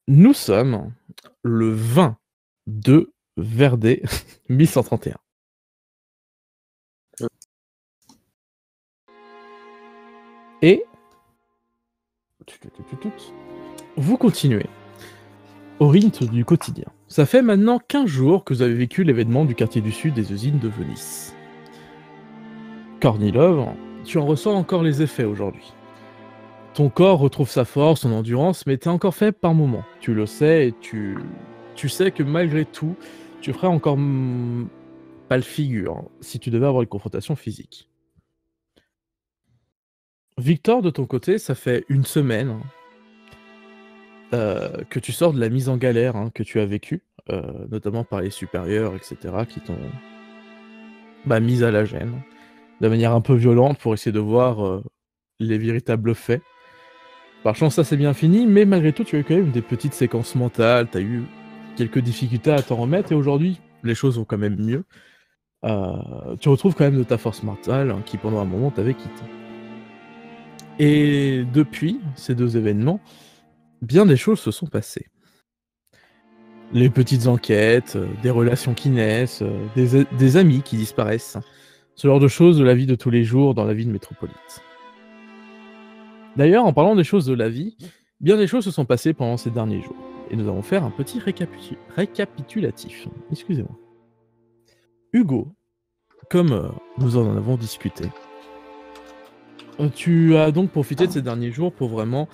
Nous sommes le 20 de Verdé 1131. Et vous continuez au rythme du quotidien. Ça fait maintenant 15 jours que vous avez vécu l'événement du quartier du sud des usines de Venise. Kornilov, tu en ressens encore les effets aujourd'hui. Ton corps retrouve sa force, son endurance, mais t'es encore faible par moments. Tu le sais et tu sais que malgré tout, tu ferais encore pas le figure si tu devais avoir une confrontation physique. Victor, de ton côté, ça fait une semaine que tu sors de la mise en galère que tu as vécue, notamment par les supérieurs, etc., qui t'ont mise à la gêne, de manière un peu violente pour essayer de voir les véritables faits. Par chance, ça c'est bien fini, mais malgré tout, tu as eu quand même des petites séquences mentales, tu as eu quelques difficultés à t'en remettre, et aujourd'hui, les choses vont quand même mieux. Tu retrouves quand même de ta force mentale qui, pendant un moment, t'avait quitté. Et depuis ces deux événements, bien des choses se sont passées. Les petites enquêtes, des relations qui naissent, des amis qui disparaissent. Ce genre de choses de la vie de tous les jours dans la vie de métropolite. D'ailleurs, en parlant des choses de la vie, bien des choses se sont passées pendant ces derniers jours. Et nous allons faire un petit récapitulatif. Excusez-moi. Hugo, comme nous en avons discuté, tu as donc profité de ces derniers jours pour vraiment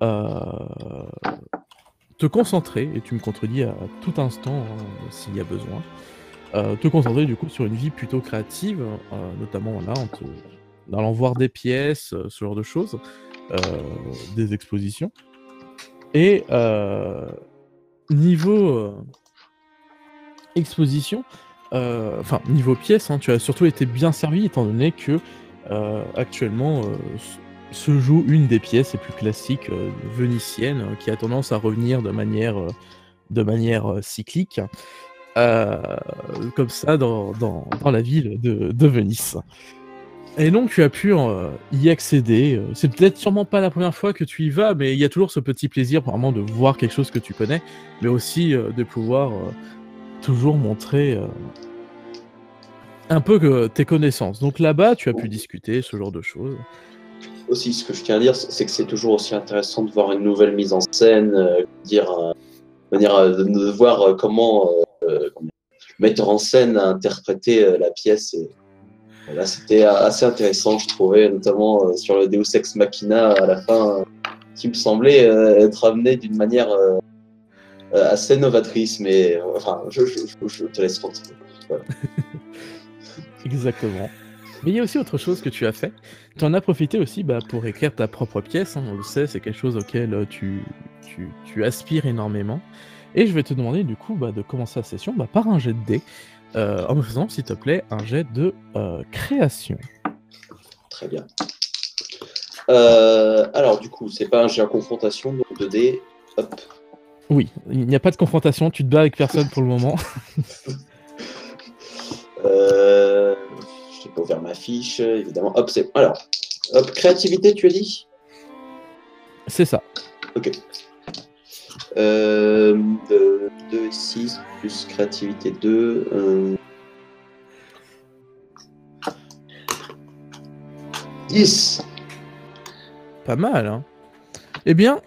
te concentrer, et tu me contredis à tout instant s'il y a besoin, te concentrer du coup sur une vie plutôt créative, notamment là, en allant voir des pièces, ce genre de choses, des expositions. Et niveau exposition, enfin niveau pièces, tu as surtout été bien servi étant donné que actuellement se joue une des pièces les plus classiques vénitiennes qui a tendance à revenir de manière cyclique. Comme ça dans la ville de Venise. Et donc tu as pu y accéder. C'est peut-être sûrement pas la première fois que tu y vas, mais il y a toujours ce petit plaisir vraiment de voir quelque chose que tu connais, mais aussi de pouvoir toujours montrer un peu que tes connaissances. Donc là-bas, tu as pu discuter ce genre de choses. Aussi, ce que je tiens à dire, c'est que c'est toujours aussi intéressant de voir une nouvelle mise en scène, de voir comment le metteur en scène a interprété la pièce. Et là, c'était assez intéressant, je trouvais, notamment sur le Deus Ex Machina à la fin, qui me semblait être amené d'une manière assez novatrice, mais enfin, je te laisse continuer. Voilà. Exactement. Mais il y a aussi autre chose que tu as fait. Tu en as profité aussi pour écrire ta propre pièce. On le sait, c'est quelque chose auquel tu aspires énormément. Et je vais te demander du coup de commencer la session par un jet de dés, en me faisant, s'il te plaît, un jet de création. Très bien. Alors du coup, c'est pas un jet en confrontation, donc 2D. Hop. Oui, il n'y a pas de confrontation, tu te bats avec personne pour le moment. Je n'ai pas ouvert ma fiche, évidemment. Hop, c'est. Alors, hop, créativité, tu as dit ? C'est ça. Ok. 2 et 6, plus créativité 2. 10. Pas mal, hein. Eh bien,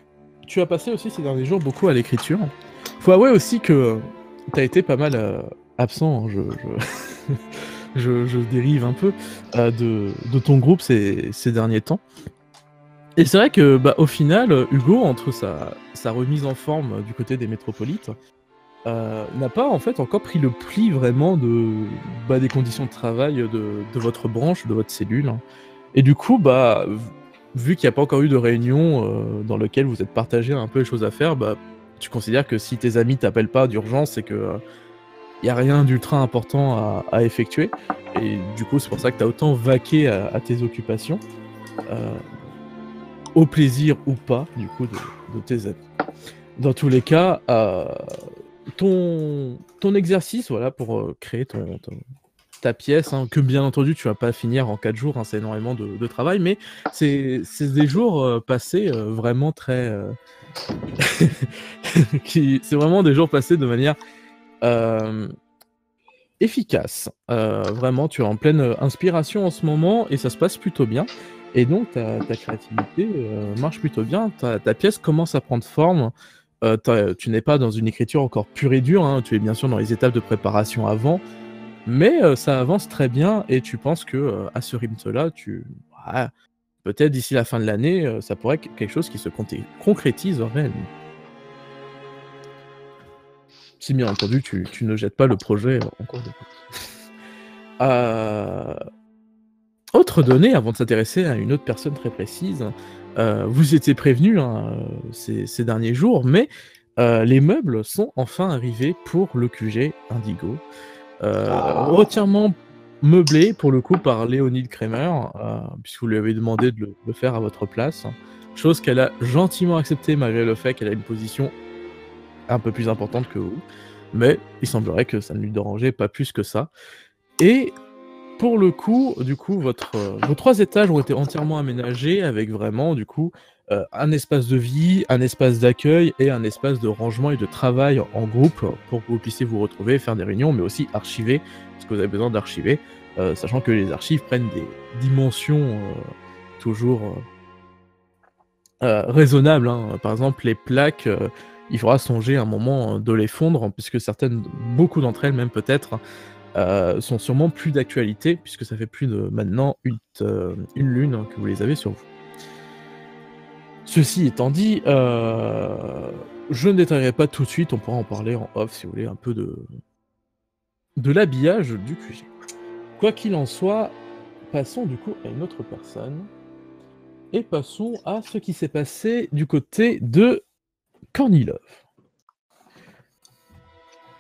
tu as passé aussi ces derniers jours beaucoup à l'écriture. Faut avouer aussi que tu as été pas mal absent, hein. Je dérive un peu de ton groupe ces derniers temps. Et c'est vrai que au final, Hugo, entre sa remise en forme du côté des métropolites, n'a pas en fait encore pris le pli vraiment des conditions de travail de votre branche, de votre cellule. Et du coup, vu qu'il n'y a pas encore eu de réunion dans laquelle vous êtes partagé un peu les choses à faire, tu considères que si tes amis t'appellent pas d'urgence, c'est que il n'y a rien d'ultra important à effectuer. Et du coup, c'est pour ça que tu as autant vaqué à tes occupations, au plaisir ou pas, du coup, de tes amis. Dans tous les cas, ton exercice, voilà, pour créer ta pièce, hein, que bien entendu tu vas pas finir en 4 jours, hein, c'est énormément de travail, mais c'est des jours passés vraiment très... c'est vraiment des jours passés de manière efficace. Vraiment, tu es en pleine inspiration en ce moment et ça se passe plutôt bien. Et donc ta créativité marche plutôt bien, ta pièce commence à prendre forme. Tu n'es pas dans une écriture encore pure et dure, hein, tu es bien sûr dans les étapes de préparation avant, mais ça avance très bien et tu penses que à ce rythme-là, ouais, peut-être d'ici la fin de l'année, ça pourrait être quelque chose qui se concrétise réellement. Si bien entendu, tu ne jettes pas le projet en cours de route. Autre donnée, avant de s'intéresser à une autre personne très précise, vous étiez prévenu hein, ces derniers jours, mais les meubles sont enfin arrivés pour le QG Indigo. Entièrement meublé, pour le coup, par Léonide Kramer, puisque vous lui avez demandé de le faire à votre place. Chose qu'elle a gentiment acceptée, malgré le fait qu'elle a une position un peu plus importante que vous. Mais il semblerait que ça ne lui dérangeait pas plus que ça. Et pour le coup, du coup, vos 3 étages ont été entièrement aménagés avec vraiment, du coup, un espace de vie, un espace d'accueil et un espace de rangement et de travail en groupe pour que vous puissiez vous retrouver, faire des réunions, mais aussi archiver, parce que vous avez besoin d'archiver, sachant que les archives prennent des dimensions toujours raisonnables. Hein. Par exemple, les plaques, il faudra songer un moment de les fondre, puisque beaucoup d'entre elles, même peut-être, sont sûrement plus d'actualité, puisque ça fait plus de maintenant une lune hein, que vous les avez sur vous. Ceci étant dit, je ne détaillerai pas tout de suite, on pourra en parler en off si vous voulez, un peu de l'habillage du QG. Quoi qu'il en soit, passons du coup à une autre personne, et passons à ce qui s'est passé du côté de Kornilov.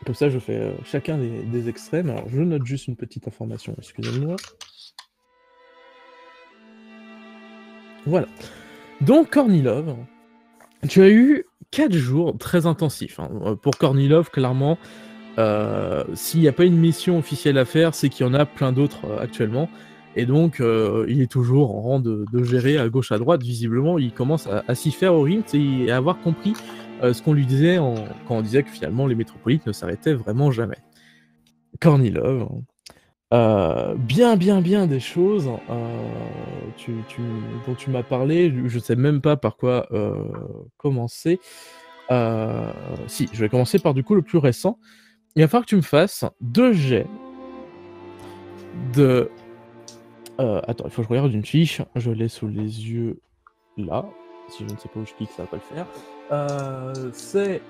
Comme ça, je fais chacun des extrêmes. Alors, je note juste une petite information, excusez-moi. Voilà. Donc, Kornilov, tu as eu 4 jours très intensifs. Hein. Pour Kornilov, clairement, s'il n'y a pas une mission officielle à faire, c'est qu'il y en a plein d'autres actuellement. Et donc, il est toujours en rang de gérer à gauche, à droite. Visiblement, il commence à s'y faire au rythme et à avoir compris ce qu'on lui disait quand on disait que finalement les métropolites ne s'arrêtaient vraiment jamais. Kornilov, bien des choses dont tu m'as parlé, je ne sais même pas par quoi commencer. Si, je vais commencer par du coup le plus récent. Il va falloir que tu me fasses 2 jets de... attends, il faut que je regarde une fiche, je l'ai sous les yeux là. Si je ne sais pas où je clique, ça va pas le faire. C'est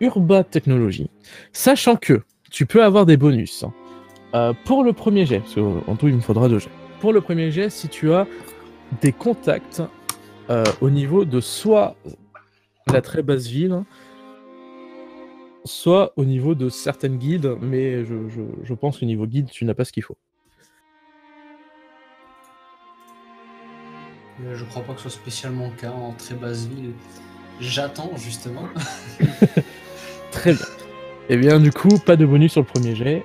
Urba Technologie. Sachant que tu peux avoir des bonus. Pour le premier jet, parce qu'en tout il me faudra 2 jets. Pour le premier jet, si tu as des contacts au niveau de soit la très basse ville, soit au niveau de certaines guildes, mais je pense qu'au niveau guilde, tu n'as pas ce qu'il faut. Je crois pas que ce soit spécialement le cas en très basse ville. J'attends justement. Très bien. Et bien du coup, pas de bonus sur le premier jet.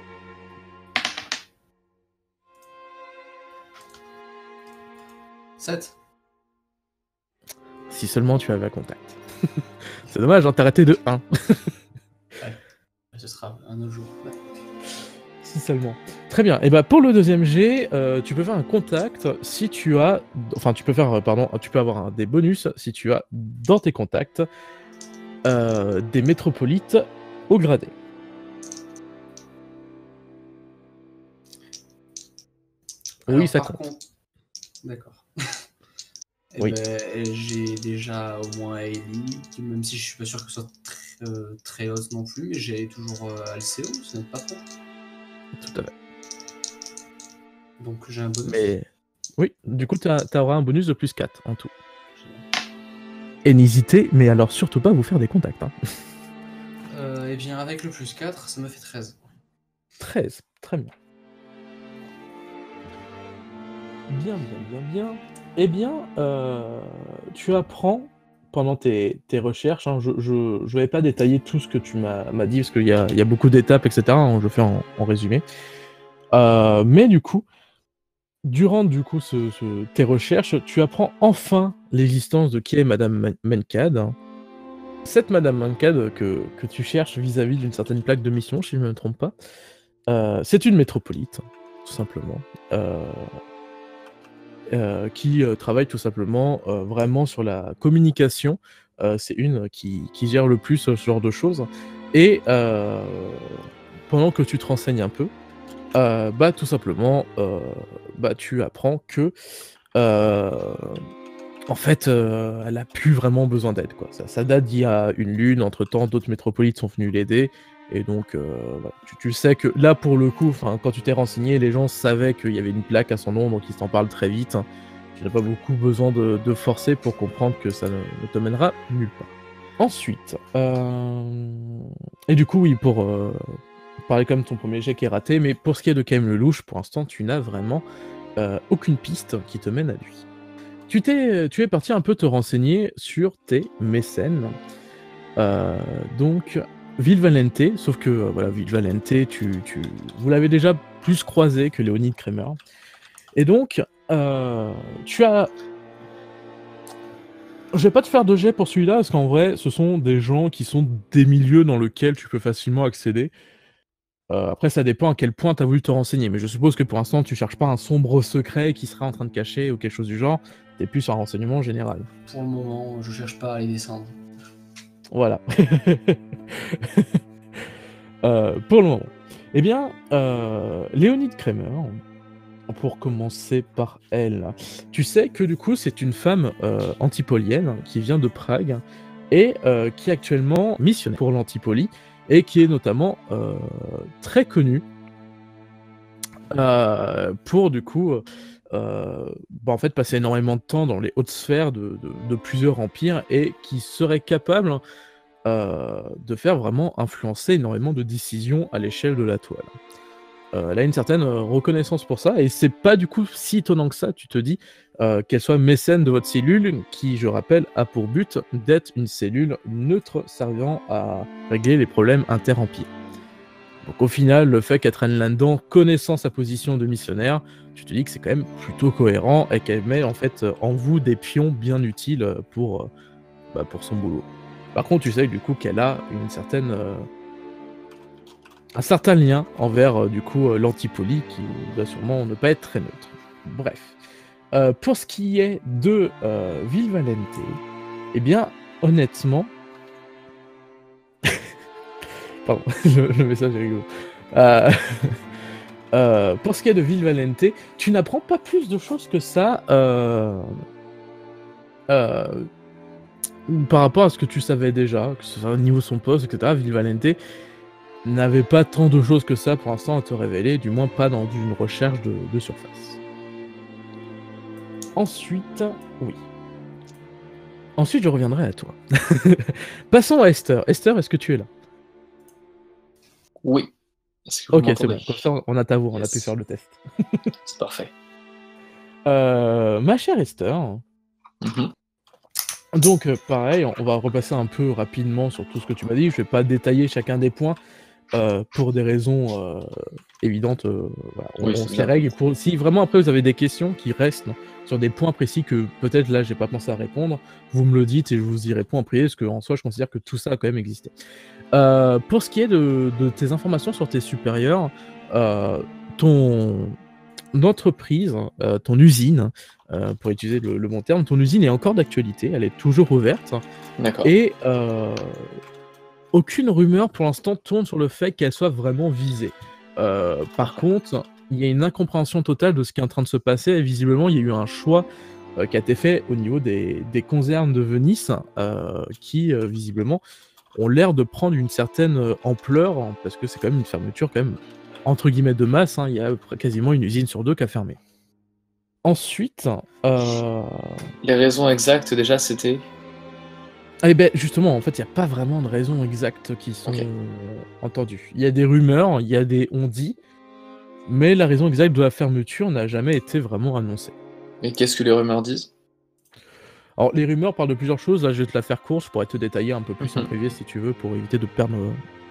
Si seulement tu avais un contact. C'est dommage, hein, t'as raté de 1. Ouais, ce sera un autre jour. Ouais. Si seulement. Très bien. Et bah pour le deuxième jet, tu peux faire un contact si tu as... Enfin, tu peux avoir des bonus si tu as dans tes contacts des métropolites au gradé. Alors, oui, ça compte. Contre... D'accord. Oui. J'ai déjà au moins Ellie, même si je suis pas sûr que ce soit très haute non plus, mais j'ai toujours Alceo, ce n'est pas trop. Tout à fait. Donc j'ai un bonus. Mais oui, du coup, tu auras un bonus de plus 4 en tout. Et n'hésitez, mais alors surtout pas à vous faire des contacts. Hein. Et bien avec le plus 4, ça me fait 13. 13, très bien. Bien. Eh bien, tu apprends pendant tes recherches, hein, je vais pas détailler tout ce que tu m'as dit, parce qu'il y a beaucoup d'étapes, etc. Hein, je fais en résumé. Mais du coup, durant tes recherches, tu apprends enfin l'existence de qui est Madame Mencade. Cette Madame Mencade que tu cherches vis-à-vis d'une certaine plaque de mission, si je ne me trompe pas, c'est une métropolite, tout simplement, qui travaille tout simplement vraiment sur la communication. C'est une qui gère le plus ce genre de choses. Et pendant que tu te renseignes un peu, bah, tout simplement, bah, tu apprends que, en fait, elle a plus vraiment besoin d'aide, quoi. Ça date d'il y a une lune. Entre-temps, d'autres métropolites sont venus l'aider et donc voilà. Tu sais que là, pour le coup, enfin, quand tu t'es renseigné, les gens savaient qu'il y avait une plaque à son nom, donc ils t'en parlent très vite. Tu n'as pas beaucoup besoin de forcer pour comprendre que ça ne te mènera nulle part. Ensuite, et du coup, oui, pour parler comme ton premier jet qui est raté, mais pour ce qui est de Kaim Lelouch, pour l'instant, tu n'as vraiment aucune piste qui te mène à lui. Tu es parti un peu te renseigner sur tes mécènes. Donc, Ville-Valente, sauf que, voilà, Ville-Valente, vous l'avez déjà plus croisé que Léonide Kramer. Et donc, tu as... Je vais pas te faire de jet pour celui-là, parce qu'en vrai, ce sont des gens qui sont des milieux dans lesquels tu peux facilement accéder. Après, ça dépend à quel point tu as voulu te renseigner, mais je suppose que pour l'instant, tu cherches pas un sombre secret qui serait en train de cacher ou quelque chose du genre. T'es plus un renseignement général. Pour le moment, je cherche pas à les descendre. Voilà. Pour le moment. Eh bien, Léonide Kramer, pour commencer par elle, tu sais que du coup, c'est une femme antipolienne qui vient de Prague et qui est actuellement missionnaire pour l'Antipolie et qui est notamment très connue pour du coup en fait passer énormément de temps dans les hautes sphères de plusieurs empires et qui serait capable de faire vraiment influencer énormément de décisions à l'échelle de la toile. Elle a une certaine reconnaissance pour ça, et c'est pas du coup si étonnant que ça, tu te dis, qu'elle soit mécène de votre cellule, qui, je rappelle, a pour but d'être une cellule neutre servant à régler les problèmes inter-empires. Donc au final, le fait qu'elle traîne là-dedans, connaissant sa position de missionnaire, tu te dis que c'est quand même plutôt cohérent, et qu'elle met en fait en vous des pions bien utiles pour son boulot. Par contre, tu sais du coup qu'elle a une certaine... un certain lien envers du coup l'Antipolie qui doit sûrement ne pas être très neutre. Bref. Pour ce qui est de Ville-Valente, eh bien, honnêtement... Pardon, le message est rigolo. Pour ce qui est de Ville-Valente, tu n'apprends pas plus de choses que ça par rapport à ce que tu savais déjà, que ce soit au niveau de son poste, etc. Ville-Valente n'avait pas tant de choses que ça pour l'instant à te révéler, du moins pas dans une recherche de surface. Ensuite, oui. Ensuite, je reviendrai à toi. Passons à Esther. Esther, est-ce que tu es là? Oui. Est-ce que vous Ok, c'est bon. m'entendez? Comme ça, on a ta voix, on a Yes. pu faire le test. C'est parfait. Ma chère Esther, Mhm. donc pareil, on va repasser un peu rapidement sur tout ce que tu m'as dit. Je vais pas détailler chacun des points pour des raisons évidentes. Voilà. Oui, On c'est se les bien. règle. Pour, si vraiment après vous avez des questions qui restent sur des points précis que peut-être là j'ai pas pensé à répondre, vous me le dites et je vous y réponds en privé, parce qu'en soi je considère que tout ça a quand même existé. Pour ce qui est de tes informations sur tes supérieurs, ton entreprise, ton usine, pour utiliser le bon terme, ton usine est encore d'actualité, elle est toujours ouverte, D'accord. et aucune rumeur pour l'instant tourne sur le fait qu'elle soit vraiment visée. Par contre, il y a une incompréhension totale de ce qui est en train de se passer, et visiblement il y a eu un choix qui a été fait au niveau des conserves de Venise, qui visiblement ont l'air de prendre une certaine ampleur, parce que c'est quand même une fermeture quand même entre guillemets de masse, hein. Il y a quasiment une usine sur deux qui a fermé. Ensuite, Les raisons exactes, déjà, c'était... eh ben justement, en fait, il n'y a pas vraiment de raisons exactes qui sont Ok. entendues. Il y a des rumeurs, il y a des on-dit, mais la raison exacte de la fermeture n'a jamais été vraiment annoncée. Et qu'est-ce que les rumeurs disent? Alors, les rumeurs parlent de plusieurs choses. Là, je vais te la faire courte. Je pourrais te détailler un peu plus en Mhm. privé si tu veux, pour éviter de perdre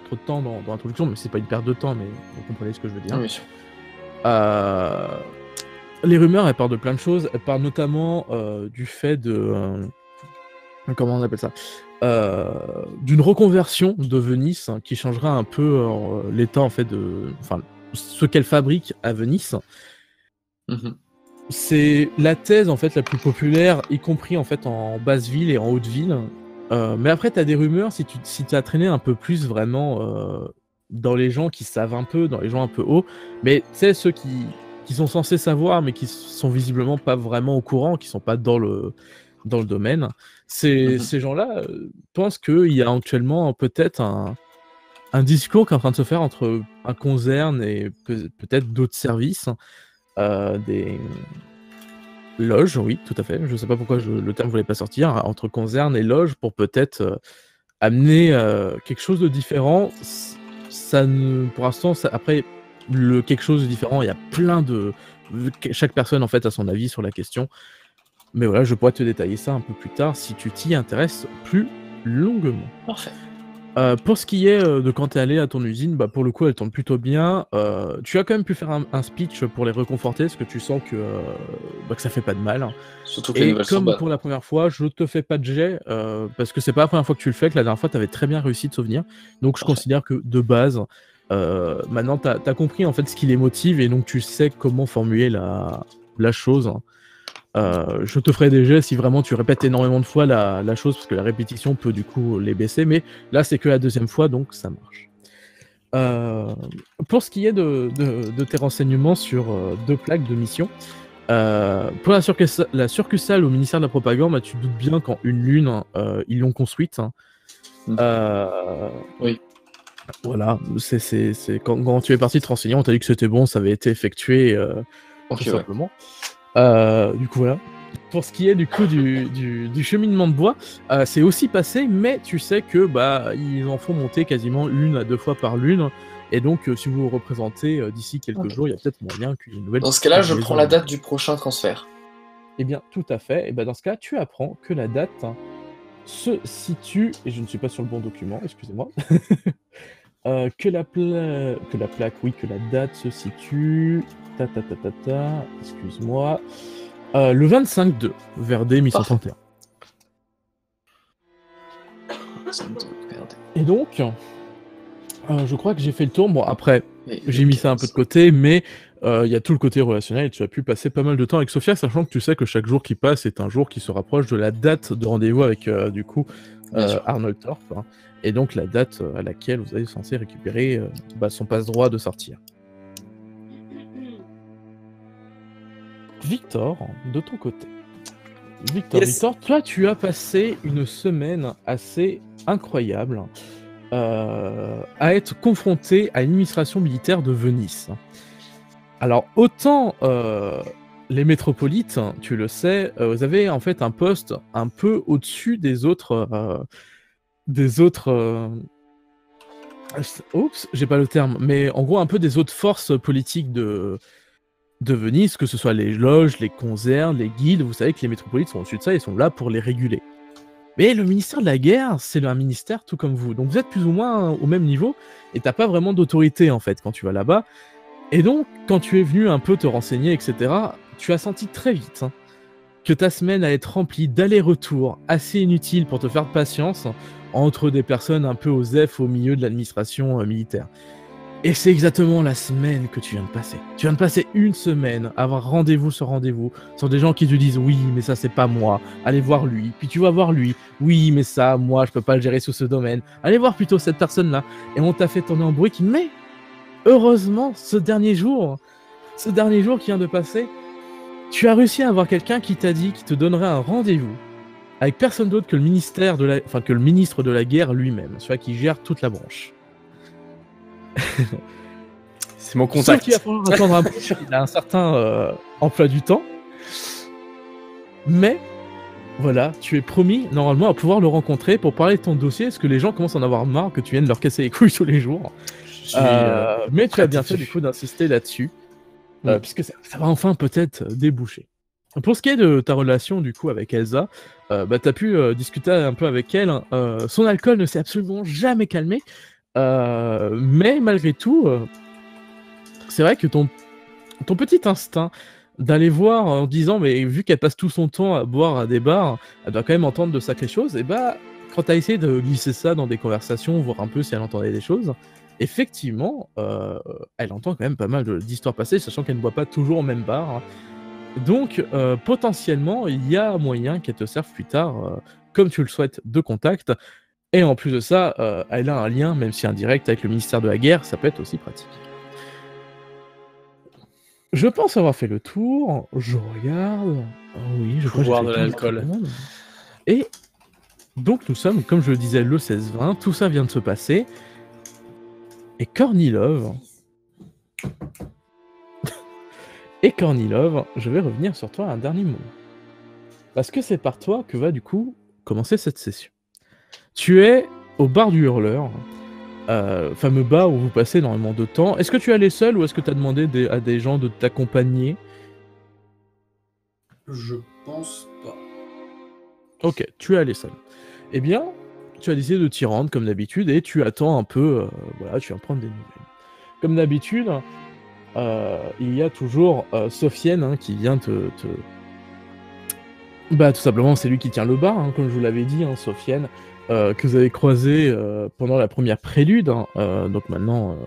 trop de temps dans l'introduction, mais c'est pas une perte de temps, mais vous comprenez ce que je veux dire. Ah, bien sûr. Les rumeurs, elles parlent de plein de choses. Elles parlent notamment du fait de... comment on appelle ça, d'une reconversion de Venise qui changera un peu l'état en fait enfin ce qu'elle fabrique à Venise. C'est la thèse en fait la plus populaire, y compris en fait en basse ville et en haute ville. Mais après t'as des rumeurs si tu as traîné un peu plus vraiment dans les gens qui savent un peu, dans les gens un peu hauts, mais tu sais ceux qui sont censés savoir mais qui sont visiblement pas vraiment au courant, qui sont pas dans le domaine. Ces gens-là pensent qu'il y a actuellement peut-être un discours qui est en train de se faire entre un concerne et peut-être d'autres services, des loges, oui, tout à fait. Je sais pas pourquoi le terme voulait pas sortir, entre concerne et loge pour peut-être amener quelque chose de différent. Pour l'instant, après, quelque chose de différent, il y a plein de... Chaque personne, en fait, a son avis sur la question. Mais voilà, je pourrais te détailler ça un peu plus tard si tu t'y intéresses plus longuement. Parfait. Pour ce qui est de quand t'es allé à ton usine, bah pour le coup elle tourne plutôt bien. Tu as quand même pu faire un speech pour les réconforter, parce que tu sens que ça fait pas de mal. Surtout que les Et nouvelles sont comme bonnes. pour la première fois, je te fais pas de jet, parce que c'est pas la première fois que tu le fais, que la dernière fois t'avais très bien réussi de souvenir. Donc je considère que de base, maintenant t'as compris en fait ce qui les motive, et donc tu sais comment formuler la chose. Je te ferai des jets si vraiment tu répètes énormément de fois la chose, parce que la répétition peut du coup les baisser, mais là c'est que la deuxième fois, donc ça marche. Pour ce qui est de tes renseignements sur 2 plaques de mission, pour la succursale au ministère de la Propagande, bah, tu te doutes bien qu'en une lune, ils l'ont construite. Oui. Voilà, c'est quand tu es parti te renseigner, on t'a dit que c'était bon, ça avait été effectué tout simplement. Du coup voilà. Pour ce qui est du coup du cheminement de bois, c'est aussi passé, mais tu sais que ils en font monter quasiment 1 à 2 fois par lune, et donc si vous vous représentez d'ici quelques jours, il y a peut-être moyen qu'une nouvelle... Dans ce cas-là, je prends la date du prochain transfert. Eh bien, tout à fait. Et dans ce cas, tu apprends que la date se situe, et je ne suis pas sur le bon document, excusez-moi, que la plaque, oui, que la date se situe... excuse-moi... le 25-2, vers dès 1131. Et donc, je crois que j'ai fait le tour. Bon, après, j'ai mis ça un peu de côté, mais il y a tout le côté relationnel, et tu as pu passer pas mal de temps avec Sophia, sachant que tu sais que chaque jour qui passe est un jour qui se rapproche de la date de rendez-vous avec, du coup, Arnold Thorpe, hein, et donc la date à laquelle vous êtes censé récupérer son passe-droit de sortir. Victor, de ton côté. Victor, toi, tu as passé une semaine assez incroyable à être confronté à l'administration militaire de Venise. Alors, autant les métropolites, tu le sais, vous avez en fait un poste un peu au-dessus des autres... oups, j'ai pas le terme, mais en gros un peu des autres forces politiques de Venise, que ce soit les loges, les concerts, les guildes. Vous savez que les métropolites sont au-dessus de ça, ils sont là pour les réguler. Mais le ministère de la guerre, c'est un ministère tout comme vous. Donc vous êtes plus ou moins au même niveau, et t'as pas vraiment d'autorité en fait quand tu vas là-bas. Et donc, quand tu es venu un peu te renseigner, etc., tu as senti très vite que ta semaine allait être remplie d'allers-retours assez inutiles pour te faire de patience entre des personnes un peu OSEF au milieu de l'administration militaire. Et c'est exactement la semaine que tu viens de passer. Tu viens de passer une semaine à avoir rendez-vous sur rendez-vous, sur des gens qui te disent « Oui, mais ça, c'est pas moi. Allez voir lui. » Puis tu vas voir lui. « Oui, mais ça, moi, je peux pas le gérer sous ce domaine. Allez voir plutôt cette personne-là. » Et on t'a fait tourner en brique. Mais, heureusement, ce dernier jour qui vient de passer, tu as réussi à avoir quelqu'un qui t'a dit qu'il te donnerait un rendez-vous avec personne d'autre que le ministre de la guerre lui-même, celui qui gère toute la branche. C'est mon contact. Sauf qu'il va falloir attendre un peu, il a un certain emploi du temps. Mais, voilà, tu es promis, normalement, à pouvoir le rencontrer pour parler de ton dossier, parce que les gens commencent à en avoir marre que tu viennes leur casser les couilles tous les jours. Mais tu as bien fait, du coup, d'insister là-dessus, puisque ça va enfin peut-être déboucher. Pour ce qui est de ta relation, du coup, avec Elsa, t'as pu discuter un peu avec elle. Son alcool ne s'est absolument jamais calmé. Mais malgré tout, c'est vrai que ton petit instinct d'aller voir en disant, mais vu qu'elle passe tout son temps à boire à des bars, elle doit quand même entendre de sacrées choses, et bah, quand t'as essayé de glisser ça dans des conversations, voir un peu si elle entendait des choses, effectivement, elle entend quand même pas mal d'histoires passées, sachant qu'elle ne boit pas toujours au même bar, hein. Donc, potentiellement, il y a moyen qu'elle te serve plus tard, comme tu le souhaites, de contact. Et en plus de ça, elle a un lien, même si indirect, avec le ministère de la Guerre, ça peut être aussi pratique. Je pense avoir fait le tour. Je regarde. Oh oui, je crois que j'ai Pouvoir fait de tout l'alcool. le monde. Et donc nous sommes, comme je le disais, le 16-20. Tout ça vient de se passer. Et Kornilov... je vais revenir sur toi un dernier moment. Parce que c'est par toi que va du coup commencer cette session. Tu es au bar du Hurleur. Fameux bar où vous passez énormément de temps. Est-ce que tu es allé seul ou est-ce que tu as demandé à des gens de t'accompagner? Je pense pas. Ok, tu es allé seul. Eh bien, tu as décidé de t'y rendre comme d'habitude et tu attends un peu, voilà, tu vas prendre des nouvelles. Comme d'habitude, il y a toujours Sofiane hein, qui vient Bah tout simplement c'est lui qui tient le bar, hein, comme je vous l'avais dit, hein, Sofiane, que vous avez croisé pendant la première prélude, hein, donc maintenant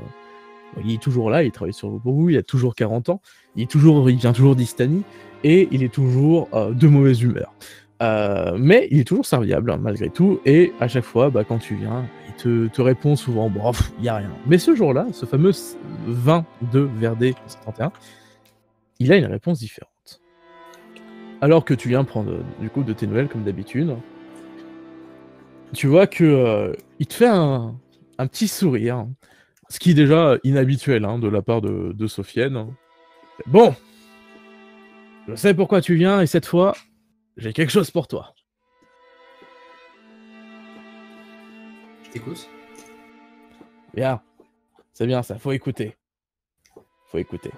il est toujours là, il travaille pour vous, il a toujours 40 ans, il vient toujours d'Istanie, et il est toujours de mauvaise humeur. Mais il est toujours serviable, hein, malgré tout, et à chaque fois, bah, quand tu viens, il te répond souvent, bon, il n'y a rien. Mais ce jour-là, ce fameux 22 Verdé 131, il a une réponse différente. Alors que tu viens prendre, du coup, de tes nouvelles, comme d'habitude, tu vois que il te fait un petit sourire, ce qui est déjà inhabituel hein, de la part de Sofiane. Bon, je sais pourquoi tu viens, et cette fois, j'ai quelque chose pour toi. Je t'écoute. Bien, c'est bien ça, faut écouter. Faut écouter.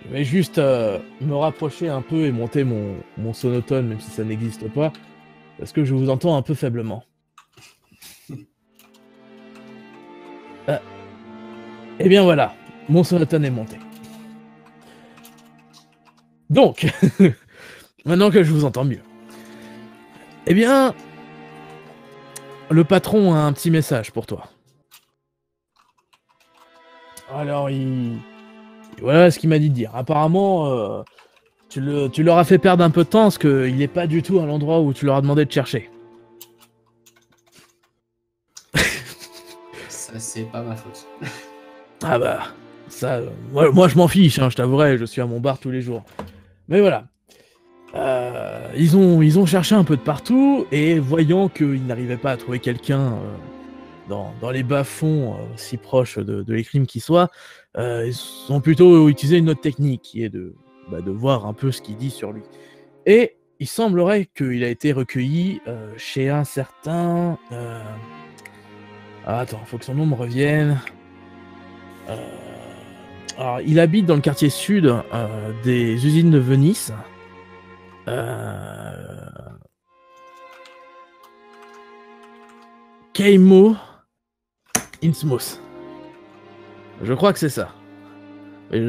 Je vais juste me rapprocher un peu et monter mon sonotone, même si ça n'existe pas, parce que je vous entends un peu faiblement. Eh bien voilà, mon sonotone est monté. Donc, maintenant que je vous entends mieux, eh bien, le patron a un petit message pour toi. Alors, voilà ce qu'il m'a dit de dire. Apparemment, tu leur as fait perdre un peu de temps parce qu'il n'est pas du tout à l'endroit où tu leur as demandé de chercher. Ça, c'est pas ma faute. Ah bah, ça, moi je m'en fiche, hein, je t'avouerai, je suis à mon bar tous les jours. Mais voilà. Ils ont cherché un peu de partout, et voyant qu'ils n'arrivaient pas à trouver quelqu'un dans les bas-fonds si proches de l'écrime qui soit, ils ont plutôt utilisé une autre technique, qui est de voir un peu ce qu'il dit sur lui. Et il semblerait qu'il a été recueilli chez un certain... attends, faut que son nom me revienne. Alors, il habite dans le quartier sud des usines de Venise. Keimo Innsmouth. Je crois que c'est ça. Et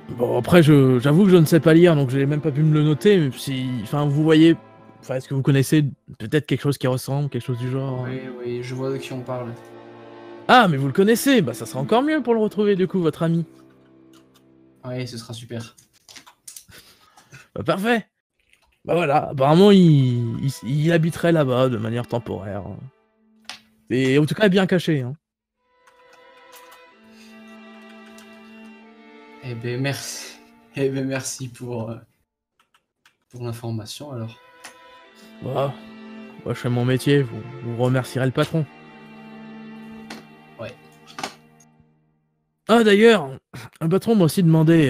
Bon, après, j'avoue que je ne sais pas lire, donc je n'ai même pas pu me le noter. Mais si, enfin, vous voyez, enfin, est-ce que vous connaissez peut-être quelque chose qui ressemble, quelque chose du genre? Oui, je vois de qui on parle. Ah, mais vous le connaissez, bah ça sera encore mieux pour le retrouver, du coup, votre ami. Oui, ce sera super. Bah parfait. Bah voilà, apparemment, il habiterait là-bas de manière temporaire. Et en tout cas, bien caché. Hein. Eh ben merci. Eh ben merci pour l'information alors. Bah, moi, je fais mon métier, vous remercierez le patron. Ouais. Ah d'ailleurs, un patron m'a aussi demandé,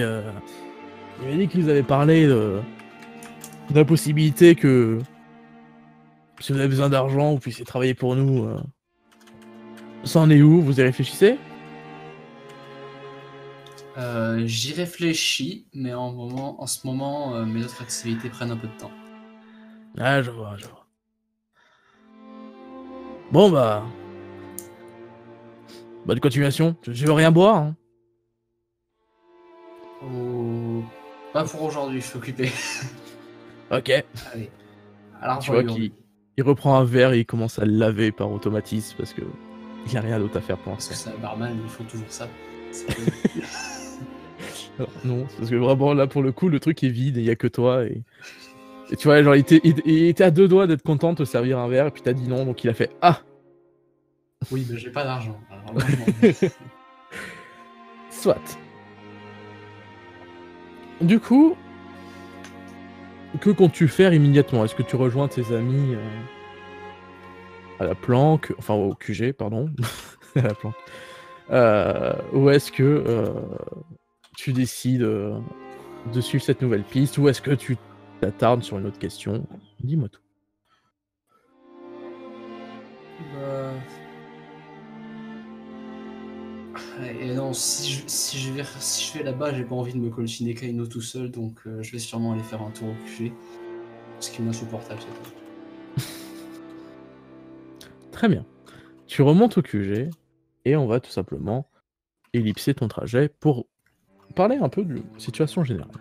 il m'a dit qu'il vous avait parlé de la possibilité que si vous avez besoin d'argent, vous puissiez travailler pour nous. Ça en est où? Vous y réfléchissez? J'y réfléchis, mais en ce moment, mes autres activités prennent un peu de temps. Ah, je vois. Bon bah, Bonne continuation. Tu veux rien boire hein? Oh, pas pour aujourd'hui, je suis occupé. Ok. Allez. Alors, Tu vois qu'il reprend un verre et il commence à le laver par automatisme parce que il n'y a rien d'autre à faire pour Parce l'instant. que c'est un barman, ils font toujours ça. Alors, non, parce que vraiment là pour le coup le truc est vide et il n'y a que toi et tu vois genre il était à 2 doigts d'être content de te servir un verre et puis t'as dit non donc il a fait ah. Oui, mais j'ai pas d'argent. Alors là, je m'en vais. Soit. Du coup, que comptes-tu faire immédiatement? Est-ce que tu rejoins tes amis à la planque, enfin au QG, pardon, à la planque, ou est-ce que tu décides de suivre cette nouvelle piste, ou est-ce que tu t'attardes sur une autre question? Dis-moi tout. Bah... Et non, si je vais là-bas, j'ai pas envie de me colchiner Kaino tout seul, donc je vais sûrement aller faire un tour au QG. Ce qui est insupportable, c'est tout. Très bien. Tu remontes au QG, et on va tout simplement ellipser ton trajet pour parler un peu de la situation générale.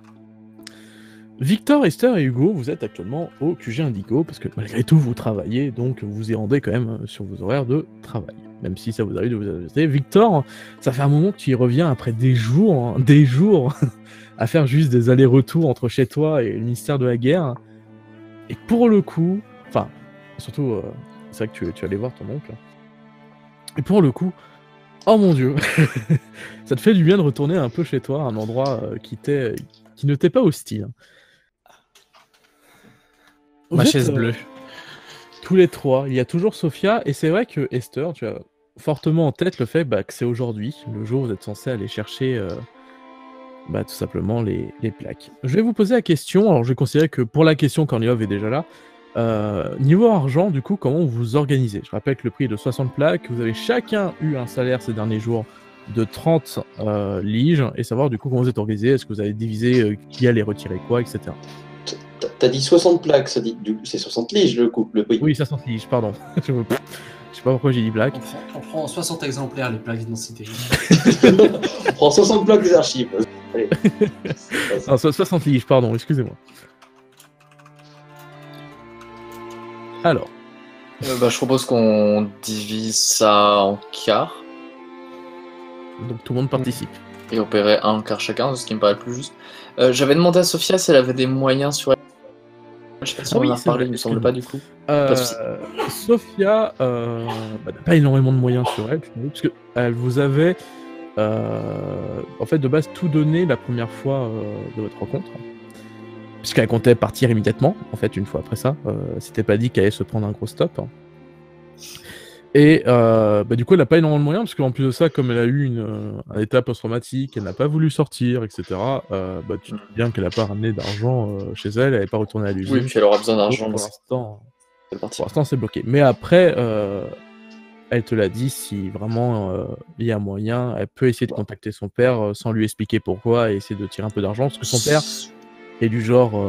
Victor, Esther et Hugo, vous êtes actuellement au QG Indigo, parce que malgré tout, vous travaillez, donc vous y rendez quand même sur vos horaires de travail. Même si ça vous arrive de vous adapter. Victor, ça fait un moment que tu y reviens après des jours, à faire juste des allers-retours entre chez toi et le ministère de la Guerre. Et pour le coup, enfin, surtout, c'est vrai que tu allais voir ton oncle. Et pour le coup, oh mon dieu, ça te fait du bien de retourner un peu chez toi, un endroit qui ne t'est pas hostile. Ma chaise bleue. Tous les trois, il y a toujours Sophia, et c'est vrai que Esther, tu as fortement en tête le fait que c'est aujourd'hui, le jour où vous êtes censé aller chercher tout simplement les plaques. Je vais vous poser la question, alors je vais considérer que pour la question, Kornilov est déjà là. Niveau argent, du coup, comment vous vous organisez? Je rappelle que le prix est de 60 plaques, vous avez chacun eu un salaire ces derniers jours de 30 liges, et savoir du coup comment vous êtes organisé, est-ce que vous avez divisé qui allait retirer quoi, etc. T'as dit 60 plaques, ça dit, c'est 60 liges le prix. Oui, 60 liges, pardon. Je sais pas pourquoi j'ai dit black. On prend 60 exemplaires les plaques d'identité. On prend 60 plaques des archives. Allez. Non, 60 liges, pardon, excusez-moi. Alors. Je propose qu'on divise ça en quarts. Donc tout le monde participe. Et opérer un quart chacun, ce qui me paraît le plus juste. J'avais demandé à Sophia si elle avait des moyens sur elle. Je sais pas si on en a parlé, il me semble pas du coup. Sophia n'a pas énormément de moyens sur elle, parce que elle vous avait en fait de base tout donné la première fois de votre rencontre, puisqu'elle comptait partir immédiatement, en fait une fois après ça. C'était pas dit qu'elle allait se prendre un gros stop. Et du coup, elle n'a pas énormément de moyens, parce qu'en plus de ça, comme elle a eu un état post-traumatique, elle n'a pas voulu sortir, etc., tu te dis bien qu'elle n'a pas ramené d'argent chez elle, elle n'est pas retournée à l'usine. Oui, puis elle aura besoin d'argent. Pour l'instant, c'est bloqué. Mais après, elle te l'a dit, si vraiment il y a moyen, elle peut essayer de contacter son père sans lui expliquer pourquoi, et essayer de tirer un peu d'argent, parce que son père est du genre...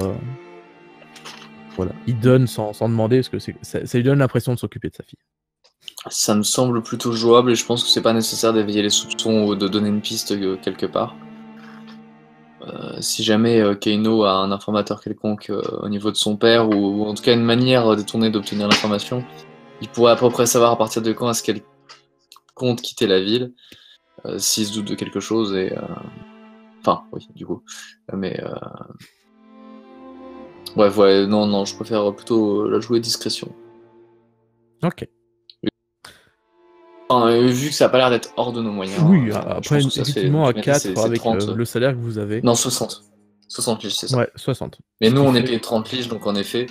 voilà, il donne sans demander, parce que ça lui donne l'impression de s'occuper de sa fille. Ça me semble plutôt jouable et je pense que c'est pas nécessaire d'éveiller les soupçons ou de donner une piste quelque part. Si jamais Kaino a un informateur quelconque au niveau de son père ou en tout cas une manière détournée d'obtenir l'information, il pourrait à peu près savoir à partir de quand est-ce qu'elle compte quitter la ville, s'il se doute de quelque chose et... Enfin, oui, du coup. Mais... Bref, ouais, non, je préfère plutôt la jouer discrétion. Ok. Vu que ça n'a pas l'air d'être hors de nos moyens. Oui, après, effectivement, à 4, avec 30, le salaire que vous avez. Non, 60. 60 liges, c'est ça. Ouais, 60. Mais nous, on est payé 30 liges, donc en effet,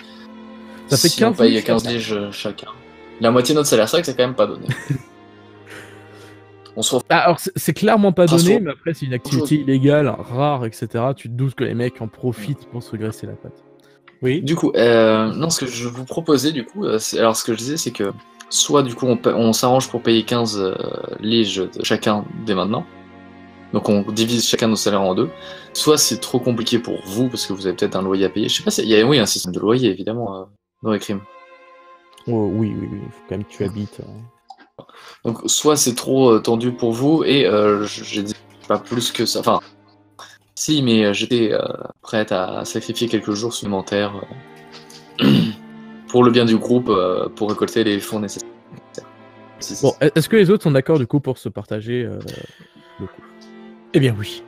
ça fait 15 on paye 15 liges chacun. La moitié de notre salaire, c'est vrai que c'est quand même pas donné. On se retrouve... Alors, c'est clairement pas donné, mais après, c'est une activité illégale, rare, etc. Tu te doutes que les mecs en profitent pour se graisser la patte. Oui. Du coup, non, ce que je vous proposais, du coup, alors ce que je disais, c'est que soit du coup on s'arrange pour payer 15 liges chacun dès maintenant, donc on divise chacun nos salaires en deux, soit c'est trop compliqué pour vous parce que vous avez peut-être un loyer à payer, je sais pas, il y a un système de loyer évidemment dans les crimes. Oh, oui, il faut quand même que tu habites. Donc, soit c'est trop tendu pour vous, et j'ai dit pas plus que ça. Enfin, si, mais j'étais prête à sacrifier quelques jours supplémentaires pour le bien du groupe, pour récolter les fonds nécessaires. Bon, est-ce que les autres sont d'accord du coup pour se partager le coup? Eh bien oui.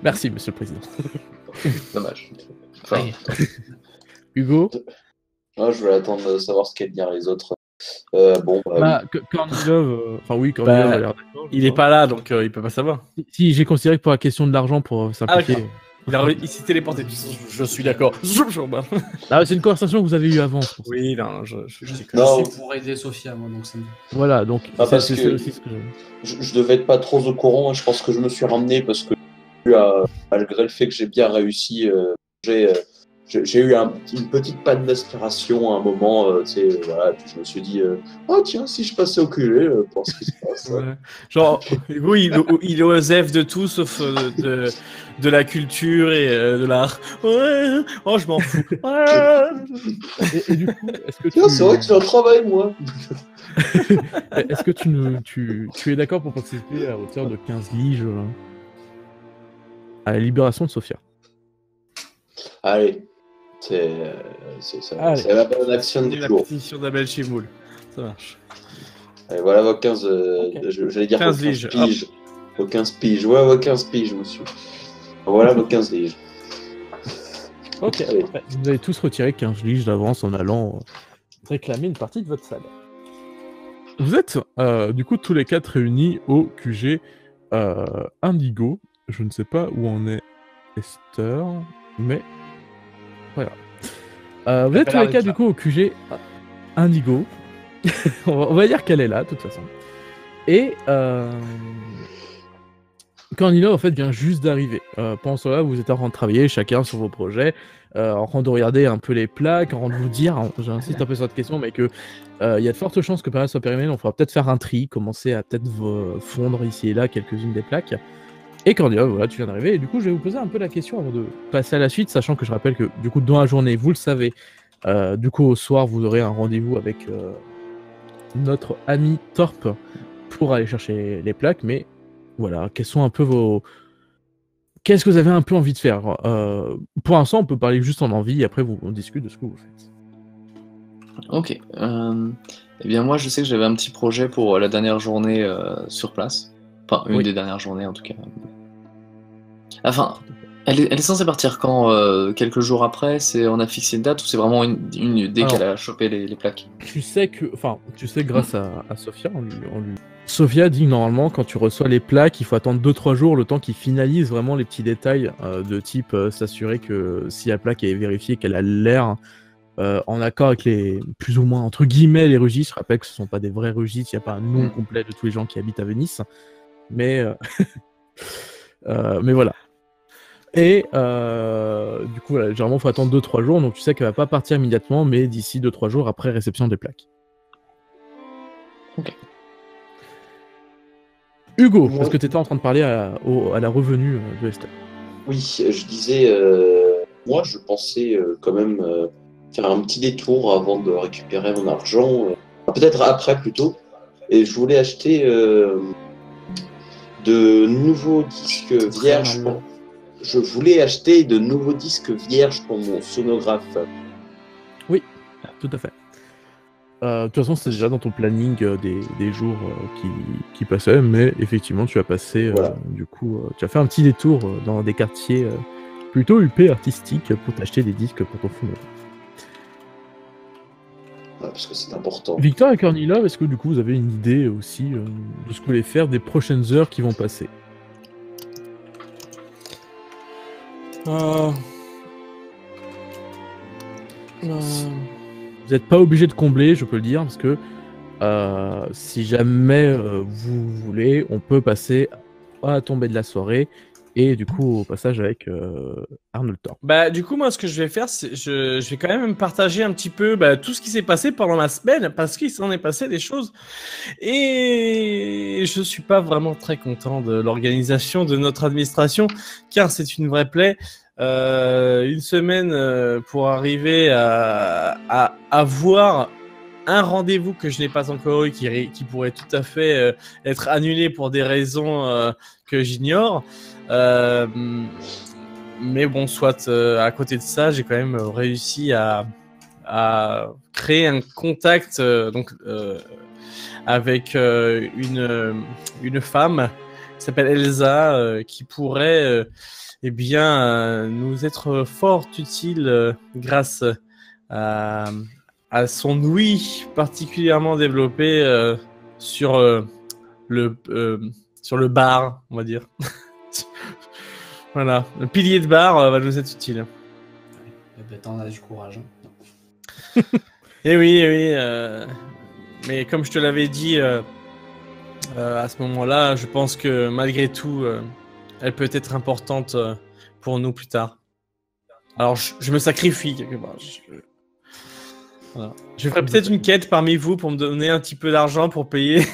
Merci, monsieur le président. Dommage. Enfin, Hugo? Ah, je vais attendre de savoir ce qu'allent dire les autres. Bon, bah, Bah, Kornilov, enfin oui, Kornilov a l'air d'accord. Il est pas là, donc il peut pas savoir. Si, j'ai considéré que pour la question de l'argent, pour simplifier. Il s'est téléporté. Je suis d'accord. Ah, c'est une conversation que vous avez eue avant. c'est pour ça. Oui, non, je Non. suis pour aider Sophia, moi, donc ça me... Voilà, donc Ah, parce c'est que- aussi ce que je... je devais être pas trop au courant. Je pense que je me suis ramené parce que malgré le fait que j'ai bien réussi, j'ai eu une petite panne d'inspiration à un moment. Tu sais, voilà, puis je me suis dit, oh tiens, si je passais au culé pour ce qui se passe. Ouais. Genre, Hugo, il est OSF de tout sauf de la culture et de l'art. Ouais, oh, je m'en fous. Ouais. Et du coup, est-ce que Tiens, c'est vrai que j'ai un travail, moi. est-ce que tu es d'accord pour participer à hauteur de 15 liges à la libération de Sophia? Allez, c'est Allez. la bonne action du La jour. pétition d'Abel Chimoul. Ça marche. Et voilà vos 15, Ok. j'allais dire 15 vos 15 liges, piges. Vos 15 piges, ouais, vos 15 piges, monsieur. Voilà vos 15 liges. Ok, Allez. ouais, vous avez tous retiré 15 liges d'avance en allant réclamer une partie de votre salle. Vous êtes du coup tous les 4 réunis au QG Indigo. Je ne sais pas où en est Esther, mais voilà. Vous êtes tous les 4 du coup au QG Indigo. on va dire qu'elle est là de toute façon. Et Cornilla en fait vient juste d'arriver. Pendant cela, vous êtes en train de travailler chacun sur vos projets, en train de regarder un peu les plaques, en train de vous dire, j'insiste un peu sur cette question, mais que il y a de fortes chances que période soit périmée, on fera peut-être faire un tri, commencer à peut-être fondre ici et là quelques-unes des plaques. Et Cornilla, voilà, tu viens d'arriver, et du coup je vais vous poser un peu la question avant de passer à la suite, sachant que je rappelle que du coup dans la journée, vous le savez, du coup au soir vous aurez un rendez-vous avec notre ami Torp pour aller chercher les plaques, mais voilà, quels sont un peu vos... Qu'est-ce que vous avez un peu envie de faire pour l'instant, on peut parler juste en envie, et après on discute de ce que vous faites. ok. Eh bien, moi, je sais que j'avais un petit projet pour la dernière journée sur place. Enfin, une Oui. des dernières journées, en tout cas. Enfin, elle est censée partir quand quelques jours après, on a fixé une date ou c'est vraiment dès Alors, qu'elle a chopé les plaques? Tu sais grâce à Sophia, Sophia dit que normalement, quand tu reçois les plaques, il faut attendre 2-3 jours, le temps qu'ils finalisent vraiment les petits détails de type s'assurer que si la plaque est vérifiée, qu'elle a l'air en accord avec les, plus ou moins, entre guillemets, les registres. Je rappelle que ce ne sont pas des vrais registres, il n'y a pas un nom complet de tous les gens qui habitent à Venise. Mais, mais voilà. Et du coup, voilà, généralement, il faut attendre 2-3 jours, donc tu sais qu'elle va pas partir immédiatement, mais d'ici 2-3 jours après réception des plaques. Ok. Hugo, Ouais. est-ce que tu étais en train de parler à la revenue de Esther? Oui, je disais, moi je pensais quand même faire un petit détour avant de récupérer mon argent, peut-être après plutôt, et je voulais acheter de nouveaux disques vierges. Je voulais acheter de nouveaux disques vierges pour mon sonographe. Tout à fait. De toute façon, c'est déjà dans ton planning des jours qui passaient, mais effectivement, tu as passé, Voilà. du coup, tu as fait un petit détour dans des quartiers plutôt huppés artistiques pour t'acheter des disques pour ton phonographe. Voilà, parce que c'est important. Victor et Cornilla, est-ce que du coup vous avez une idée aussi de ce que vous voulez faire des prochaines heures qui vont passer? Vous n'êtes pas obligé de combler, je peux le dire, parce que si jamais vous voulez, on peut passer à la tombée de la soirée et du coup au passage avec Arnold Thorpe. Bah, du coup, moi, ce que je vais faire, c'est je vais quand même partager un petit peu tout ce qui s'est passé pendant la semaine, parce qu'il s'en est passé des choses. Et je suis pas vraiment très content de l'organisation de notre administration, car c'est une vraie plaie. Une semaine pour arriver à voir un rendez-vous que je n'ai pas encore eu qui pourrait tout à fait être annulé pour des raisons que j'ignore. Mais bon, soit à côté de ça, j'ai quand même réussi à créer un contact avec une femme qui s'appelle Elsa, qui pourrait nous être fort utile grâce à son ouïe particulièrement développé sur le bar, on va dire. Voilà, le pilier de bar va nous être utile. Eh ben, t'en as du courage. Eh oui, mais comme je te l'avais dit à ce moment-là, je pense que malgré tout, elle peut être importante pour nous plus tard. Alors, je me sacrifie quelque part. Voilà. Je ferai peut-être une quête parmi vous pour me donner un petit peu d'argent pour payer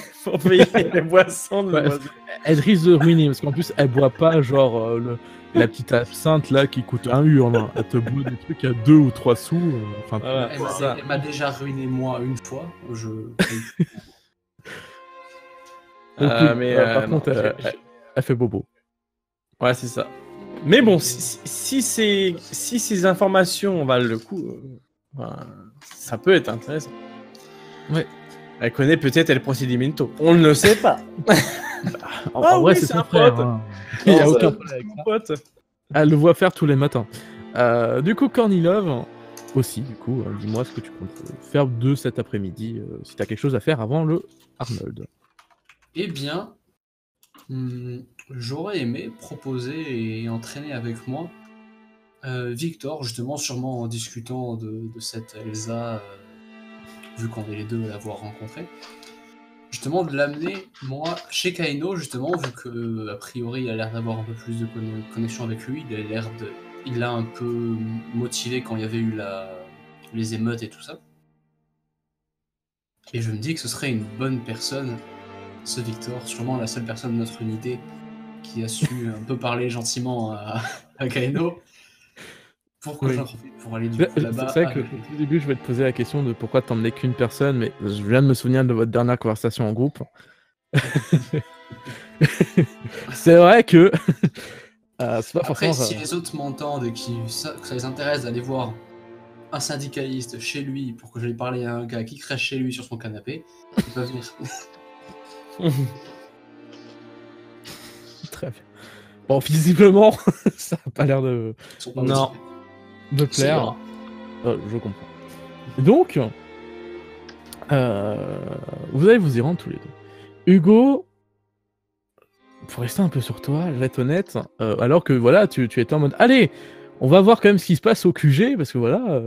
les boissons. Ouais, elle risque de ruiner, parce qu'en plus, elle boit pas genre la petite absinthe là qui coûte 1 euro. Hein. Elle te boit des trucs à 2 ou 3 sous. Enfin, Voilà, Elle m'a déjà ruiné moi une fois. Par contre, elle fait bobo. Ouais, c'est ça. Mais bon, si ces informations valent le coup, ça peut être intéressant. Ouais. Elle connaît peut-être El Procedimento. On ne le sait pas. En vrai, oui, c'est c'est son un frère. pote. Hein. Il y a Non, aucun ça- problème avec Mon ça. pote. Elle le voit faire tous les matins. Du coup, Kornilov aussi, du coup, dis-moi ce que tu comptes faire de cet après-midi, si t'as quelque chose à faire avant le Arnold. Eh bien, j'aurais aimé proposer et entraîner avec moi Victor, justement, sûrement en discutant de cette Elsa, vu qu'on est les deux à l'avoir rencontrée. Justement, de l'amener, moi, chez Kaino, justement, vu que, a priori, il a l'air d'avoir un peu plus de connexion avec lui, il l'a un peu motivé quand il y avait eu les émeutes et tout ça. Et je me dis que ce serait une bonne personne, ce Victor, sûrement la seule personne de notre unité qui a su un peu parler gentiment à Kaino. Pour que Oui. j'en profite pour aller du coup là-bas. C'est vrai que au début, je vais te poser la question de pourquoi t'emmenais qu'une personne, mais je viens de me souvenir de votre dernière conversation en groupe. C'est vrai que c'est pas Après, forcément. si les autres m'entendent et que ça les intéresse d'aller voir un syndicaliste chez lui pour que je lui parle à un gars qui crèche chez lui sur son canapé, ils peuvent venir. Très bien. Bon, visiblement, ça n'a pas l'air de Ils sont pas Non. motivés. plaire. Je comprends. Donc, vous allez vous y rendre tous les deux. Hugo, pour rester un peu sur toi, je vais être honnête, alors que voilà, tu étais en mode allez, on va voir quand même ce qui se passe au QG, parce que voilà,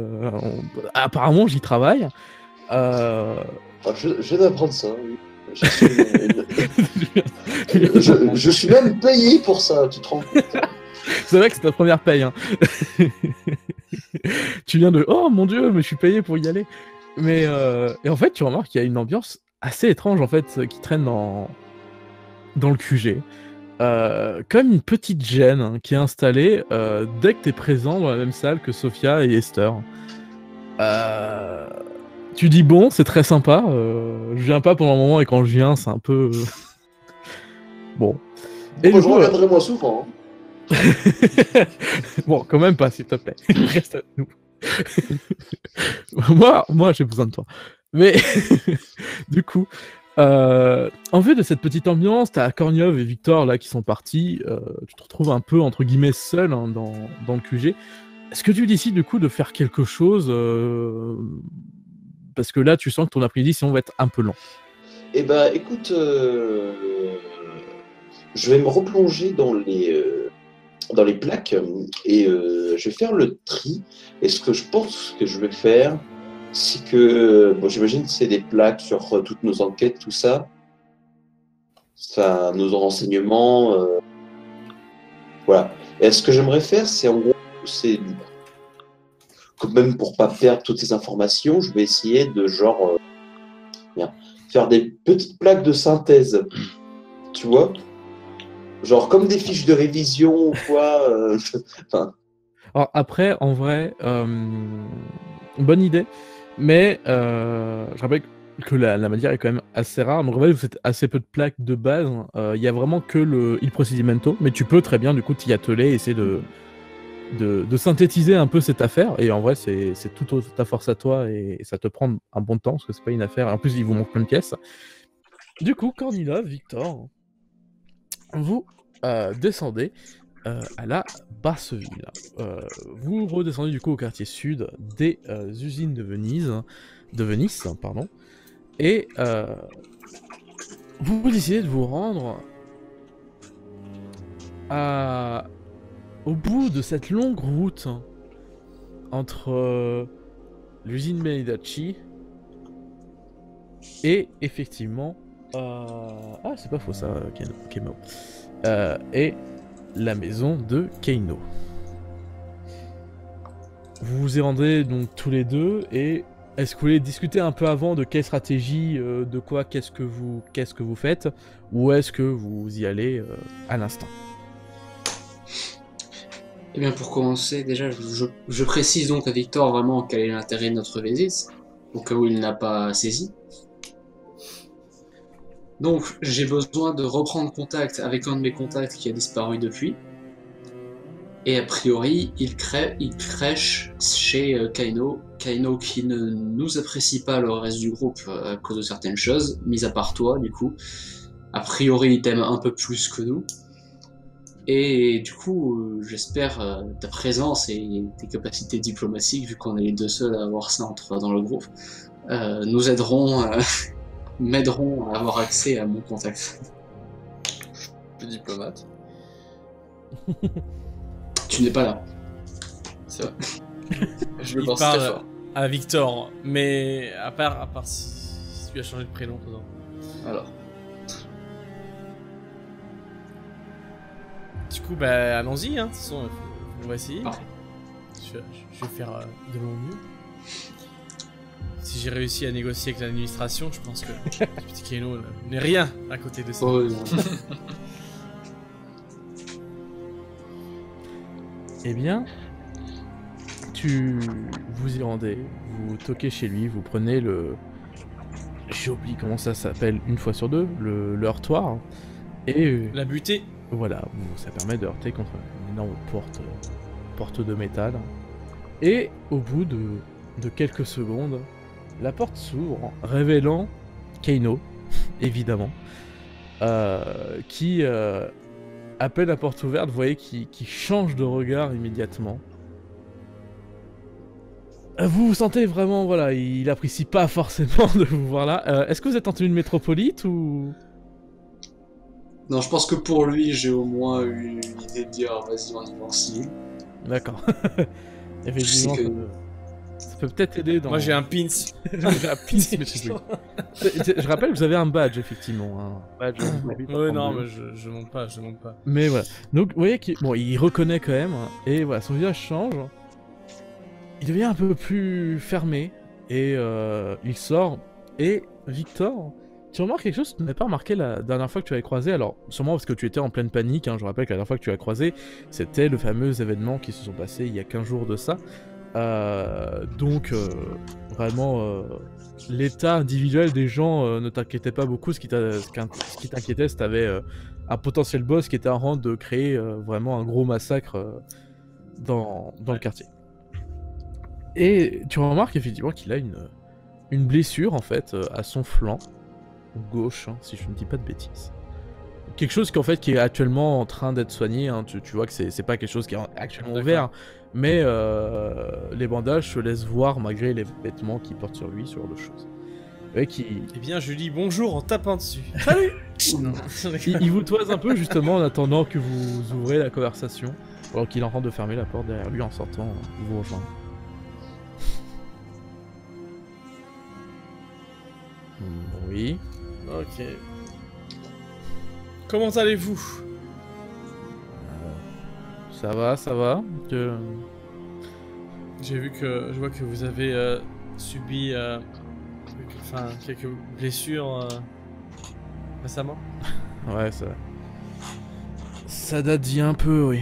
apparemment j'y travaille. Je viens d'apprendre ça. Oui. Je suis même payé pour ça, tu te rends compte? C'est vrai que c'est ta première paye. Hein. Tu viens de oh mon dieu, mais je suis payé pour y aller. Mais et en fait, tu remarques qu'il y a une ambiance assez étrange en fait qui traîne dans le QG. Comme une petite gêne hein, qui est installée dès que tu es présent dans la même salle que Sophia et Esther. Tu dis bon, c'est très sympa. Je viens pas pendant un moment et quand je viens, c'est un peu bon. Et Moi, du je coup, reviendrai moins souvent. Hein. bon, quand même pas, s'il te plaît. Reste avec nous. moi, j'ai besoin de toi. Mais du coup, en vue de cette petite ambiance, t'as Korniov et Victor là qui sont partis. Tu te retrouves un peu entre guillemets seul hein, dans le QG. Est-ce que tu décides du coup de faire quelque chose parce que là, tu sens que ton après-midi, sinon, va être un peu long. Eh ben, écoute, je vais me replonger dans les plaques et je vais faire le tri. Et ce que je pense que je vais faire, c'est que, bon, j'imagine que c'est des plaques sur toutes nos enquêtes, tout ça, nos renseignements, voilà. Et ce que j'aimerais faire, c'est en gros, c'est du coup, même pour pas perdre toutes ces informations, je vais essayer de genre faire des petites plaques de synthèse, tu vois, genre comme des fiches de révision ou quoi. Alors après, en vrai, bonne idée. Mais je rappelle que la matière est quand même assez rare. Donc en fait, vous faites assez peu de plaques de base. Il y a vraiment que le Il Procedimento, mais tu peux très bien du coup t'y atteler, essayer de synthétiser un peu cette affaire. Et en vrai, c'est tout ta force à toi et ça te prend un bon temps parce que c'est pas une affaire. En plus, il vous manque plein de pièces. Du coup, Kornilov, Victor, vous descendez à la basse ville. Vous redescendez du coup au quartier sud des usines de Venise, pardon, et vous décidez de vous rendre au bout de cette longue route entre l'usine Benedacci et effectivement c'est pas faux ça, Kemo. Et la maison de Keino. Vous vous y rendez donc tous les deux, et est-ce que vous voulez discuter un peu avant de quelle stratégie, de quoi, qu'est-ce que vous faites, ou est-ce que vous y allez à l'instant? Eh bien, pour commencer, déjà, je précise donc à Victor vraiment quel est l'intérêt de notre visite, au cas où il n'a pas saisi. Donc, j'ai besoin de reprendre contact avec un de mes contacts qui a disparu depuis. Et a priori, il crèche chez Kaino. Kaino qui ne nous apprécie pas le reste du groupe à cause de certaines choses, mis à part toi, du coup. A priori, il t'aime un peu plus que nous. Et du coup, j'espère ta présence et tes capacités diplomatiques, vu qu'on est les deux seuls à avoir ça dans le groupe, nous aideront, m'aideront à avoir accès à mon contact. Le diplomate. Tu n'es pas là. C'est vrai. Je le Il pense très parle fort. à Victor, mais à part si tu as changé de prénom dedans. Alors. Du coup, bah allons-y, hein. De toute façon, on va essayer. Parfait. Je vais faire de mon mieux. Si j'ai réussi à négocier avec l'administration, je pense que ce petit Keino n'est rien à côté de ça. Oh, non. Eh bien, vous y rendez, vous toquez chez lui, vous prenez le... J'ai oublié comment ça s'appelle une fois sur deux, le heurtoir, et La butée. voilà, ça permet de heurter contre une énorme porte de métal. Et au bout de quelques secondes, la porte s'ouvre, révélant Keino, évidemment, qui, à peine la porte ouverte, vous voyez qu'il change de regard immédiatement. Vous vous sentez vraiment, voilà, il apprécie pas forcément de vous voir là. Est-ce que vous êtes en tenue de métropolite ou... Non, je pense que pour lui, j'ai au moins eu une idée de dire vas-y, on y va en civil. D'accord. Effectivement, Je sais ça peut peut-être aider dans... Moi j'ai un pins. J'ai un pins métropolite. Je rappelle que vous avez un badge, effectivement. Un badge. Ouais, non, mais je monte pas, je monte pas. Mais voilà. Donc, vous voyez qu'il il reconnaît quand même. Et voilà, son visage change. Il devient un peu plus fermé. Et il sort. Et Victor, tu remarques quelque chose que tu n'avais pas remarqué la dernière fois que tu l'avais croisé. Alors, sûrement parce que tu étais en pleine panique. Hein, je rappelle que la dernière fois que tu l'as croisé, c'était le fameux événement qui se sont passés il y a 15 jours de ça. Donc, vraiment, l'état individuel des gens ne t'inquiétait pas beaucoup. Ce qui t'inquiétait, c'est que t'avais un potentiel boss qui était en train de créer vraiment un gros massacre dans le quartier. Et tu remarques effectivement qu'il a une blessure en fait à son flanc gauche, hein, si je ne dis pas de bêtises. Quelque chose qui est actuellement en train d'être soigné, hein. Tu vois que c'est pas quelque chose qui est actuellement ouvert, mais les bandages se laissent voir malgré les vêtements qu'il porte sur lui, ce genre de choses. Eh bien, je lui dis bonjour en tapant dessus. Salut. il vous toise un peu justement en attendant que vous ouvrez la conversation, alors qu'il est en train de fermer la porte derrière lui en sortant, vous rejoindre. Oui. Ok. Comment allez-vous? Ça va. Je vois que vous avez subi quelques blessures récemment. Ouais, ça date d'il y a un peu, oui.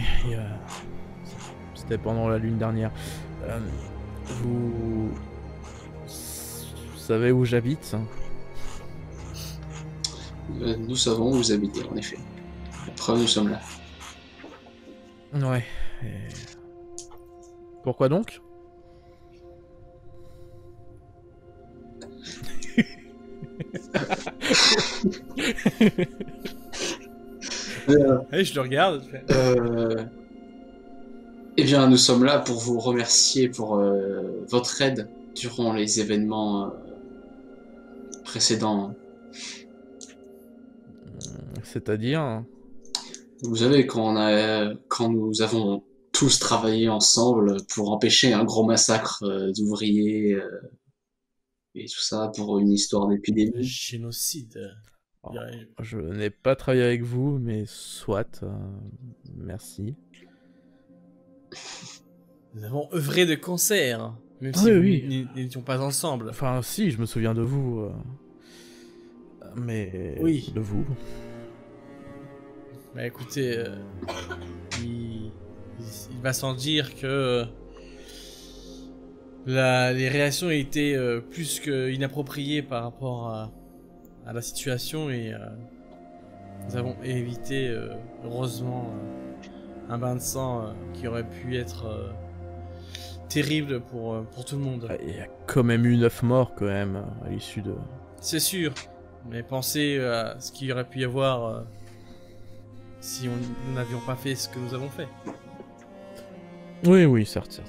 C'était pendant la lune dernière. savez où j'habite? Nous savons où vous habitez, en effet. La preuve, nous sommes là. Ouais. Pourquoi donc? Et je le regarde. Je fais, Eh bien, nous sommes là pour vous remercier pour votre aide durant les événements précédents. C'est-à-dire? Vous savez, quand nous avons tous travaillé ensemble pour empêcher un gros massacre d'ouvriers et tout ça pour une histoire d'épidémie. génocide. Oh, dirais-je. je n'ai pas travaillé avec vous, mais soit. Merci. Nous avons œuvré de concert, même Ah si oui, nous oui. n'étions pas ensemble. Enfin, si, je me souviens de vous. Mais. Oui. De vous. Bah écoutez, il va sans dire que les réactions étaient plus que inappropriées par rapport à la situation et nous avons évité heureusement un bain de sang qui aurait pu être terrible pour tout le monde. Il y a quand même eu 9 morts, quand même, à l'issue de. C'est sûr, mais pensez à ce qu'il y aurait pu y avoir si nous n'avions pas fait ce que nous avons fait. Oui, oui, certes.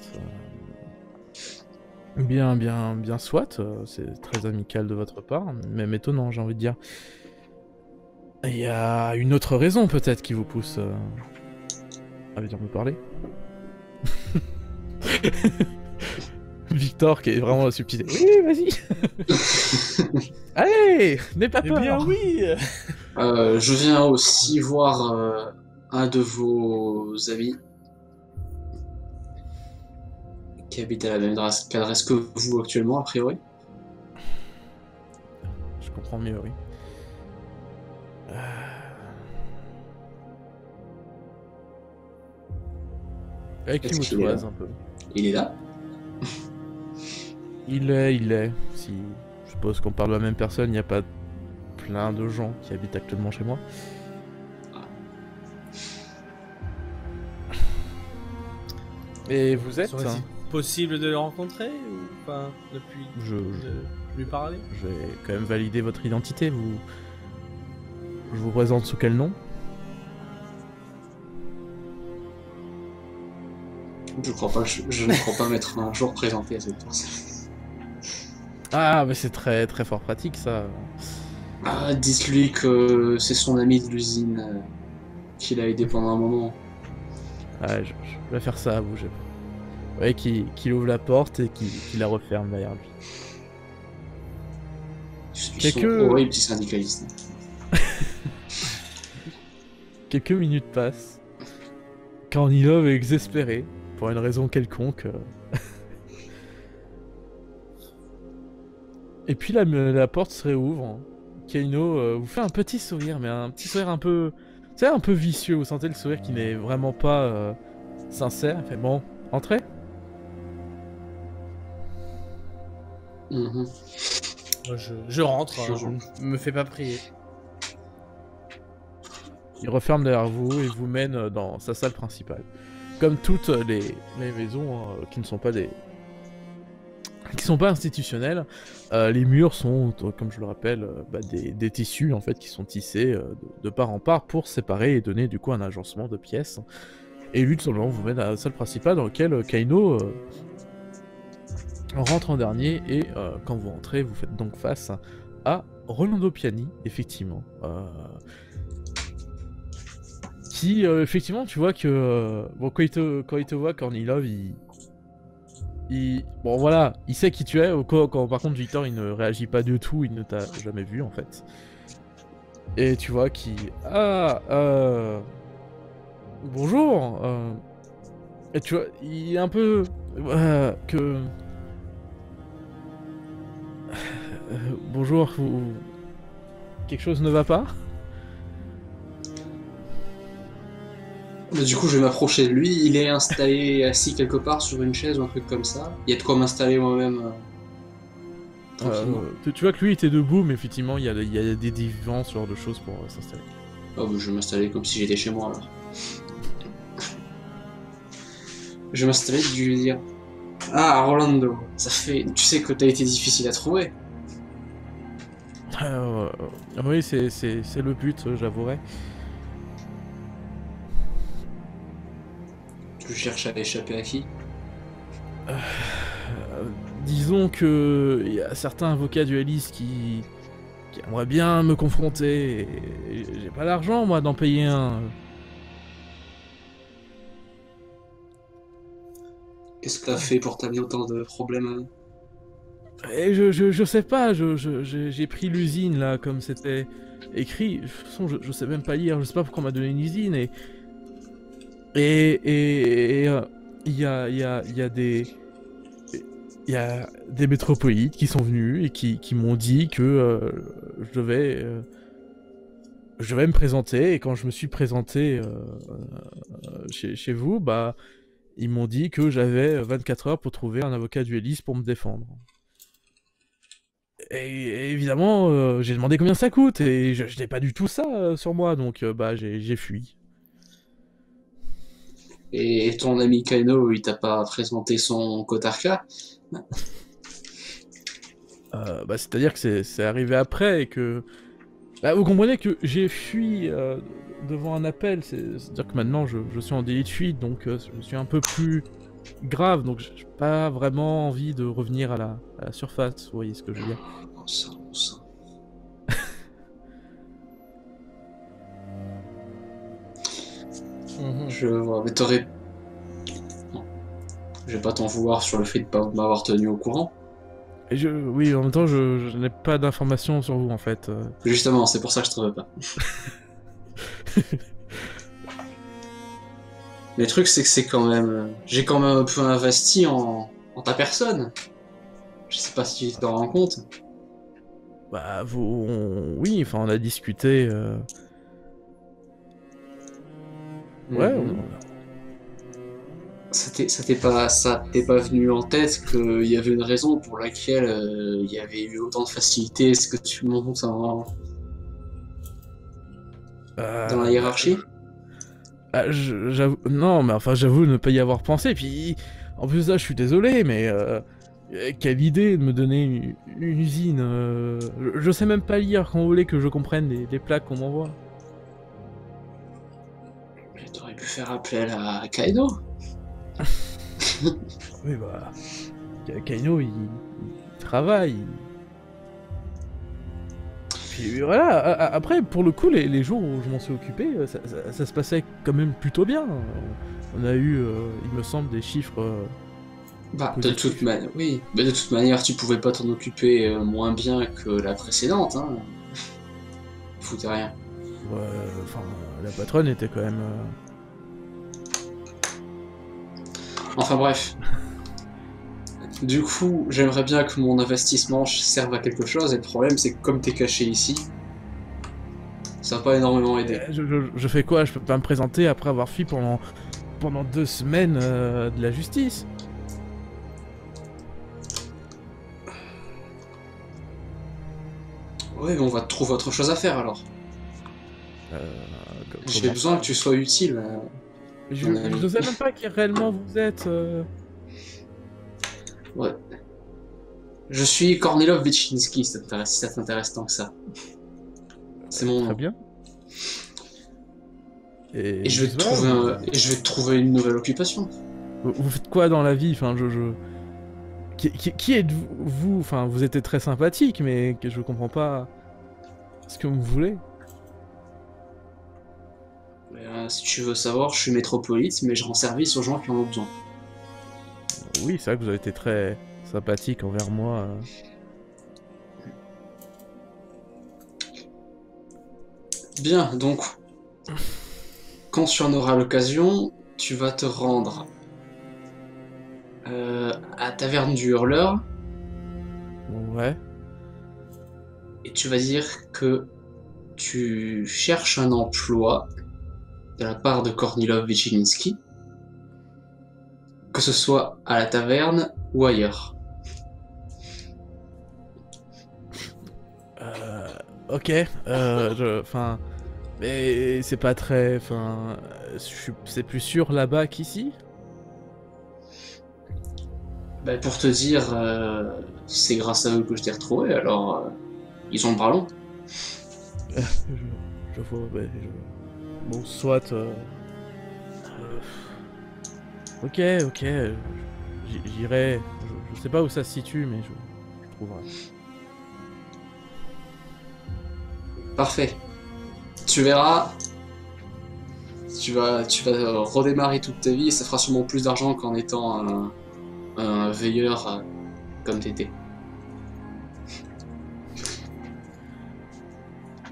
Bien soit, c'est très amical de votre part, même étonnant, j'ai envie de dire. Il y a une autre raison, peut-être, qui vous pousse à venir me parler. Victor, qui est vraiment la subtilité. Oui, vas-y. Allez, n'aie pas peur. Eh bien oui. Je viens aussi voir un de vos amis qui habite à la même adresse que vous actuellement, a priori. Je comprends mieux, oui. Avec qui Est-ce vous qu'il est là toise un peu. Il est là. Il est. Si je suppose qu'on parle de la même personne, il n'y a pas plein de gens qui habitent actuellement chez moi. Et vous êtes Serait-il possible de le rencontrer ou pas depuis Je lui parler? vais quand même valider votre identité. Je vous présente sous quel nom? Je ne crois pas m'être un jour présenté à cette personne. Ah, mais c'est très très fort pratique ça. Ah, dites-lui que c'est son ami de l'usine qui l'a aidé pendant un moment. Ah, je vais faire ça, bougez pas. Ouais, qu'il ouvre la porte et qu'il la referme derrière lui. Je suis Quelques- son horrible petit syndicaliste. Quelques minutes passent. Kornilov est exaspéré, pour une raison quelconque. Et puis la porte se réouvre. Kaino vous fait un petit sourire, mais un petit sourire un peu... Tu sais, un peu vicieux. Vous sentez le sourire qui n'est vraiment pas sincère. Il fait bon, entrez. Mhm. Moi, je rentre, hein, je ne me fais pas prier. Il referme derrière vous et vous mène dans sa salle principale. Comme toutes les maisons qui ne sont pas institutionnelles, les murs sont, comme je le rappelle, des tissus en fait qui sont tissés de part en part pour séparer et donner du coup un agencement de pièces. Et lui tout simplement vous mène à la salle principale dans laquelle Kaino rentre en dernier et quand vous rentrez vous faites donc face à Rolando Piani, effectivement. Qui, effectivement, tu vois que... bon, quand il te voit, Kornilov, bon, voilà, il sait qui tu es. Quand, par contre, Victor, il ne réagit pas du tout, il ne t'a jamais vu, en fait. Et tu vois qu'il... Ah, bonjour. Et tu vois, il est un peu... que... bonjour, quelque chose ne va pas? Mais du coup, je vais m'approcher de lui. Il est installé assis quelque part sur une chaise ou un truc comme ça. Il y a de quoi m'installer moi-même. tranquillement. Tu vois que lui était debout, mais effectivement, il y a des divans, ce genre de choses pour s'installer. Oh, bah, je vais m'installer comme si j'étais chez moi alors. Je vais m'installer, je vais lui dire. Ah, Rolando, ça fait. Tu sais que t'as été difficile à trouver. Oui, c'est le but, j'avouerai. Tu cherches à échapper à qui? Euh, Disons que il y a certains avocats dualistes qui aimeraient bien me confronter. Et j'ai pas l'argent, moi, d'en payer un. Qu'est-ce que t'as fait pour t'amener autant de problèmes? Et je sais pas, j'ai pris l'usine là, comme c'était écrit. De toute façon, je sais même pas lire, je sais pas pourquoi on m'a donné une usine. Il y a des métropolites qui sont venus et qui m'ont dit que je devais me présenter. Et quand je me suis présenté chez vous, bah, ils m'ont dit que j'avais 24 heures pour trouver un avocat dueliste pour me défendre. Et évidemment, j'ai demandé combien ça coûte et je n'ai pas du tout ça sur moi, donc bah j'ai fui. Et ton ami Kaino, il t'a pas présenté son Kotarka? Bah, c'est-à-dire que c'est arrivé après et que... Bah, vous comprenez que j'ai fui devant un appel, c'est-à-dire que maintenant je suis en délit de fuite, donc je suis un peu plus grave, donc j'ai pas vraiment envie de revenir à la surface, vous voyez ce que je veux dire. Bon sang, bon sang. Je vois, mais t'aurais... Non. Je vais pas t'en vouloir sur le fait de pas m'avoir tenu au courant. Et oui, en même temps, je n'ai pas d'informations sur vous, en fait. Justement, c'est pour ça que je te veux pas. Mais le truc, c'est que c'est quand même... J'ai quand même un peu investi en ta personne. Je sais pas si tu t'en rends compte. Bah, oui, enfin, on a discuté... Ouais, Mhm. Ça t'est pas venu en tête qu'il y avait une raison pour laquelle il y avait eu autant de facilité, ce que tu montes dans la hiérarchie? J'avoue... Non, mais enfin, j'avoue ne pas y avoir pensé, puis... En plus de ça, je suis désolé, mais... quelle idée de me donner une usine. Je sais même pas lire quand vous voulez que je comprenne les plaques qu'on m'envoie. Mais t'aurais pu faire appel à Kaido. Oui, bah... Kaino, il travaille. Puis voilà, après, pour le coup, les jours où je m'en suis occupé, ça se passait quand même plutôt bien. On a eu, il me semble, des chiffres Bah, de positifs. toute manière, oui. Mais de toute manière, tu pouvais pas t'en occuper moins bien que la précédente, hein. Foutais rien. Enfin, la patronne était quand même... Enfin bref. Du coup, j'aimerais bien que mon investissement serve à quelque chose, et le problème, c'est que comme t'es caché ici, ça va pas énormément aider. Je fais quoi? Je peux pas me présenter après avoir fui pendant 2 semaines de la justice. Ouais, mais on va te trouver autre chose à faire alors. J'ai Comment besoin ça? que tu sois utile. mon ami. Je sais même pas qui réellement vous êtes. Ouais. Je suis Kornilov Vichinski, si ça t'intéresse tant que ça. C'est mon Très nom. bien. Et je vais te voilà, trouver une nouvelle occupation. vous faites quoi dans la vie? Enfin, qui êtes-vous? Vous, enfin, vous êtes très sympathique, mais que je comprends pas ce que vous voulez. Si tu veux savoir, je suis métropolite, mais je rends service aux gens qui en ont besoin. Oui, c'est vrai que vous avez été très sympathique envers moi. Bien, donc, quand tu en auras l'occasion, tu vas te rendre à Taverne du Hurleur, Ouais. et tu vas dire que tu cherches un emploi de la part de Kornilov Vichinski, que ce soit à la taverne ou ailleurs. Ok, enfin... Mais c'est pas très... Enfin... C'est plus sûr là-bas qu'ici? Bah, pour te dire, c'est grâce à eux que je t'ai retrouvé, alors ils ont le bras long. Je vois, bon, soit... Ok, j'irai... Je sais pas où ça se situe, mais je trouverai. Parfait. Tu verras, tu vas redémarrer toute ta vie et ça fera sûrement plus d'argent qu'en étant un veilleur comme t'étais.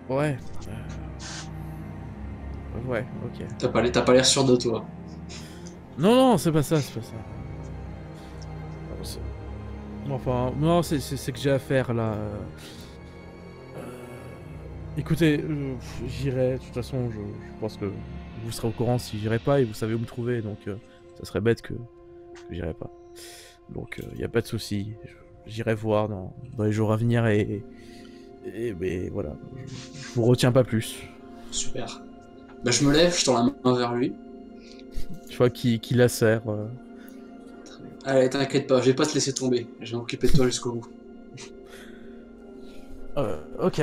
Ouais. Ouais, ok. T'as pas l'air sûr de toi. Non, c'est pas ça. Enfin, non, c'est que j'ai affaire là. Écoutez, j'irai. De toute façon, je pense que vous serez au courant si j'irai pas et vous savez où me trouver, donc ça serait bête que j'irai pas. Donc, y a pas de souci. J'irai voir dans les jours à venir mais voilà. Je vous retiens pas plus. Super. Bah, je me lève, je tends la main vers lui. Je vois qu'il la serre. Allez, t'inquiète pas, je vais pas te laisser tomber. Je vais m'occuper de toi jusqu'au bout. Ok.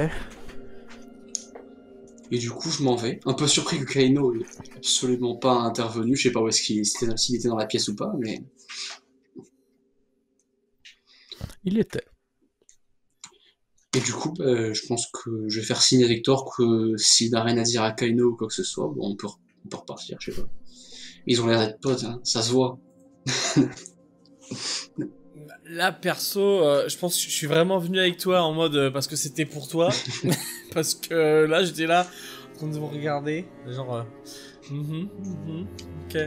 Et du coup, je m'en vais. Un peu surpris que Kaino ait absolument pas intervenu. Je sais pas où est-ce s'il était dans la pièce ou pas, mais. Il était. Et du coup, bah, je pense que je vais faire signe à Victor que s'il n'a rien à dire à Kaino ou quoi que ce soit, bon, on peut repartir, je sais pas. Ils ont l'air d'être potes, hein, ça se voit. Là, perso, je pense que je suis vraiment venu avec toi en mode parce que c'était pour toi. Parce que là, j'étais là en train de vous regarder. Genre, ok.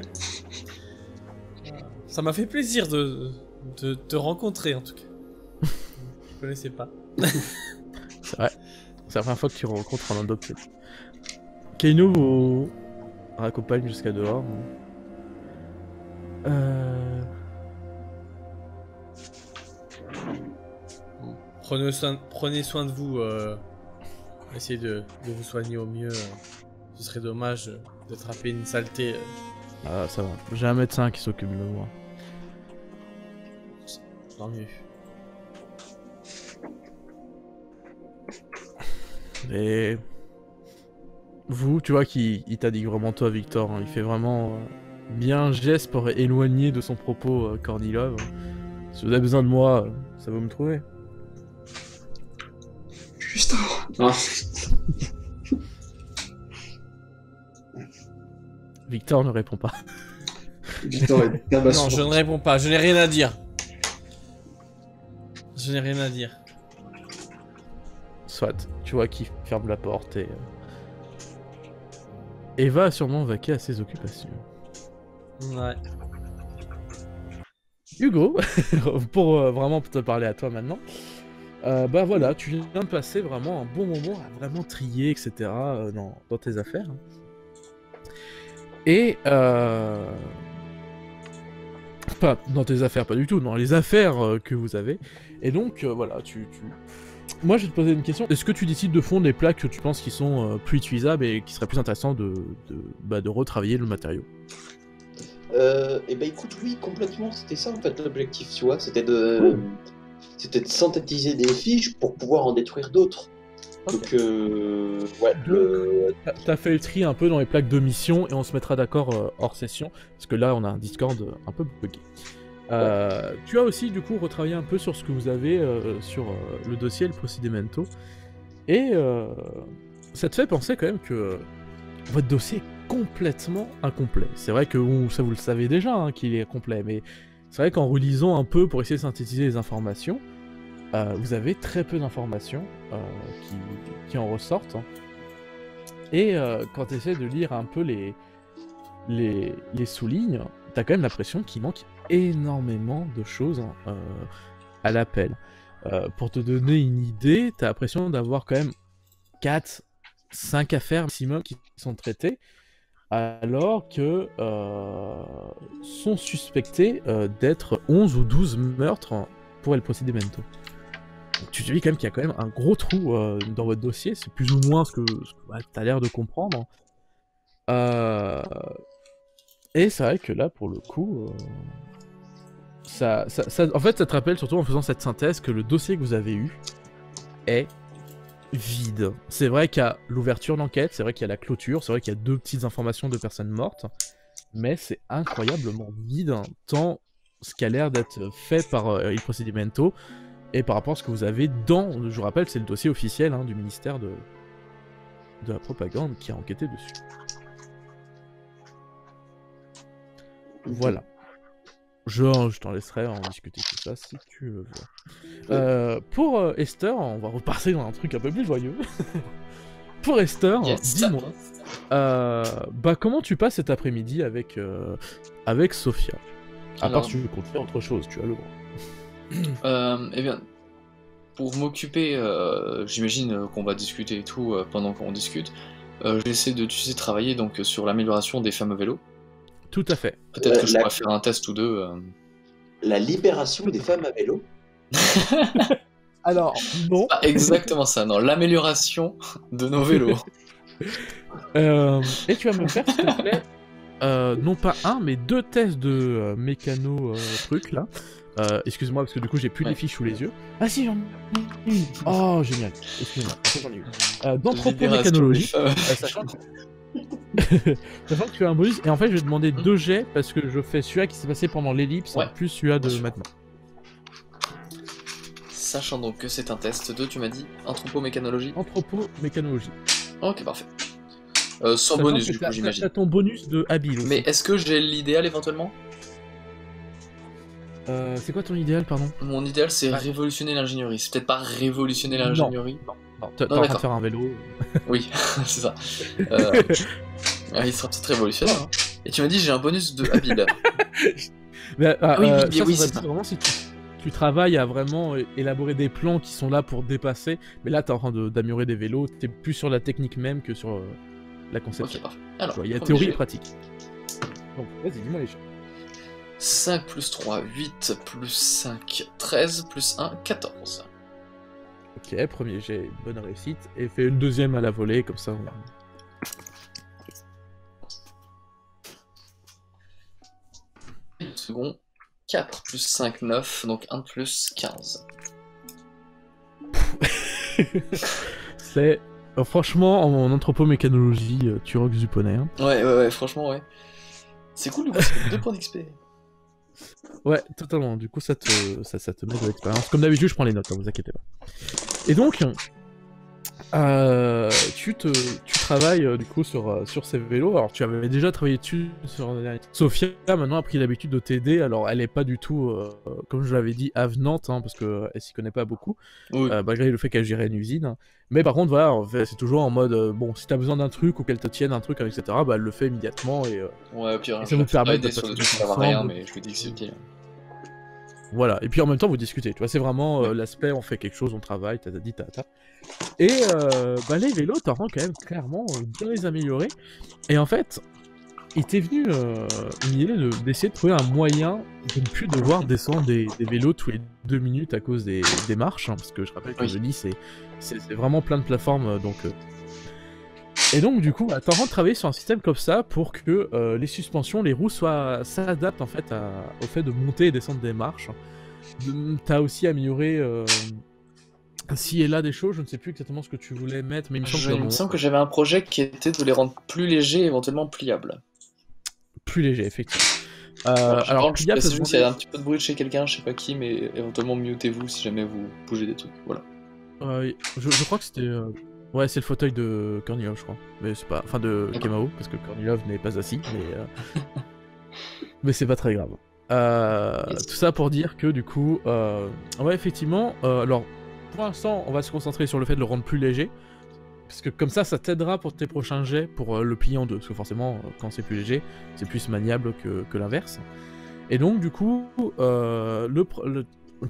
Ça m'a fait plaisir de te rencontrer en tout cas. Je connaissais pas. C'est vrai. C'est la première fois que tu rencontres un adopté. Kaino vous raccompagne jusqu'à dehors. Prenez soin de vous. Essayez de vous soigner au mieux. Ce serait dommage d'attraper une saleté. Ah, ça va. J'ai un médecin qui s'occupe de moi. Tant mieux. Et vous, tu vois qu'il t'a dit vraiment toi, Victor. Hein, il fait vraiment bien un geste pour éloigner de son propos Kornilov. Si vous avez besoin de moi, ça va me trouver. Juste avant. Victor ne répond pas. Victor est tabassant. Non, je ne réponds pas. Je n'ai rien à dire. Je n'ai rien à dire. Soit, tu vois qu'il ferme la porte et va sûrement vaquer à ses occupations. Ouais. Hugo, pour vraiment te parler à toi maintenant, bah voilà, tu viens de passer vraiment un bon moment à vraiment trier, etc. Dans tes affaires. Et pas dans tes affaires, pas du tout, dans les affaires que vous avez. Et donc voilà, moi je vais te poser une question. Est-ce que tu décides de fondre les plaques que tu penses qui sont plus utilisables et qui serait plus intéressant de retravailler le matériau? Et ben écoute, oui, complètement, c'était ça en fait l'objectif, tu vois, c'était de synthétiser des fiches pour pouvoir en détruire d'autres. Okay. Donc, ouais, t'as fait le tri un peu dans les plaques de mission et on se mettra d'accord hors session, parce que là on a un Discord un peu bugué. Tu as aussi du coup retravaillé un peu sur ce que vous avez sur le dossier, le procedimento, et ça te fait penser quand même que votre dossier est complètement incomplet. C'est vrai que ça vous le savez déjà hein, qu'il est complet, mais c'est vrai qu'en relisant un peu pour essayer de synthétiser les informations, vous avez très peu d'informations qui en ressortent. Hein. Et quand tu essaies de lire un peu les sous-lignes, t'as quand même l'impression qu'il manque énormément de choses à l'appel. Pour te donner une idée, t'as l'impression d'avoir quand même 4-5 affaires maximum qui sont traitées, alors que sont suspectés d'être 11 ou 12 meurtres pour El Procedimento. tu te dis quand même qu'il y a quand même un gros trou dans votre dossier, c'est plus ou moins ce que tu as l'air de comprendre. Et c'est vrai que là, pour le coup, en fait, ça te rappelle surtout en faisant cette synthèse que le dossier que vous avez eu est vide. C'est vrai qu'il y a l'ouverture d'enquête, c'est vrai qu'il y a la clôture, c'est vrai qu'il y a 2 petites informations de personnes mortes, mais c'est incroyablement vide, hein, tant ce qui a l'air d'être fait par Il Procedimento et par rapport à ce que vous avez dans, je vous rappelle, c'est le dossier officiel hein, du ministère de la propagande qui a enquêté dessus. Voilà. Je t'en laisserai en discuter tout ça si tu veux. Pour Esther, on va repasser dans un truc un peu plus joyeux. Pour Esther, dis-moi, comment tu passes cet après-midi avec Sophia? À part si tu veux qu'on te fait autre chose, tu as le droit. Eh bien, pour m'occuper, j'imagine qu'on va discuter et tout pendant qu'on discute. J'essaie de, tu sais, travailler donc sur l'amélioration des femmes à vélo. Tout à fait. Peut-être que je pourrais faire un test ou deux. La libération des femmes à vélo. Alors, non. Ah, exactement ça, non. L'amélioration de nos vélos. Et tu vas me faire, s'il te plaît, non pas un, mais 2 tests de mécano truc là. Excuse-moi, parce que du coup, j'ai plus les fiches sous les yeux. Ah si, j'en ai une. Oh, génial. Excuse-moi, j'en ai une. D'anthropomécanologie, sachant que tu as un bonus, et en fait je vais demander 2 jets parce que je fais celui-là qui s'est passé pendant l'ellipse, plus celui-là de maintenant. Sachant donc que c'est un test de, tu m'as dit, anthropomécanologie. Anthropomécanologie. Ok, parfait. Sans bonus du coup, j'imagine. T'as ton bonus de habile aussi. Mais est-ce que j'ai l'idéal éventuellement? C'est quoi ton idéal, pardon? Mon idéal c'est révolutionner l'ingénierie. C'est peut-être pas révolutionner l'ingénierie. Non, t'es en train de faire un vélo. Oui, c'est ça. Il sera peut-être révolutionnaire. Hein. Et tu m'as dit j'ai un bonus de habile. Oui, c'est vraiment si tu travailles à vraiment élaborer des plans qui sont là pour dépasser, mais là t'es en train d'améliorer des vélos, t'es plus sur la technique même que sur la conception. Ok, parfait. Alors, il y a théorie et pratique. Donc, vas-y, dis-moi les choses. 5 plus 3, 8 plus 5, 13 plus 1, 14. Ok, premier jet, bonne réussite. Et fais une deuxième à la volée, comme ça. Second, 4 plus 5, 9, donc 1 plus 15. C'est... franchement, en anthropomécanologie, tu rock du poney. Hein. Ouais, franchement, ouais. C'est cool, du coup, c'est 2 points d'XP. Ouais, totalement. Du coup, ça te met de l'expérience. Comme d'habitude, je prends les notes, hein, vous inquiétez pas. Et donc, tu travailles du coup sur ces vélos. Alors, tu avais déjà travaillé dessus sur Sophia. Maintenant, a pris l'habitude de t'aider. Alors, elle est pas du tout, comme je l'avais dit, avenante, hein, parce que elle s'y connaît pas beaucoup, oui. malgré le fait qu'elle gérait une usine. Mais par contre, voilà, en fait, c'est toujours en mode, bon, si t'as besoin d'un truc ou qu'elle te tienne un truc, etc., bah, elle le fait immédiatement et ouais, puis ça vous permet de sur des trucs qui servent à rien, mais je lui dis que c'est utile. Voilà, et puis en même temps vous discutez, tu vois, c'est vraiment l'aspect on fait quelque chose, on travaille, tata. Et les vélos, t'en rends quand même clairement bien les améliorer. Et en fait, il t'est venu une idée d'essayer de trouver un moyen de ne plus devoir descendre des vélos tous les 2 minutes à cause des marches, hein, parce que je rappelle que le lit c'est vraiment plein de plateformes, donc... Et donc du coup, t'en rends de travailler sur un système comme ça pour que les suspensions, les roues s'adaptent en fait au fait de monter et descendre des marches. T'as aussi amélioré ci et là des choses, je ne sais plus exactement ce que tu voulais mettre, mais il me semble que j'avais un projet qui était de les rendre plus légers et éventuellement pliables. Plus légers, effectivement. Alors pliable, c'est juste qu'il y a un petit peu de bruit de chez quelqu'un, je sais pas qui, mais éventuellement mutez-vous si jamais vous bougez des trucs, voilà. Je crois que c'était... Ouais, c'est le fauteuil de Kornilov, je crois. Mais c'est pas... Enfin, de Kemao, parce que Kornilov n'est pas assis, mais... mais c'est pas très grave. Tout ça pour dire que, du coup... Ouais, effectivement, alors, pour l'instant, on va se concentrer sur le fait de le rendre plus léger, parce que comme ça t'aidera pour tes prochains jets, pour le plier en deux, parce que forcément, quand c'est plus léger, c'est plus maniable que l'inverse. Et donc, du coup,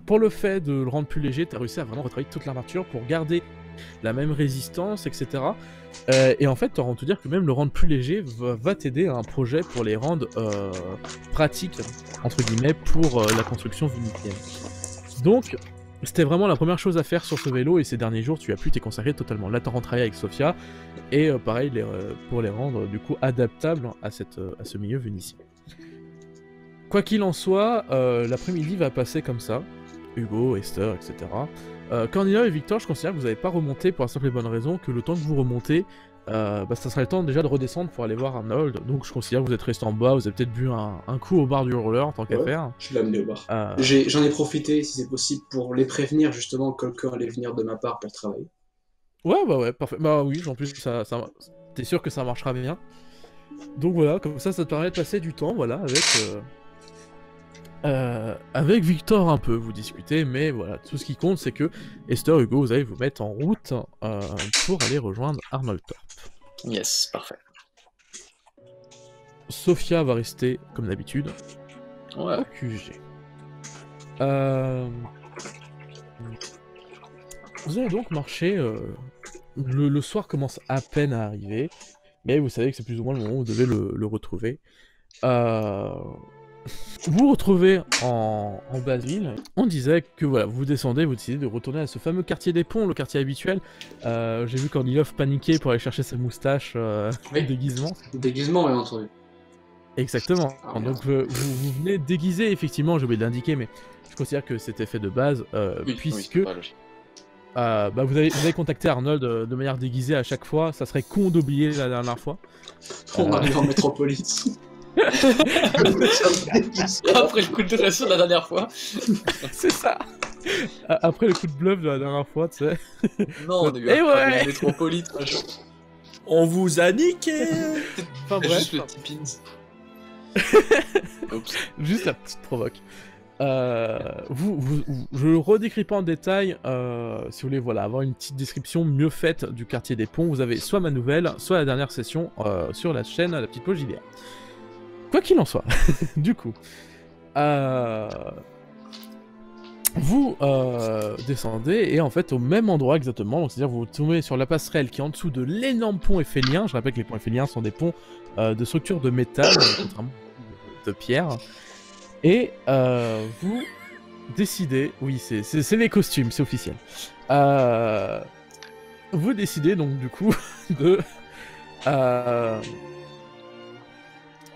pour le fait de le rendre plus léger, t'as réussi à vraiment retravailler toute l'armature pour garder la même résistance, etc. Et en fait, t'auras envie de te dire que même le rendre plus léger va t'aider à un projet pour les rendre pratiques, entre guillemets, pour la construction vénitienne. Donc, C'était vraiment la première chose à faire sur ce vélo, et ces derniers jours, tu as pu t'y consacrer totalement. Là, t'es en travailler avec Sophia, et pareil, pour les rendre du coup adaptables à ce milieu vénitien. Quoi qu'il en soit, l'après-midi va passer comme ça. Hugo, Esther, etc. Cornelia et Victor, je considère que vous n'avez pas remonté pour la simple et bonne raison que le temps que vous remontez, ça serait le temps déjà de redescendre pour aller voir Arnold. Donc je considère que vous êtes resté en bas, vous avez peut-être bu un coup au bar du roller en tant qu'à faire. Je l'ai amené au bar. Euh, J'en ai profité, si c'est possible, pour les prévenir justement que quelqu'un allait venir de ma part pour travailler. Ouais, parfait. Bah oui, en plus, t'es sûr que ça marchera bien. Donc voilà, comme ça te permet de passer du temps, voilà, avec Victor un peu, vous discutez, mais voilà, tout ce qui compte, c'est que Esther, Hugo, vous allez vous mettre en route pour aller rejoindre Arnold Thorpe. Yes, parfait. Sophia va rester, comme d'habitude, Ouais. au QG. Vous allez donc marcher, le soir commence à peine à arriver, mais vous savez que c'est plus ou moins le moment où vous devez le retrouver. Vous vous retrouvez en basse ville. On disait que voilà, vous descendez, vous décidez de retourner à ce fameux quartier des ponts, le quartier habituel. J'ai vu Kornilov paniquer pour aller chercher sa moustache déguisement. Déguisement, bien entendu. Exactement. Ah, Donc vous venez déguisé, effectivement, j'ai oublié de l'indiquer, mais je considère que c'était fait de base, puisque c'est pas logique. vous avez contacté Arnold de manière déguisée à chaque fois. Ça serait con d'oublier la dernière fois. On arrive en métropolite. Après le coup de pression de la dernière fois. C'est ça. Après le coup de bluff de la dernière fois, tu sais. Non, on a eu Eh un problème ouais. métropolite. On vous a niqué. Enfin bref, Juste le Tippins. Oups. juste la petite provoque. Je le redécris pas en détail, si vous voulez voilà, avoir une petite description mieux faite du quartier des ponts, vous avez soit ma nouvelle, soit la dernière session sur la chaîne La Petite Pause JDR. Quoi qu'il en soit, du coup, vous descendez et en fait au même endroit exactement, donc c'est-à-dire vous tombez sur la passerelle qui est en dessous de l'énorme pont Eiffelien. Je rappelle que les ponts Eiffelien sont des ponts de structure de métal, contrairement de pierre. Et vous décidez, oui c'est les costumes, c'est officiel. Vous décidez donc du coup de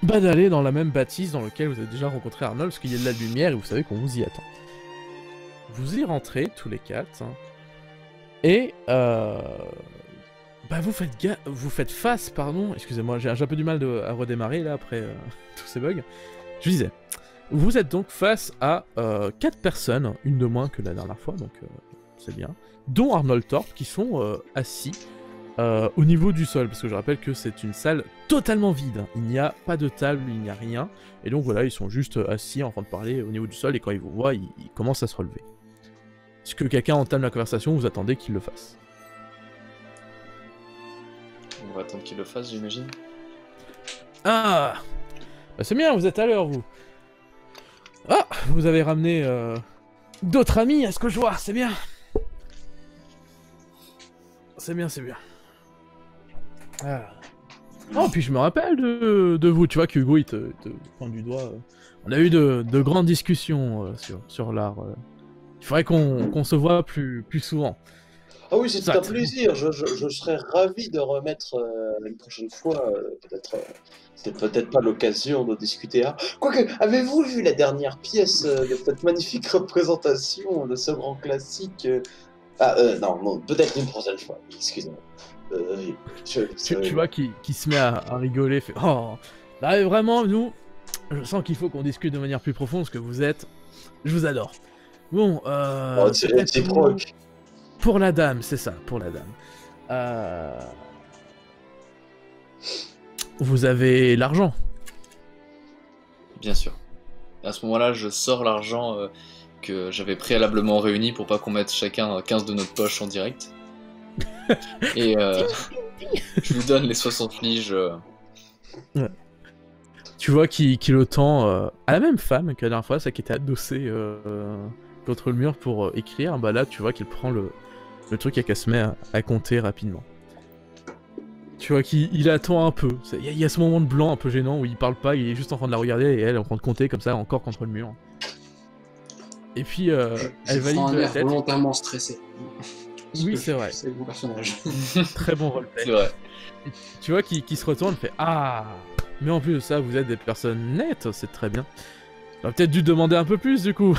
d'aller dans la même bâtisse dans laquelle vous avez déjà rencontré Arnold, parce qu'il y a de la lumière et vous savez qu'on vous y attend. Vous y rentrez tous les quatre, hein, et vous faites face, pardon, excusez-moi, j'ai un peu du mal à redémarrer là après tous ces bugs. Je disais, vous êtes donc face à 4 personnes, une de moins que la dernière fois, donc c'est bien, dont Arnold Thorpe, qui sont assis au niveau du sol, parce que je rappelle que c'est une salle totalement vide, il n'y a pas de table, il n'y a rien, et donc voilà, ils sont juste assis en train de parler au niveau du sol, et quand ils vous voient, ils commencent à se relever. Est-ce que quelqu'un entame la conversation, vous attendez qu'il le fasse? On va attendre qu'il le fasse, j'imagine. Ah bah c'est bien, vous êtes à l'heure, vous. Ah, vous avez ramené d'autres amis, à ce que je vois, c'est bien. C'est bien. Ah. Oh, puis je me rappelle de vous, tu vois que Hugo il te pointe du doigt. On a eu de grandes discussions sur l'art. Il faudrait qu'on se voit plus souvent. Ah oui, c'est Ça, un c'est plaisir. Je serais ravi de remettre une prochaine fois. Peut-être, c'est peut-être pas l'occasion de discuter. Ah, quoique, avez-vous vu la dernière pièce de cette magnifique représentation de ce grand classique non, peut-être une prochaine fois. Excusez-moi. Tu vois qui se met à rigoler, fait oh, là vraiment nous, je sens qu'il faut qu'on discute de manière plus profonde parce que vous êtes, je vous adore. Bon, c'est peut-être réciproque. pour la dame, c'est ça, pour la dame. Vous avez l'argent. Bien sûr. À ce moment-là, je sors l'argent que j'avais préalablement réuni pour pas qu'on mette chacun 15 de notre poche en direct. Et je lui donne les 60 fliges. Ouais. Tu vois qu'il le tend à la même femme que la dernière fois, celle qui était adossée contre le mur pour écrire. Bah là, tu vois qu'il prend le truc et qu'elle se met à compter rapidement. Tu vois qu'il attend un peu. Il y a ce moment de blanc un peu gênant où il parle pas, il est juste en train de la regarder et elle est en train de compter comme ça encore contre le mur. Et puis, Je elle valide prends un de la air tête. volontairement stressé. Oui, c'est vrai. C'est mon personnage. Très bon roleplay. C'est vrai. Tu vois qui se retourne, fait ah. Mais en plus de ça, vous êtes des personnes nettes, c'est très bien. J'aurais peut-être dû demander un peu plus du coup.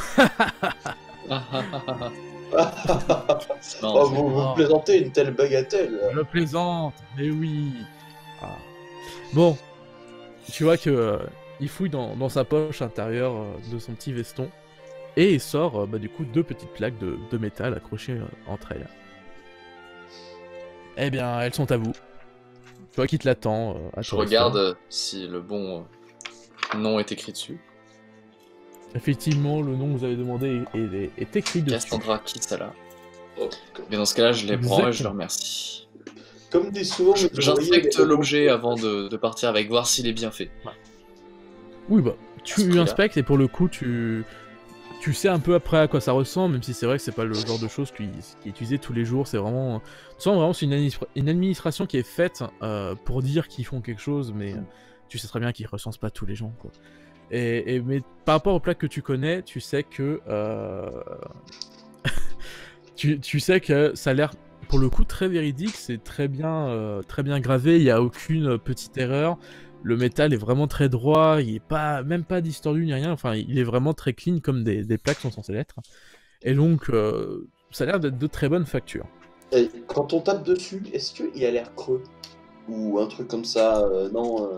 Non, Oh, vous Oh. plaisantez une telle bagatelle. Je plaisante, mais oui. Ah. Bon, tu vois que il fouille dans sa poche intérieure de son petit veston et il sort du coup 2 petites plaques de métal accrochées entre elles. Eh bien, elles sont à vous. Tu vois qu'il te l'attend. À je ton regarde restaurant. si le bon nom est écrit dessus. Effectivement, le nom que vous avez demandé est écrit dessus. Cassandra Kitsala. Oh, Mais dans ce cas-là, je les prends et je le Exactement. remercie. comme dit souvent, vous voyez J'inspecte les- l'objet avant de partir avec, voir s'il est bien fait. Oui, bah, À ce tu prix-là. inspectes et pour le coup, tu sais un peu après à quoi ça ressemble, même si c'est vrai que c'est pas le genre de choses qui est utilisé tous les jours. C'est vraiment, vraiment c'est une administration qui est faite pour dire qu'ils font quelque chose, mais tu sais très bien qu'ils recensent pas tous les gens, quoi. Mais par rapport aux plaques que tu connais, tu sais que tu sais que ça a l'air pour le coup très véridique, c'est très bien gravé, il y a aucune petite erreur. Le métal est vraiment très droit, il est pas même pas distordu ni rien, enfin il est vraiment très clean comme des plaques sont censées l'être. Et donc ça a l'air d'être de très bonne facture. Et quand on tape dessus, est-ce qu'il a l'air creux? Ou un truc comme ça? Non.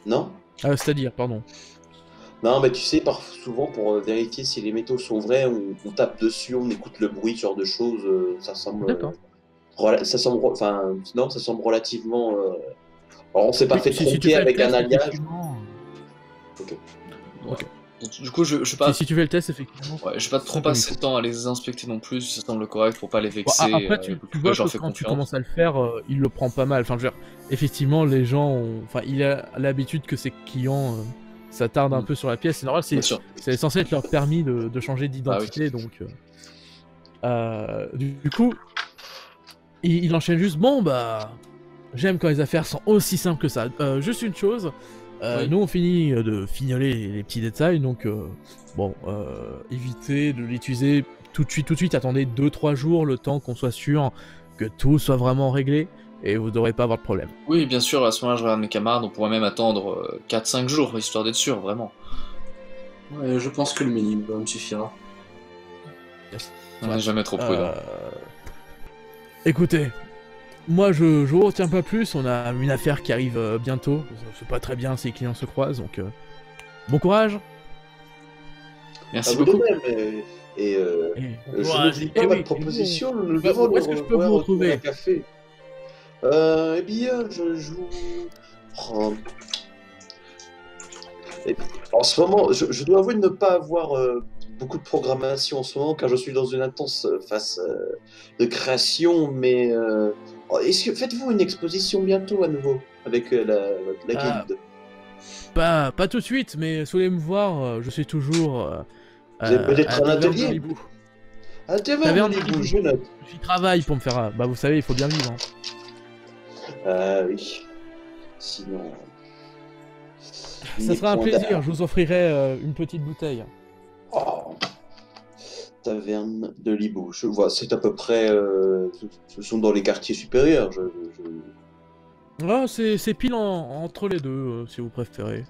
Non? C'est-à-dire, pardon. Non, mais tu sais, souvent pour vérifier si les métaux sont vrais, on tape dessus, on écoute le bruit, ce genre de choses. Ça semble. D'accord. Non, ça semble relativement. Alors, on s'est pas Oui, fait si tu tromper fais le avec un test, alliage. effectivement, Ok. Ok. Du coup, je vais pas, si tu fais le test, effectivement. ouais, je vais pas trop Ça, comme il passer faut. le temps à les inspecter non plus, ça semble correct pour pas les Bon, vexer. après, tu vois je leur que fais quand tu confiance. commences à le faire, il le prend pas mal. Enfin, je veux dire, effectivement, les gens enfin, il a l'habitude que ses clients s'attardent un peu sur la pièce. C'est normal, Bien sûr. c'est censé être leur permis de changer d'identité, donc... du coup, il enchaîne juste, bon, bah... J'aime quand les affaires sont aussi simples que ça. Juste une chose, Oui. nous on finit de fignoler les petits détails, donc évitez de l'utiliser tout de suite, attendez 2-3 jours, le temps qu'on soit sûr que tout soit vraiment réglé, et vous devrez pas avoir de problème. Oui, bien sûr, à ce moment-là, je regarde mes camarades, on pourrait même attendre 4-5 jours, histoire d'être sûr, vraiment. Ouais, je pense que le minimum suffira. On n'est jamais trop prudent. Écoutez, moi je vous retiens pas plus, on a une affaire qui arrive bientôt, c'est pas très bien si les clients se croisent, donc bon courage. Merci À vous beaucoup. de même. Et Bon je courage, n'oublie et pas oui, votre proposition. et Nous Bah, devons où est-ce que je peux revoir vous autour d'un retrouver? café. Eh bien, je vous. Oh. Et en ce moment, je dois avouer de ne pas avoir beaucoup de programmation en ce moment, car je suis dans une intense phase de création. Mais faites-vous une exposition bientôt à nouveau avec la Ah. guilde? Pas tout de suite, mais si vous voulez me voir, je suis toujours Vous avez peut-être à la un taverne de atelier? Libou. Ah, Taverne de vous, Libou. je note. J'y travaille pour me faire... Bah vous savez, il faut bien vivre. Hein. Ah oui. Sinon. Ça sera un plaisir, je vous offrirai une petite bouteille. Oh. Taverne de Libou. Je vois, c'est à peu près. Ce sont dans les quartiers supérieurs. Ah, c'est pile entre les deux, si vous préférez.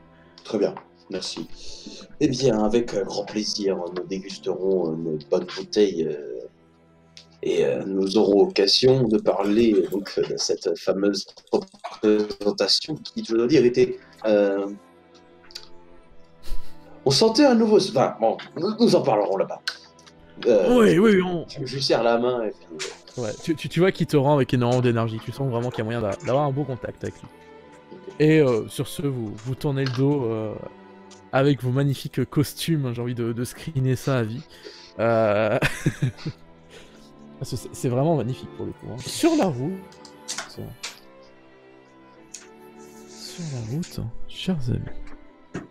Très bien, merci. Eh bien, avec grand plaisir, nous dégusterons une bonne bouteille et nous aurons occasion de parler donc, de cette fameuse représentation qui, je dois dire, était. On sentait un nouveau. Enfin, bon, nous en parlerons là-bas. Oui, Je lui serre la main et puis. Ouais, tu vois qu'il te rend avec énormément d'énergie. Tu sens vraiment qu'il y a moyen d'avoir un beau contact avec lui. Et sur ce, vous tournez le dos avec vos magnifiques costumes. J'ai envie de screener ça à vie. C'est vraiment magnifique pour le coup. Hein. Sur la route, chers amis.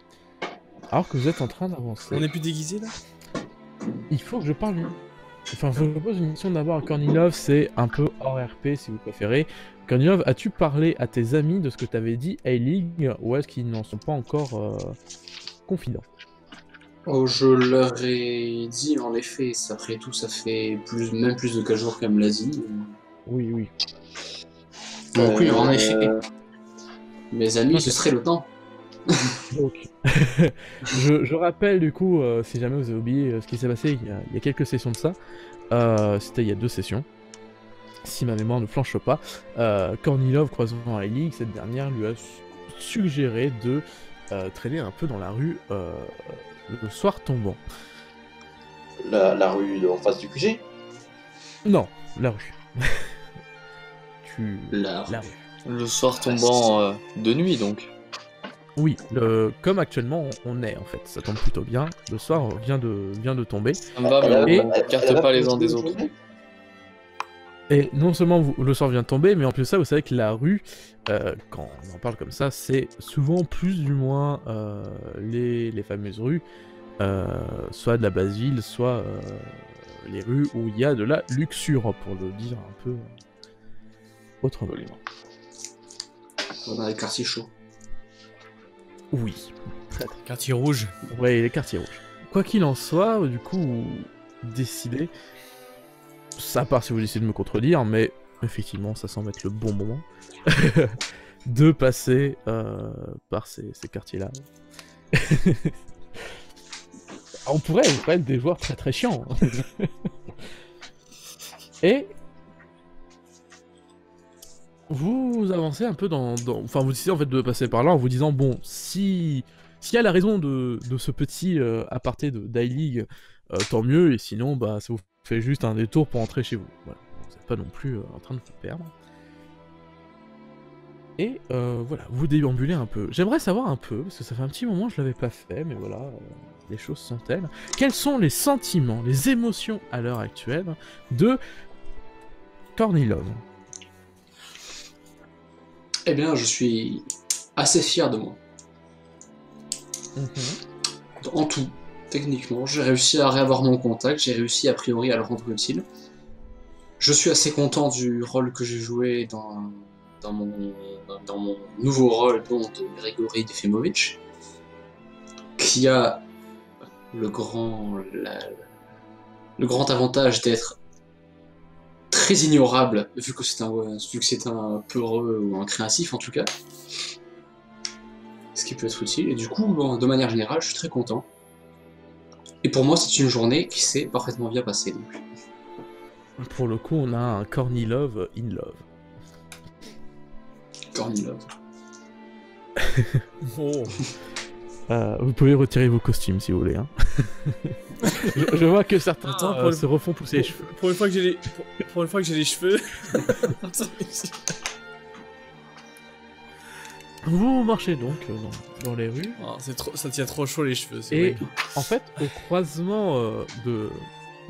Alors que vous êtes en train d'avancer, On est plus déguisé là? il faut que je parle. Enfin, je vous pose une mission d'abord à Kornilov, c'est un peu hors RP si vous préférez. Kornilov, as-tu parlé à tes amis de ce que t'avais dit A-League ou est-ce qu'ils n'en sont pas encore confidents? Oh, je leur ai dit, en effet, après tout, ça fait même plus de 4 jours qu'elle me l'a dit. Oui, oui. Donc oui, en effet, Euh, mes amis, Ok. ce serait le temps. Donc, je rappelle du coup, si jamais vous avez oublié ce qui s'est passé il y a quelques sessions de ça, c'était il y a 2 sessions, si ma mémoire ne flanche pas, Kornilov croisant à Ellie, cette dernière lui a suggéré de traîner un peu dans la rue le soir tombant. la rue en face du QG. Non, la rue. La La rue. Le soir tombant de nuit, donc. Oui, comme actuellement on est en fait, ça tombe plutôt bien, le soir vient de tomber. Ça me va, mais on Et- n'écarte pas les uns des autres. Et non seulement le soir vient de tomber, mais en plus de ça, vous savez que la rue, quand on en parle comme ça, c'est souvent plus ou moins les fameuses rues, soit de la basse ville, soit les rues où il y a de la luxure, pour le dire un peu autrement. dans les quartiers chauds. Oui, Quartier rouge. ouais, les quartiers rouges. Quoi qu'il en soit, du coup, décidez, ça part si vous décidez de me contredire, mais effectivement, ça semble être le bon moment de passer par ces quartiers-là. On pourrait être des joueurs très très chiants. Et vous avancez un peu enfin, vous décidez en fait de passer par là en vous disant, bon, s'il y a la raison de ce petit aparté d'iLeague, tant mieux, et sinon, bah, ça vous fait juste un détour pour entrer chez vous. Voilà. Vous n'êtes pas non plus en train de vous perdre. Et voilà, vous déambulez un peu. J'aimerais savoir un peu, parce que ça fait un petit moment que je l'avais pas fait, mais voilà, les choses sont telles. Quels sont les sentiments, les émotions à l'heure actuelle de Kornilov? Eh bien, je suis assez fier de moi. En tout, techniquement, j'ai réussi à réavoir mon contact, j'ai réussi a priori à le rendre utile. Je suis assez content du rôle que j'ai joué dans mon nouveau rôle donc, de Grigory Defimovic, qui a le grand avantage d'être très ignorable, vu que c'est un peureux ou un créatif en tout cas. Ce qui peut être utile, et du coup, bon, de manière générale, je suis très content. Et pour moi, c'est une journée qui s'est parfaitement bien passée. Donc. Pour le coup, on a un Kornilov in love. Kornilov. Oh. Vous pouvez retirer vos costumes si vous voulez. Hein. je vois que certains Attends, pour le- se refont pousser les cheveux. Pour une fois que j'ai les, pour une fois que j'ai les cheveux. Vous marchez donc dans les rues. Oh, ça tient trop chaud les cheveux. C'est Et horrible. en fait, au croisement de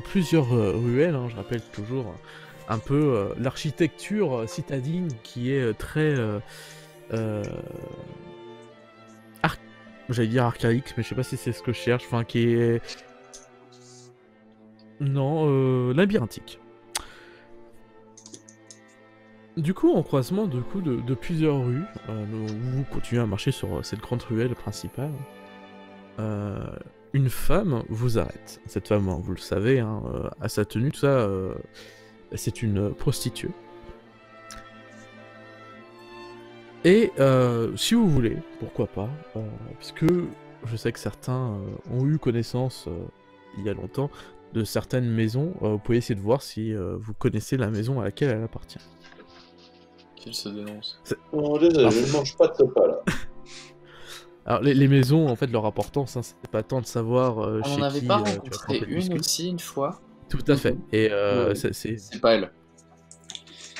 plusieurs ruelles, hein, je rappelle toujours un peu l'architecture citadine qui est très... j'allais dire archaïque, mais je sais pas si c'est ce que je cherche, enfin qui est... Non, labyrinthique. Du coup, en croisement de plusieurs rues, vous continuez à marcher sur cette grande ruelle principale, une femme vous arrête. Cette femme, hein, vous le savez, hein, à sa tenue, tout ça, c'est une prostituée. Et si vous voulez, pourquoi pas, puisque je sais que certains ont eu connaissance il y a longtemps de certaines maisons, vous pouvez essayer de voir si vous connaissez la maison à laquelle elle appartient. Qu'il se dénonce. Oh, désolé, je ne mange pas de repas là. Alors les maisons, en fait, leur importance, hein, c'est pas tant de savoir On chez en avait qui pas tu vas rencontré tremper le une biscuit. aussi une fois. Tout à fait. Et Ouais. c'est... C'est pas elle.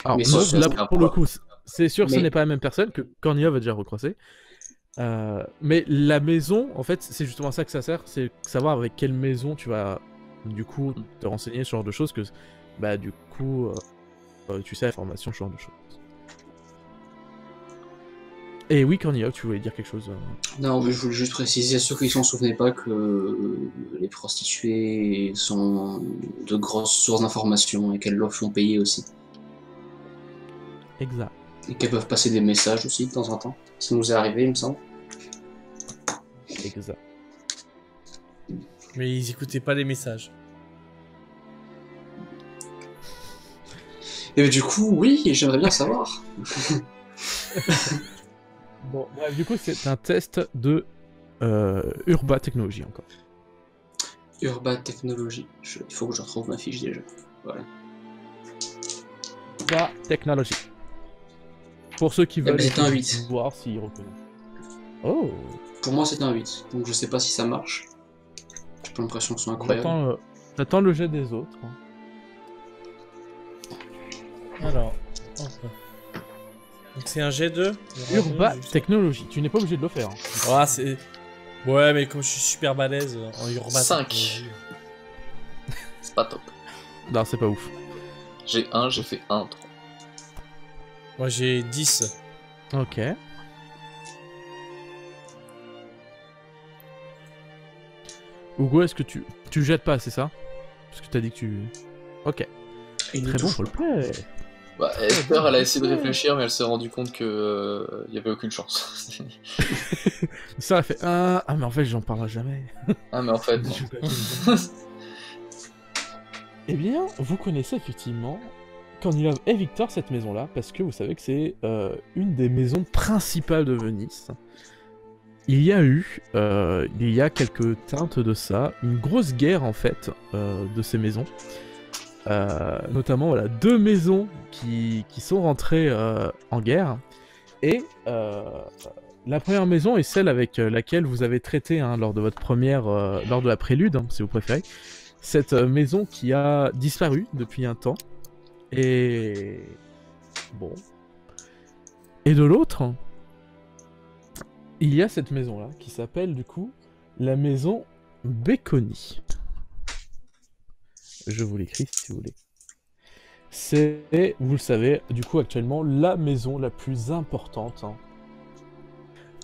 Alors Mais non, ça, là, c'est un pour le poids. coup, c'est sûr que ce Mais- n'est pas la même personne que Kornilov a déjà recroisé. Mais la maison, en fait, c'est justement ça que ça sert, c'est savoir avec quelle maison tu vas, du coup, te renseigner, ce genre de choses, que, bah, du coup, tu sais la formation, ce genre de choses. Et oui, Kornilov, tu voulais dire quelque chose Non, mais je voulais juste préciser à ceux qui s'en souvenaient pas que les prostituées sont de grosses sources d'informations et qu'elles leur font payer aussi. Exact. Et qu'elles peuvent passer des messages aussi de temps en temps. Ça nous est arrivé, il me semble. Exact. Mais ils écoutaient pas les messages. Et du coup, oui, j'aimerais bien savoir. Bon, bref, du coup, c'est un test de Urba Technologie encore. Urban Technology. Il faut que je retrouve ma fiche déjà. Voilà. Urba Technologie. Pour ceux qui Eh ben, veulent c'est un 8. voir s'ils reconnaissent. Oh, Pour moi, c'est un 8. Donc je sais pas si ça marche. J'ai pas l'impression que ce soit incroyable. j'attends le jet des autres. Alors. hop. Donc c'est un G2 Urba Technologie. Tu n'es pas obligé de le faire. Hein. Ah, c'est. Ouais, mais comme je suis super balèze en Urba 5. Technology. C'est pas top. Non, c'est pas ouf. J'ai fait 1, 3. Moi j'ai 10. Ok. Hugo, est-ce que tu jettes pas, c'est ça? Parce que t'as dit que tu... Ok. Une Très bon touche. roleplay. Bah, Esther, elle a essayé de réfléchir, mais elle s'est rendue compte que y avait aucune chance. Ça, elle fait ah, mais en fait, j'en parlerai jamais. Ah, mais en fait, non. Eh bien, vous connaissez effectivement Kornilov et Victor, cette maison-là, parce que vous savez que c'est une des maisons principales de Venise. Il y a eu, il y a quelques teintes de ça, une grosse guerre en fait de ces maisons. Notamment voilà, 2 maisons qui sont rentrées en guerre. Et la première maison est celle avec laquelle vous avez traité hein, lors de votre première, lors de la prélude, hein, si vous préférez. Cette maison qui a disparu depuis un temps. Et bon. Et de l'autre, il y a cette maison-là qui s'appelle du coup la maison Béconi. Je vous l'écris si vous voulez. C'est, vous le savez, du coup actuellement la maison la plus importante. Hein.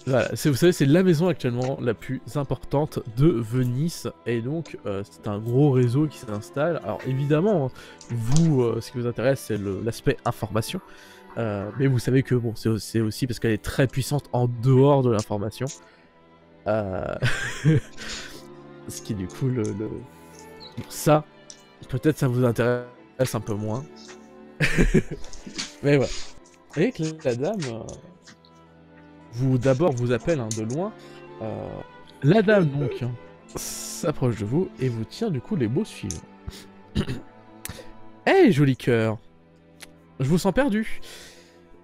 Voilà, vous savez, c'est la maison actuellement la plus importante de Venise. Et donc, c'est un gros réseau qui s'installe. Alors évidemment, vous, ce qui vous intéresse, c'est l'aspect information. Mais vous savez que bon, c'est aussi parce qu'elle est très puissante en dehors de l'information. Ce qui du coup, ça, peut-être ça vous intéresse un peu moins. Mais voilà. Et que la dame... d'abord vous appelle hein, de loin. La dame donc s'approche de vous et vous tient du coup les mots suivants. Hey joli cœur, je vous sens perdu.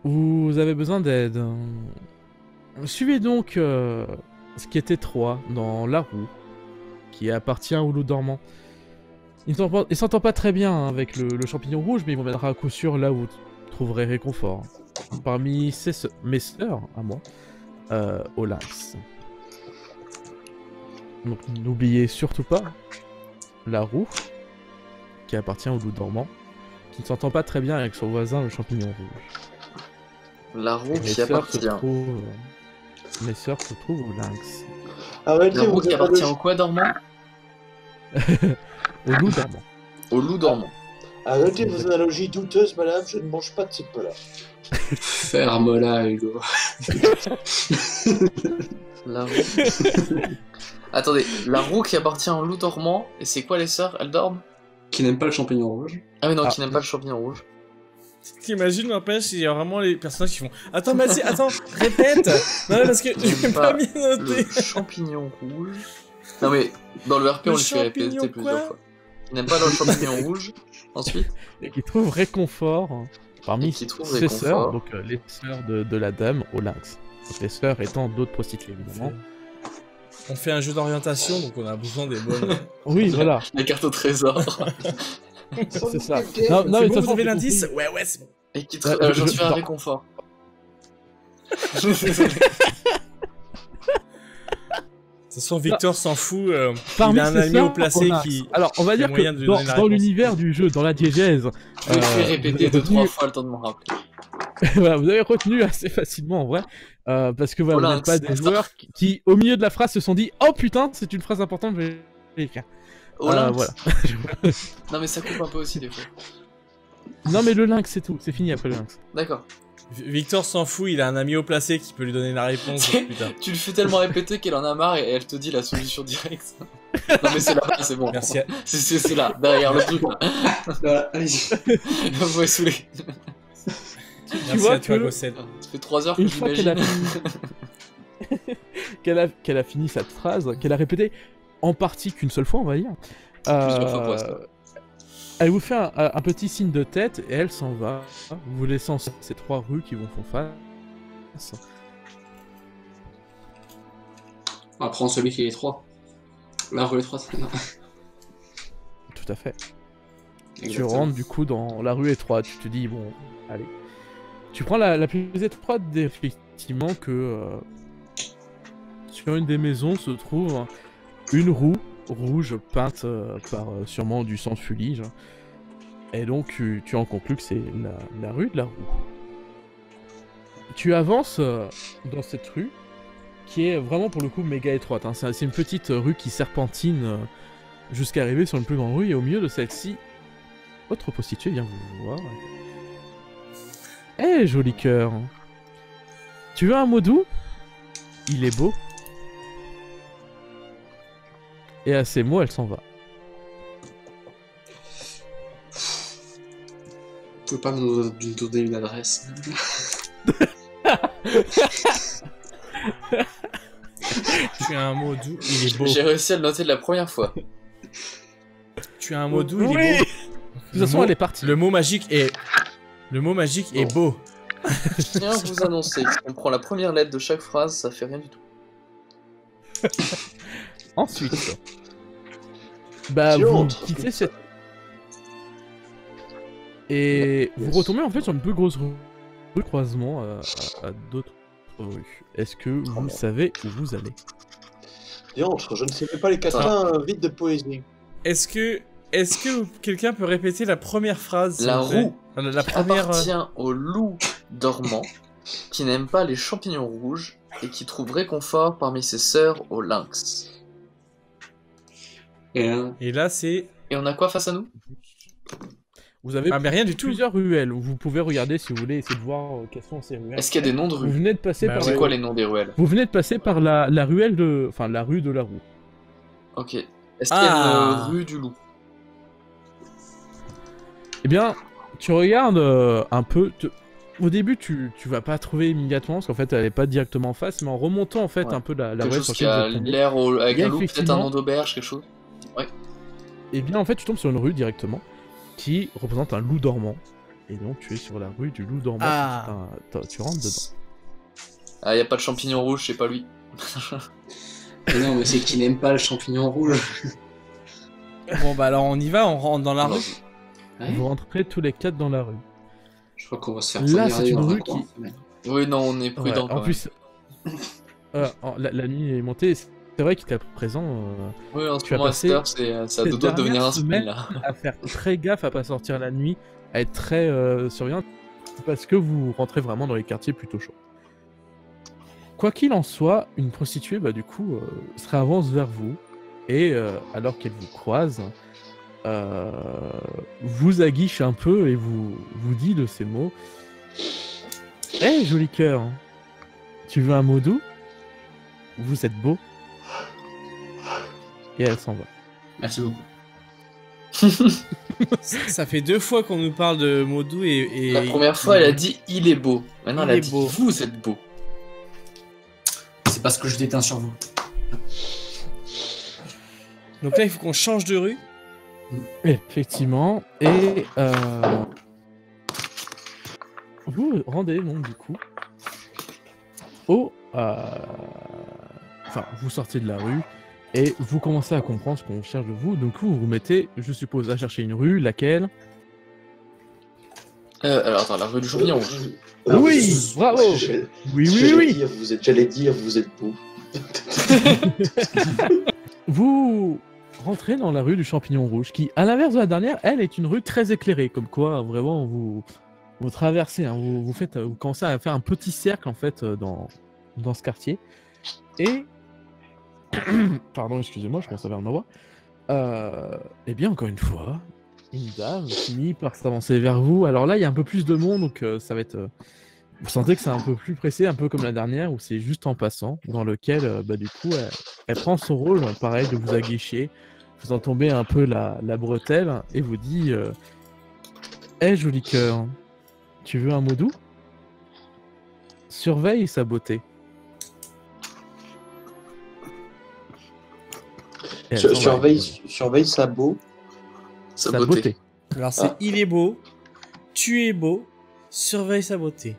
Vous avez besoin d'aide. Suivez donc ce qui est étroit dans la roue qui appartient au loup dormant. Il s'entend pas très bien hein, avec le champignon rouge, mais il vous mènera à coup sûr là où vous trouverez réconfort. Parmi mes sœurs, à moi, au lynx. Donc n'oubliez surtout pas la roue, qui appartient au loup dormant, qui ne s'entend pas très bien avec son voisin le champignon rouge. La roue Mes qui sœurs appartient. mes sœurs se trouvent au lynx. Arrêtez, La roue vous qui êtes pas appartient au quoi dormant? Au loup dormant. Au loup dormant. Arrêtez vos analogies douteuses, madame, je ne mange pas de ces plats. Ferme-la, Hugo. La roue. Attendez, la roue qui appartient au loup dormant, et c'est quoi les sœurs? Elles dorment? Qui n'aime pas le champignon rouge. Ah oui, non, Ah. qui n'aiment pas le champignon rouge. T'imagines, n'empêche, il y a vraiment les personnages qui font. Attends, vas-y, attends, répète. Non, parce que je vais pas bien noter. Le champignon rouge. Non mais dans le RP on Le le fait répéter champignon plusieurs quoi fois. Ils n'aiment pas le champignon rouge. Ensuite, Et qui trouve réconfort hein, parmi Et qui trouve ses réconfort. sœurs, donc les sœurs de la dame au lynx. Donc les sœurs étant d'autres prostituées évidemment. On fait un jeu d'orientation, donc on a besoin des bonnes. Oui, voilà, la carte au trésor. c'est ça. Non, C'est mais de bon, toute vous façon, avez j'ai l'indice? compris. Ouais, c'est bon. Et qui Ouais, j'en suis un non. réconfort. De toute façon, Victor s'en fout. Parmi il a un ces ami sœurs, au placé on a- qui. Alors, on va qui a dire moyen de que lui dans, donner la dans réponse. l'univers du jeu, dans la diégèse, Je le fais vous répéter avez 2-3 retenu- fois le temps de me rappeler. voilà, vous avez retenu assez facilement en vrai, parce que voilà, Au vous lynx, n'êtes pas des basta. joueurs qui, au milieu de la phrase, se sont dit « Oh putain, c'est une phrase importante, je vais l'écrire. Au lynx. Voilà. Non mais ça coupe un peu aussi des fois. Non mais le lynx, c'est tout, c'est fini après le lynx. D'accord. Victor s'en fout, il a un ami au placé qui peut lui donner la réponse. Putain. Tu le fais tellement répéter qu'elle en a marre et elle te dit la solution directe. Non mais c'est là, c'est bon. Merci. C'est là, derrière le truc. Là. Voilà, allez-y. Vous pouvez saouler. Merci vois à toi, que- Gossel. Ça fait 3 heures que Une fois qu'elle a j'imagine. fini... qu'elle a fini cette phrase, qu'elle a répétée en partie qu'une seule fois, on va dire. Plusieurs fois presque. Elle vous fait un petit signe de tête et elle s'en va, vous laissant sur ces 3 rues qui vont font face. On va prendre celui qui est 3. La rue étroite. Tout à fait. Tu Exactement. rentres du coup dans la rue étroite, tu te dis bon, allez. Tu prends la plus étroite, effectivement que sur une des maisons se trouve une roue rouge peinte par sûrement du sang de fulige. Et donc tu en conclus que c'est la rue de la roue. Tu avances dans cette rue qui est vraiment pour le coup méga étroite. Hein. C'est une petite rue qui serpentine jusqu'à arriver sur une plus grande rue et au milieu de celle-ci, votre prostituée vient vous voir. Eh joli cœur. Tu veux un mot doux? Il est beau. Et à ces mots, elle s'en va. Vous pouvez pas nous donner une adresse? Tu as un mot doux, il est beau. J'ai réussi à le noter de la première fois. Tu as un mot doux, il Oui. est beau. De toute façon, elle est partie. Le mot magique est... Le mot magique est beau. Je tiens à vous annoncer, si on prend la première lettre de chaque phrase, ça fait rien du tout. Ensuite, bah Tu vous entres. quittez cette... Et vous retombez en fait sur une plus grosse rue croisement à d'autres rues. Est-ce que vous savez où vous allez? Diantre, je ne savais pas les quatrains vides de poésie. Est-ce que quelqu'un peut répéter la première phrase s'il La vous plaît roue La première... appartient au loup dormant qui n'aime pas les champignons rouges et qui trouve réconfort parmi ses sœurs au lynx. Et là, c'est... Et on a quoi face à nous? Vous avez Ah, mais rien du tout. plusieurs ruelles. Vous pouvez regarder si vous voulez, essayer de voir quelles sont ces ruelles. Est-ce qu'il y a des noms de Vous rues? venez de passer Bah par... C'est quoi les noms des ruelles? Vous venez de passer par la ruelle de... Enfin, la rue de la roue. Ok. Est-ce qu'il y a Ah. une rue du loup? Eh bien, tu regardes un peu... Au début, tu vas pas trouver immédiatement, parce qu'en fait, elle est pas directement en face, mais en remontant en fait Ouais. un peu la Quelque ruelle chose sur qui laquelle a vous êtes tombé, l'air avec Il y a un loup, peut-être un effectivement- nom d'auberge, quelque chose? eh bien, en fait, tu tombes sur une rue directement, qui représente un loup dormant. Et donc, tu es sur la rue du loup dormant. Ah. Tu rentres dedans. Ah, y a pas de champignons rouges, c'est pas lui. Mais non, mais c'est qu'il n'aime pas le champignon rouge. Bon, bah alors on y va, on rentre dans la Alors, rue. Ouais. Vous rentrez tous les 4 dans la rue. Je crois qu'on va se faire Là, poignarder c'est une dans un rue coin. qui- Oui, non, on est prudent Ouais, quand en même. plus, la nuit est montée. C'est vrai qu'il était présent Oui, en tu ce as moment, passé Esther, c'est à ces deux doigts de devenir dernières un spin, semaines là. à faire très gaffe à pas sortir la nuit, à être très surveillant, parce que vous rentrez vraiment dans les quartiers plutôt chauds. Quoi qu'il en soit, une prostituée, bah du coup, se réavance vers vous, et alors qu'elle vous croise, vous aguiche un peu et vous dit de ces mots. Hé, joli cœur, tu veux un mot doux? Vous êtes beau. Et elle s'en va. Merci beaucoup. Ça fait 2 fois qu'on nous parle de mots doux et... La première fois, elle a dit « il est beau ». Maintenant, Il elle a est dit beau. « vous êtes beau C'est parce que je déteins sur vous. Donc là, il faut qu'on change de rue. Effectivement. Et vous rendez donc du coup au... Enfin, vous sortez de la rue et vous commencez à comprendre ce qu'on cherche de vous. Donc vous vous mettez, je suppose, à chercher une rue, laquelle... ». Alors, attends, la rue du champignon rouge. Oui, bravo. Oui. J'allais dire, vous êtes beau. Vous rentrez dans la rue du Champignon Rouge, qui, à l'inverse de la dernière, elle est une rue très éclairée, comme quoi vraiment vous traversez, hein, vous commencez à faire un petit cercle en fait dans ce quartier. Et pardon, excusez-moi, je pense à ma voix. Eh bien, encore une fois, une dame finit par s'avancer vers vous. Alors là, il y a un peu plus de monde, donc ça va être Vous sentez que c'est un peu plus pressé, un peu comme la dernière, où c'est juste en passant, dans lequel, du coup, elle prend son rôle, pareil, de vous aguicher, faisant tomber un peu la bretelle, et vous dit Hé, joli cœur, tu veux un mot doux? Surveille sa beauté. Et elle s'en va. Surveille sa beau. Sa Sa beauté. beauté. Alors c'est Ah. il est beau, tu es beau, surveille sa beauté.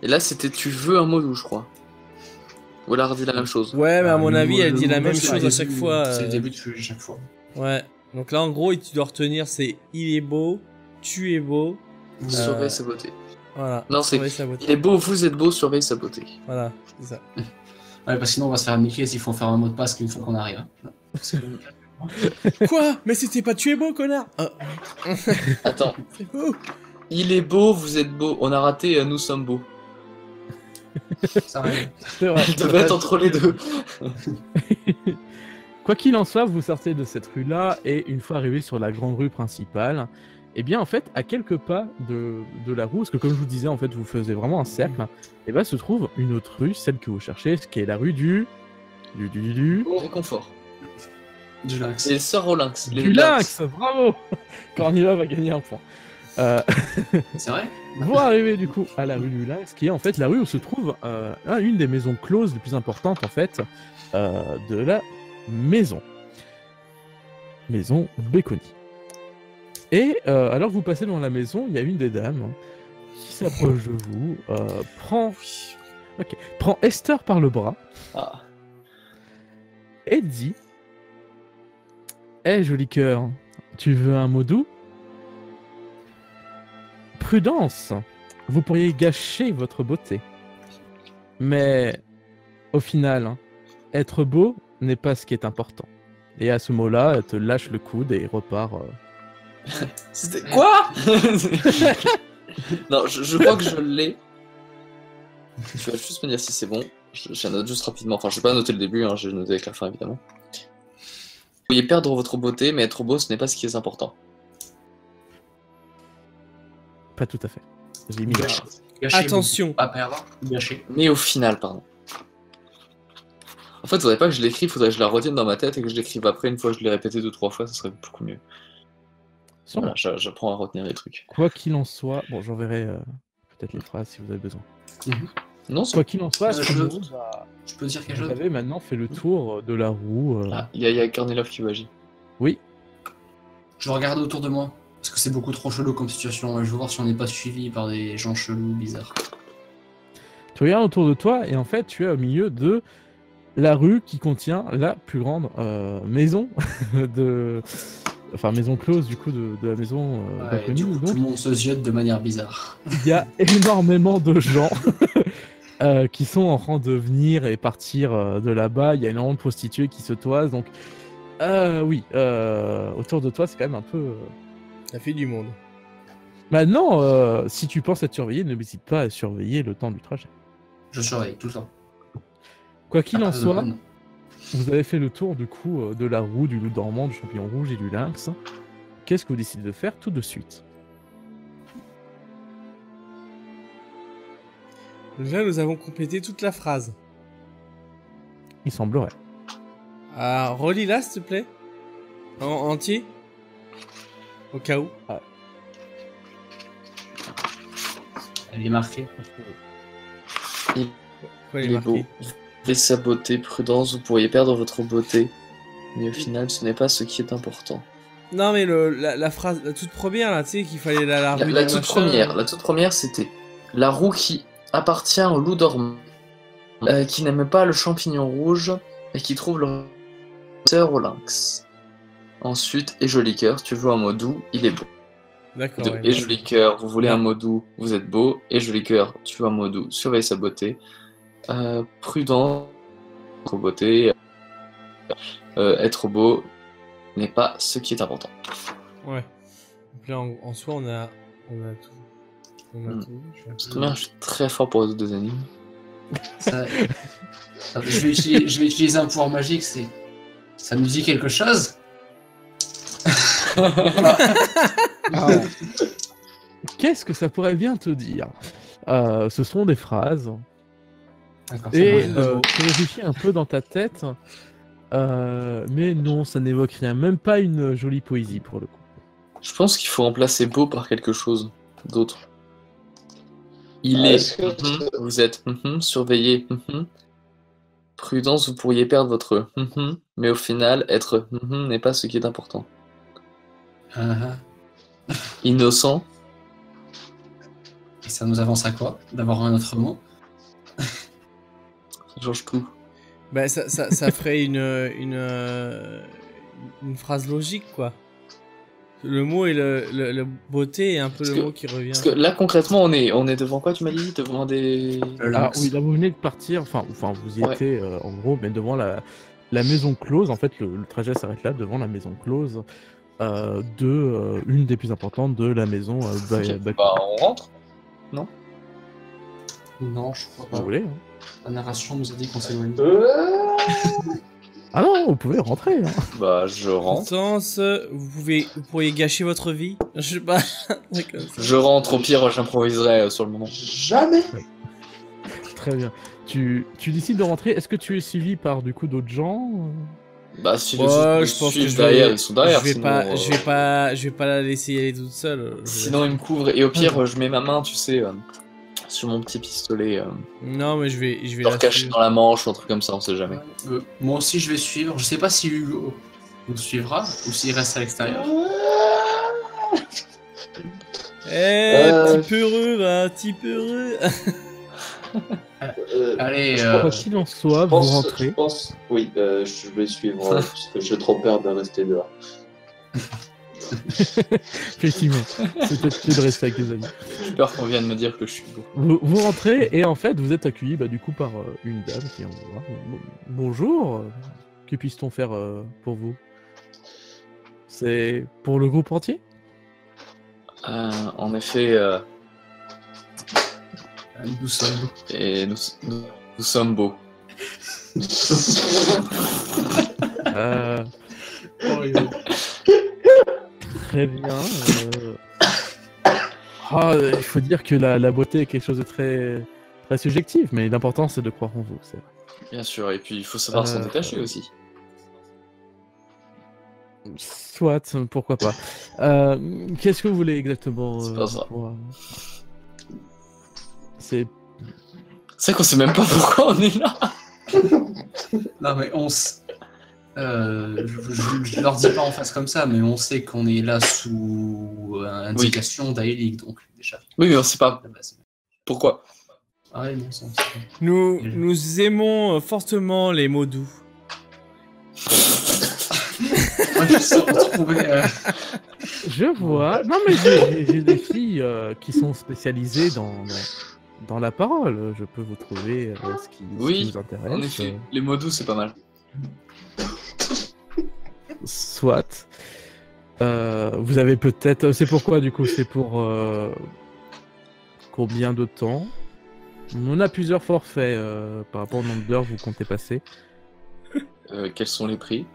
Et là, c'était tu veux un mot doux, je crois. Ou elle a redit la même chose. Ouais, mais à mon avis, elle dit la même c'est chose le à chaque début, fois. C'est le début de chaque fois. Ouais. Donc là, en gros, tu dois retenir, c'est il est beau, tu es beau. Surveille sa beauté. Voilà. Non, c'est surveille sa beauté. il est beau, vous êtes beau, surveille sa beauté. Voilà, c'est ça. Ouais, parce que sinon on va se faire niquer s'il faut faire un mot de passe qu'une fois qu'on arrive. Quoi? Mais c'était pas tu es beau, connard. Attends, C'est beau. il est beau, vous êtes beau. On a raté, nous sommes beaux. Ça arrive. C'est vrai. Elle devait être entre les deux. Quoi qu'il en soit, vous sortez de cette rue-là, et une fois arrivé sur la grande rue principale, eh bien, en fait, à quelques pas de la roue, parce que comme je vous disais, en fait, vous faisiez vraiment un cercle, et ben se trouve une autre rue, celle que vous cherchez, ce qui est la rue du Réconfort. Du lynx. C'est les sœurs au lynx. Les lynx. Bravo. Cornilla va gagner un point. C'est vrai? Vous arrivez du coup à la rue du Lynx, qui est en fait la rue où se trouve une des maisons closes les plus importantes en fait de la maison. Maison Béconi. Et alors que vous passez devant la maison, il y a une des dames qui s'approche de vous, prend Esther par le bras Ah. et dit Hé, joli cœur, tu veux un mot doux? Prudence, vous pourriez gâcher votre beauté. Mais au final, être beau n'est pas ce qui est important. Et à ce mot-là, elle te lâche le coude et repart. C'était quoi? Non, je crois que je l'ai. Tu vas juste me dire si c'est bon. Je note juste rapidement. Enfin, je vais pas noter le début, j'ai noté avec la fin évidemment. Vous pourriez perdre votre beauté, mais être beau, ce n'est pas ce qui est important. Pas tout à fait. J'ai mis la Gâcher. Gâcher, Attention. vous- Pas perdre, gâcher. Mais au final, pardon. En fait, faudrait pas que je l'écrive, faudrait que je la retienne dans ma tête et que je l'écrive après. Une fois que je l'ai répété 2-3 fois, ça serait beaucoup mieux. Sûrement. Voilà, j'apprends à retenir les trucs. Quoi qu'il en soit, bon, j'enverrai peut-être les phrases si vous avez besoin. Non, c'est Quoi qu'il en soit, Je vous peux dire quelque chose? avez maintenant fait le tour de la roue. Ah, il y a Kornilov qui agit. Oui, Je regarde autour de moi. Parce que c'est beaucoup trop chelou comme situation. Je veux voir si on n'est pas suivi par des gens chelous, bizarres. tu regardes autour de toi et en fait, tu es au milieu de la rue qui contient la plus grande maison de. Enfin, maison close du coup de la maison Ouais, Béconi. du coup, tout Donc, le monde se ziote de manière bizarre. il y a énormément de gens qui sont en train de venir et partir de là-bas. Il y a énormément de prostituées qui se toisent. Donc, oui, autour de toi, c'est quand même un peu. Ça fait du monde. Maintenant, si tu penses être surveillé, n'hésite pas à surveiller le temps du trajet. Je surveille tout le temps. Quoi qu'il en Après, soit, vous avez fait le tour du coup de la roue, du loup dormant, du champignon rouge et du lynx. Qu'est-ce que vous décidez de faire tout de suite? Déjà, nous avons complété toute la phrase. Il semblerait. Relis-la, s'il te plaît. En entier. Au cas où. Elle est marquée. Quoi, Il est beau. Et sa beauté, prudence, vous pourriez perdre votre beauté. Mais au final, ce n'est pas ce qui est important. Non, mais la phrase, la toute première, là, tu sais, qu'il fallait la rue La du toute machin. première, c'était la roue qui appartient au loup dormant, qui n'aime pas le champignon rouge et qui trouve le sœur au lynx. Ensuite, et joli cœur, tu veux un mot doux, il est beau. D'accord. De, ouais, et joli cœur, vous voulez un mot doux, vous êtes beau. Et joli cœur, tu veux un mot doux, surveille sa beauté. Prudent, trop beauté. Être beau n'est pas ce qui est important. Ouais. Donc là, en soi, on a tout. On a Hmm. tout. C'est très bien, je suis très fort pour les autres deux animes. Ça- je vais utiliser un pouvoir magique, c'est. Ça nous dit quelque chose? Qu'est-ce que ça pourrait bien te dire? Ce sont des phrases. D'accord, Et c'est bon. tu réfléchis un peu dans ta tête, mais non, ça n'évoque rien. Même pas une jolie poésie pour le coup. Je pense qu'il faut remplacer beau par quelque chose d'autre. Il Ah, est. est-ce que- Vous êtes. Surveillé. Prudence, vous pourriez perdre votre. Mais au final, être. N'est pas ce qui est important. Ah, ah. Innocent. Et ça nous avance à quoi? D'avoir un autre mot? Ça change tout. Bah, ça ferait une phrase logique, quoi. Le mot et le beauté est un peu Parce le que- mot qui revient. Parce que là, concrètement, on est devant quoi, tu m'as dit? Devant des. Le Ah lynx. oui, là vous venez de partir, enfin vous y Ouais. étiez en gros, mais devant la maison close, en fait le trajet s'arrête là, devant la maison close une des plus importantes de la maison Ok, Baku. bah, on rentre. Non, je crois Vous pas. voulez, hein. La narration nous a dit qu'on s'éloigne. Ah non, vous pouvez rentrer. Hein. Bah, je rentre. Sens, vous pourriez gâcher votre vie. Je sais pas. C'est comme ça. Je rentre, au pire, j'improviserai sur le moment. Jamais. Très bien. Tu décides de rentrer, est-ce que tu es suivi par du coup d'autres gens Bah, si les Ouais, autres je pense que suivent je derrière, vais, ils sont derrière. je vais Sinon, pas, je vais pas la laisser y aller toute seule. sinon, ils me couvrent. Et au pire, je mets ma main, tu sais, sur mon petit pistolet. Non, mais je vais Je la le cache suivre. dans la manche ou un truc comme ça, on sait jamais. Moi aussi, je vais suivre. Je sais pas si Hugo nous suivra ou s'il reste à l'extérieur. Petit peureux, va, petit peureux. Allez, Quoi qu'il en soit, vous rentrez. Oui, je vais suivre, parce que j'ai trop peur de rester dehors. Effectivement, c'est peut-être mieux de rester avec les amis. J'ai peur qu'on vienne me dire que je suis beau. Vous rentrez et en fait vous êtes accueilli du coup par une dame qui vient vous voir. Bonjour, que puisse-t-on faire pour vous? C'est pour le groupe entier? En effet, nous sommes. et nous sommes beaux. Euh, Très bien. Il faut dire que la beauté est quelque chose de très, très subjectif, mais l'important c'est de croire en vous. C'est vrai. Bien sûr, et puis il faut savoir s'en détacher aussi. Soit, pourquoi pas. Qu'est-ce que vous voulez exactement C'est pas ça. C'est C'est qu'on sait même pas pourquoi on est là. Non, mais je leur dis pas en face comme ça, mais on sait qu'on est là sous indication d'Aelik, donc déjà. Oui, mais on sait pas la base. pourquoi. Ah ouais, non, ça, Nous aimons fortement les mots doux. Moi, je sais retrouver. Je vois. Non, mais j'ai des filles qui sont spécialisées dans la parole. Je peux vous trouver ce qui vous intéresse. En effet, les mots doux, c'est pas mal. Soit. Vous avez peut-être. C'est pourquoi, du coup, c'est pour combien de temps? On a plusieurs forfaits par rapport au nombre d'heures que vous comptez passer. Quels sont les prix?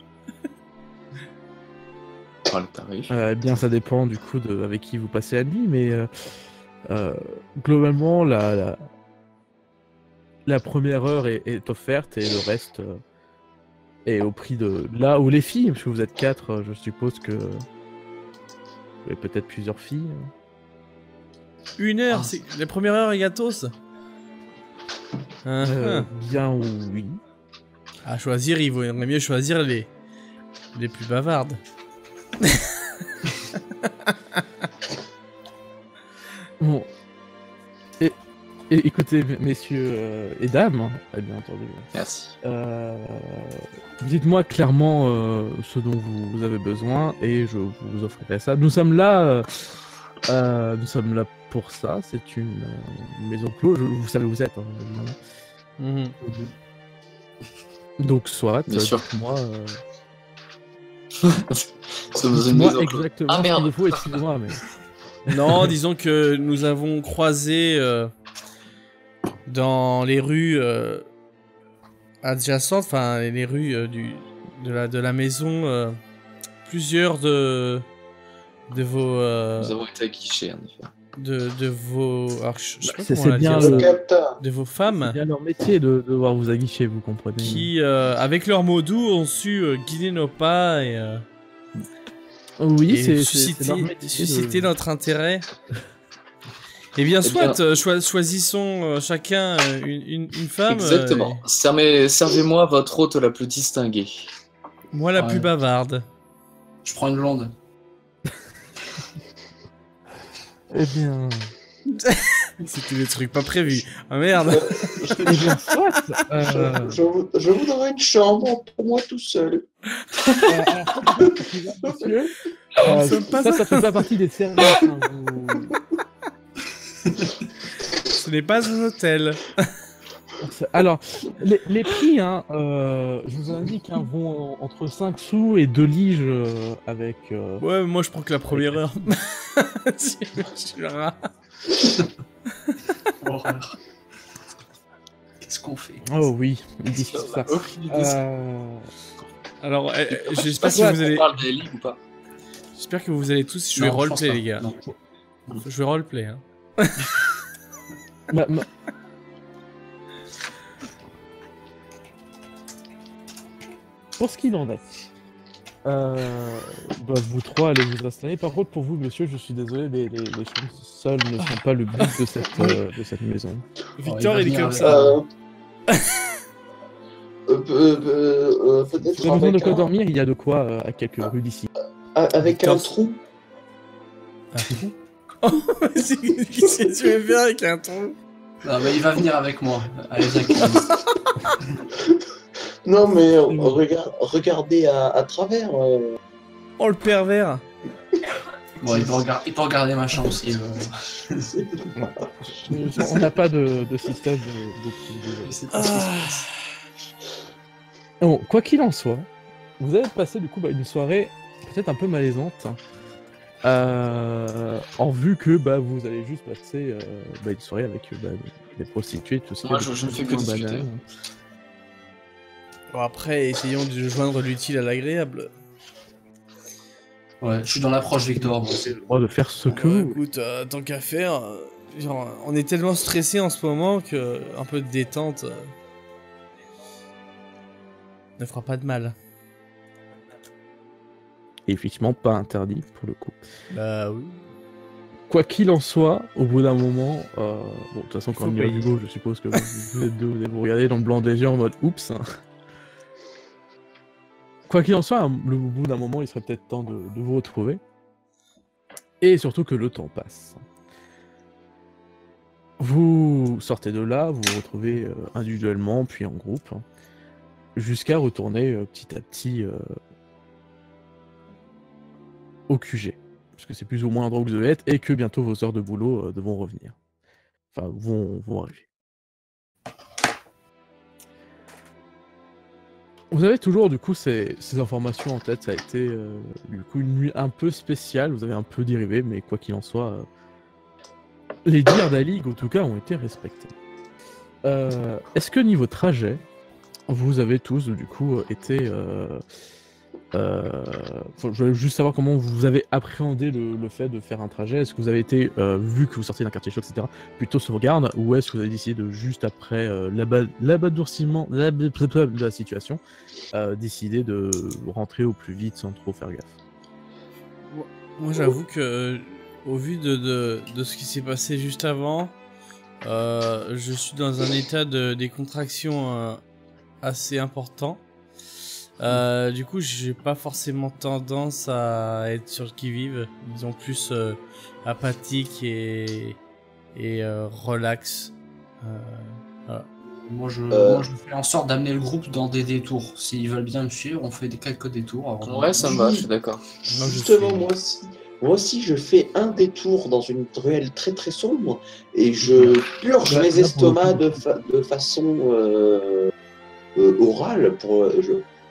Enfin, le tarif. Eh bien, ça dépend du coup avec qui vous passez la nuit, mais globalement, la première heure est offerte et le reste est au prix de là où les filles, parce que vous êtes 4, je suppose que vous avez peut-être plusieurs filles. 1 heure, c'est la première heure est gratos. Bien oui. À choisir, il vaudrait mieux choisir les plus bavardes. Bon. Et écoutez, messieurs et dames, bien entendu. Merci. Dites-moi clairement ce dont vous avez besoin et je vous offrirai ça. Nous sommes là pour ça. C'est une maison close. Vous savez où vous êtes. Hein, Donc soit. Bien sûr. Dites-moi. Sommes dans une Dites-moi maison close. exactement Ah, ce qu'il merde. vous faut. Excusez-moi, mais. Non, disons que nous avons croisé dans les rues adjacentes, enfin les rues de la maison, plusieurs de vos Nous avons été aguichés, en effet. de vos... Alors, je sais pas C'est- comment on c'est va bien dire le- ça. Capta. De vos C'est femmes bien leur métier de devoir vous aguicher, vous comprenez. qui, avec leurs mots doux, ont su guider nos pas et Oui, c'est leur susciter, métier. susciter de- notre intérêt. Eh bien, Eh soit, bien- choisissons chacun une femme. Exactement. Servez-moi votre hôte la plus distinguée. Moi, la Ouais. plus bavarde. Je prends une blonde. Eh bien... C'était des trucs pas prévus. Ah merde. Eh bien, soit... Je voudrais une chambre pour moi tout seul. Monsieur, sommes pas ça fait pas partie des services. Hein, Ce n'est pas un hôtel. Alors, les prix, hein, je vous indique, hein, vont entre 5 sous et 2 liges avec... Ouais, moi je prends que la première heure. Si, je suis rat. Horreur. Qu'est-ce qu'on fait? Oh oui, ils disent ça. Alors, j'espère que On vous allez. parle des ligues ou pas? J'espère que vous allez tous jouer Non, je pense roleplay, pas. les gars. Non. Faut jouer roleplay, hein. Ma- Pour ce qu'il en est, bah, vous trois allez vous installer. Par contre, pour vous, monsieur, je suis désolé, les chambres seules ne sont pas le but de cette maison. Victor, il va il est venir comme avec- ça. Peut-être Vous avez besoin de avec, quoi dormir, il y a de quoi à quelques rues d'ici. avec un Victor, trou. Qu'est-ce que tu veux faire avec un trou? Non, mais il va venir avec moi. Allez, viens, Clément. Non, mais regardez à travers. Oh, le pervers. Bon, il peut regarder ma chambre s'il veut. On n'a pas de système de... Je sais pas ce qui se passe. Bon, quoi qu'il en soit, vous avez passé du coup une soirée peut-être un peu malaisante. En vue que vous allez juste passer une soirée avec des prostituées, tout ça. Moi, je ne fais que discuter. Bon, après, essayons de joindre l'utile à l'agréable. Ouais, je suis dans l'approche Victor. Bon, Vous avez le droit de faire ce que Bah, vous... écoute, tant qu'à faire, genre, on est tellement stressé en ce moment que un peu de détente ne fera pas de mal. Et effectivement pas interdit pour le coup. Bah oui. Quoi qu'il en soit, au bout d'un moment, bon, de toute façon, quand Faut il y a payer. Hugo, je suppose que vous êtes deux, vous allez vous regarder dans le blanc des yeux en mode oups. Quoi qu'il en soit, au bout d'un moment, il serait peut-être temps de vous retrouver. Et surtout que le temps passe. Vous sortez de là, vous vous retrouvez individuellement, puis en groupe, jusqu'à retourner petit à petit au QG. Parce que c'est plus ou moins l'endroit où vous devez être, et que bientôt vos heures de boulot devront revenir. Enfin, vont arriver. Vous avez toujours du coup ces informations en tête, ça a été du coup une nuit un peu spéciale, vous avez un peu dérivé, mais quoi qu'il en soit, les dires de la Ligue en tout cas ont été respectés. Est-ce que niveau trajet, vous avez tous du coup été... je voulais juste savoir comment vous avez appréhendé le fait de faire un trajet. Est-ce que vous avez été, vu que vous sortiez d'un quartier chaud, etc., plutôt sauvegarde, ou est-ce que vous avez décidé de juste après l'abadourcissement de la situation, décider de rentrer au plus vite sans trop faire gaffe? Moi, j'avoue que, au vu de ce qui s'est passé juste avant, je suis dans un état de décontraction assez important. Du coup, j'ai pas forcément tendance à être sur le qui-vive. Disons plus apathique et relax. Voilà. moi, je fais en sorte d'amener le groupe dans des détours. S'ils veulent bien me suivre, on fait quelques détours. avant. Ouais, ça me va, je suis d'accord. Moi, je Justement, suis- moi aussi, je fais un détour dans une ruelle très très sombre et je purge Ouais, mes là, pour estomacs le coup. de façon orale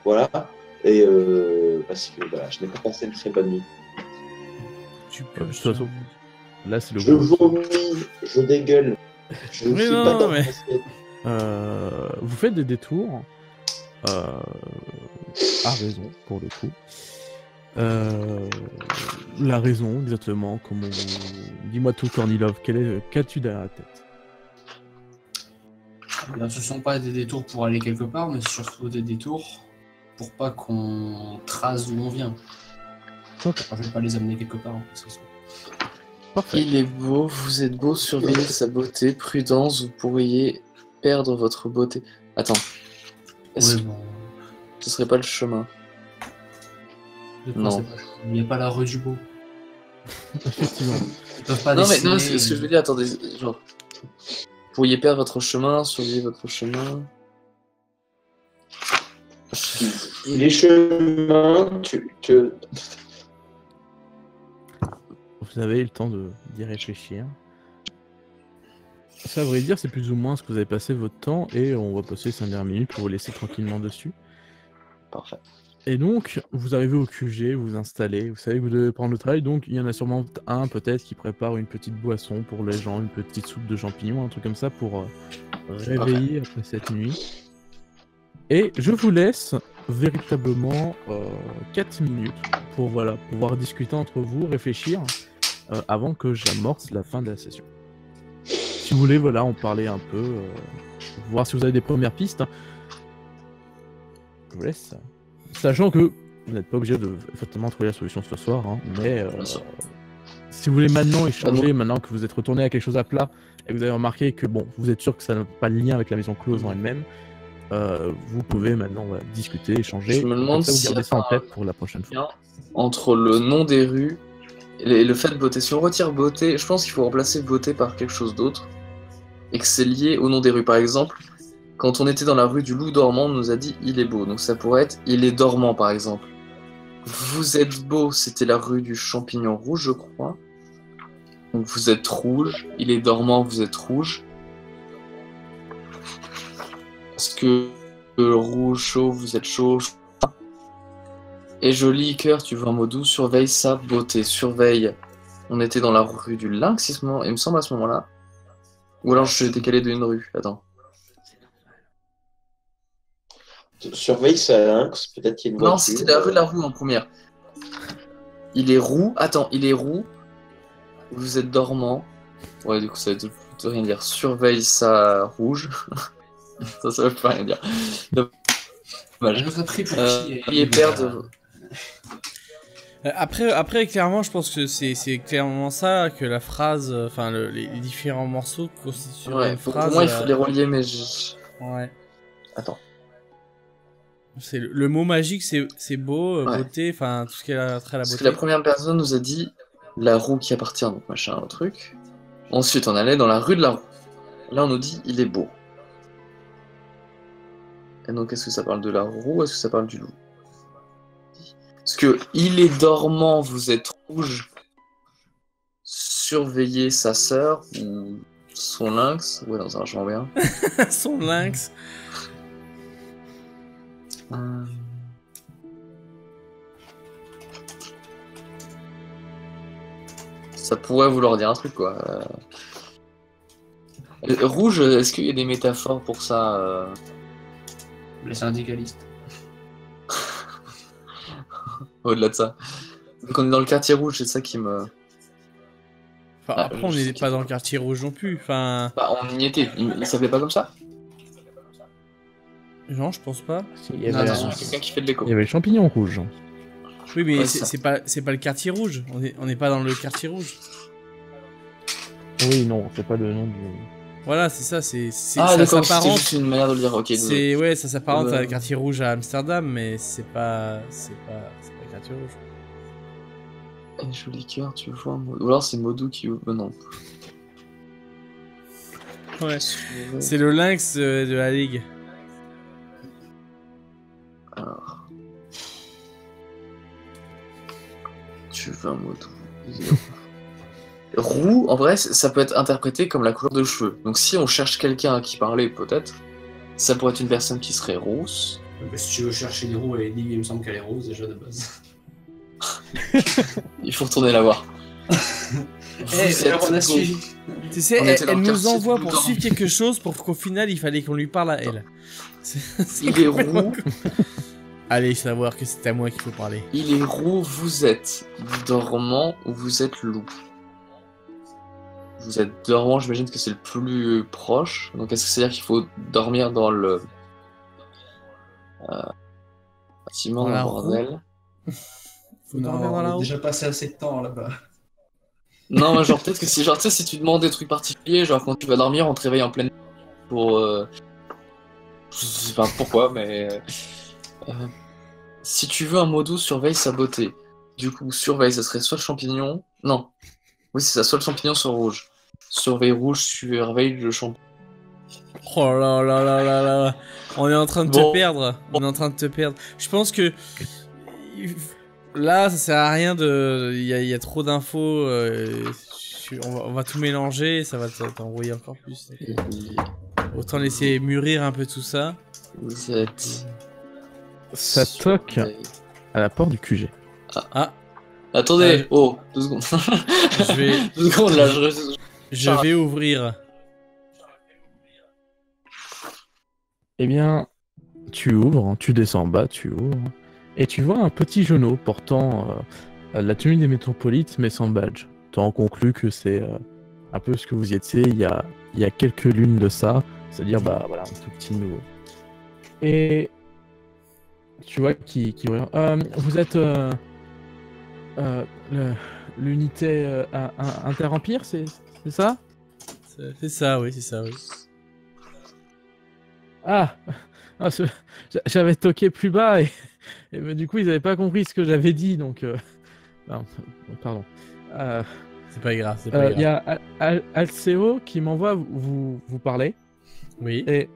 voilà. Et parce que voilà, je n'ai pas passé une très bonne nuit. Tu De peux. toute façon, là c'est le Je vomis, je dégueule. Je ne Oui, suis non, pas non, dans mais- Vous faites des détours, à raison pour le coup. la raison exactement, comment... Dis-moi tout, Kornilov, qu'as-tu derrière la tête? Là, ce sont pas des détours pour aller quelque part, mais surtout des détours pour pas qu'on trace d'où on vient. Ok. Alors, je vais pas les amener quelque part. C'est ça. Parfait. Il est beau, vous êtes beau, surveillez sa beauté, prudence, vous pourriez perdre votre beauté. Attends, est-ce Ouais, que bon, ce serait pas le chemin? de quoi Non. c'est pas- Il n'y a pas la rue du Beau. Effectivement. Ils peuvent pas Non, mais dessiner, non, ce que je veux dire, attendez, genre, vous pourriez perdre votre chemin, surveiller votre chemin. Les chemins, Vous avez le temps d'y réfléchir. Ça, à vrai dire, c'est plus ou moins ce que vous avez passé votre temps, et on va passer 5 dernières minutes pour vous laisser tranquillement dessus. Parfait. Et donc, vous arrivez au QG, vous vous installez, vous savez que vous devez prendre le travail, donc il y en a sûrement un peut-être qui prépare une petite boisson pour les gens, une petite soupe de champignons, un truc comme ça pour réveiller après cette nuit. Et je vous laisse véritablement 4 minutes pour pouvoir discuter entre vous, réfléchir, avant que j'amorce la fin de la session. Si vous voulez, en parler un peu, voir si vous avez des premières pistes. Je vous laisse. Sachant que vous n'êtes pas obligé de effectivement trouver la solution ce soir, hein, mais si vous voulez maintenant échanger, maintenant que vous êtes retourné à quelque chose à plat, et que vous avez remarqué que vous êtes sûr que ça n'a pas de lien avec la maison close en elle-même, vous pouvez maintenant discuter, échanger. Je me demande Comme ça, vous s'il y gardez a ça en pas tête pour la prochaine fois. Entre le nom des rues et le fait de beauté. Si on retire beauté, je pense qu'il faut remplacer beauté par quelque chose d'autre. Et que c'est lié au nom des rues. Par exemple, quand on était dans la rue du Loup Dormant, on nous a dit il est beau. Donc ça pourrait être il est dormant par exemple. Vous êtes beau, c'était la rue du Champignon Rouge, je crois. Donc vous êtes rouge. Il est dormant, vous êtes rouge. Parce que rouge, chaud, vous êtes chaud. Et joli cœur, tu vois un mot doux, surveille sa beauté, surveille. On était dans la rue du Lynx, il me semble à ce moment-là. Ou alors je suis décalé d'une rue, attends. surveille sa lynx, peut-être qu'il y a une voiture. Non, c'était la rue de la Roue en première. Il est roux, attends, il est roux. Vous êtes dormant. Ouais, du coup ça veut plutôt rien dire. Surveille sa rouge. ça veut pas rien dire. Je vous ai pris pour qui Il est perdre. Après, clairement, je pense que c'est clairement ça que la phrase, enfin les différents morceaux constituent une Pour phrase. moi, il faut les relier, mais Ouais. Attends. C'est le mot magique, c'est beau, Ouais. beauté, enfin tout ce qui a trait à la Parce beauté. que la première personne nous a dit la roue qui appartient, donc machin, un truc. Ensuite, on allait dans la rue de la Roue. Là, on nous dit il est beau. Et donc, est-ce que ça parle de la roue ou est-ce que ça parle du loup? Parce que il est dormant, vous êtes rouge. Surveillez sa sœur ou son lynx. Ouais, dans un genre bien. Son lynx. Ça pourrait vouloir dire un truc, quoi. Rouge, est-ce qu'il y a des métaphores pour ça Les syndicalistes. Au-delà de ça. Donc on est dans le quartier rouge, c'est ça qui me... Enfin, après, on n'est pas dans le quartier rouge non plus. Enfin, Bah, on y était. Il s'appelait pas comme ça? non, je pense pas. Il y Non, avait, non, Quelqu'un qui fait de l'écho. il y avait le champignon rouge. Oui, mais Ouais, c'est pas le quartier rouge. On n'est pas dans le quartier rouge. Oui, non, c'est pas le nom du... Voilà, c'est ça. C'est Ah ça d'accord, c'était s'apparente. juste une manière de le dire. Ok, désolé. C'est ça s'apparente à le quartier rouge à Amsterdam, mais c'est pas le quartier rouge. Un joli cœur, tu vois. Ou alors c'est Modou qui... non. Ouais. C'est le lynx de la ligue. Alors... Tu veux un Modou. Roux, en vrai, ça peut être interprété comme la couleur de cheveux. Donc si on cherche quelqu'un à qui parler, peut-être, ça pourrait être une personne qui serait rousse. Bah, si tu veux chercher des roues, elle dit, il me semble qu'elle est rose déjà de base. Il faut retourner la voir. On a suivi. Tu sais, On était dans elle le nous quartier envoie du pour Loup suivre quelque chose pour qu'au final il fallait qu'on lui parle à elle. C'est Il est complètement roux. con. allez savoir que c'est à moi qu'il faut parler. Il est roux, vous êtes dormant ou vous êtes loup? Vous êtes dormant, j'imagine que c'est le plus proche. Donc est-ce que c'est-à-dire qu'il faut dormir dans le bâtiment, Dans dans la le roue? bordel? Faut dormir dans la on a roue. déjà passé assez de temps là-bas. Non, mais genre peut-être que si, genre, tu sais, si tu demandes des trucs particuliers, genre quand tu vas dormir, on te réveille en pleine nuit pour... je sais pas pourquoi, mais... si tu veux un mot doux, surveille sa beauté. Du coup, surveille, ça serait soit le champignon... Non. Oui, c'est ça, soit le champignon, soit rouge. Surveille rouge, surveille le champignon. Oh là là là là là. On est en train de te Bon. perdre. On est en train de te perdre. Je pense que... Là, ça sert à rien de... Il y a trop d'infos. On va tout mélanger. Ça va t'envoyer encore plus. Autant laisser mûrir un peu tout ça. Vous êtes... Ça toque à la porte du QG. Ah, Attendez, oh, 2 secondes. je vais... 2 secondes, là, Je vais ouvrir. Eh bien, tu ouvres, tu descends en bas, tu ouvres, et tu vois un petit genou portant la tenue des métropolites, mais sans badge. Tu en conclus que c'est un peu ce que vous y étiez il y a quelques lunes de ça, c'est-à-dire bah voilà, un tout petit nouveau. Et tu vois qui vous êtes l'unité Inter-Empire, c'est ça? C'est ça, oui, c'est ça, oui. Ah, j'avais toqué plus bas et du coup ils avaient pas compris ce que j'avais dit donc pardon. C'est pas grave, c'est pas Il y grave. a Alceo qui m'envoie vous parler Oui. et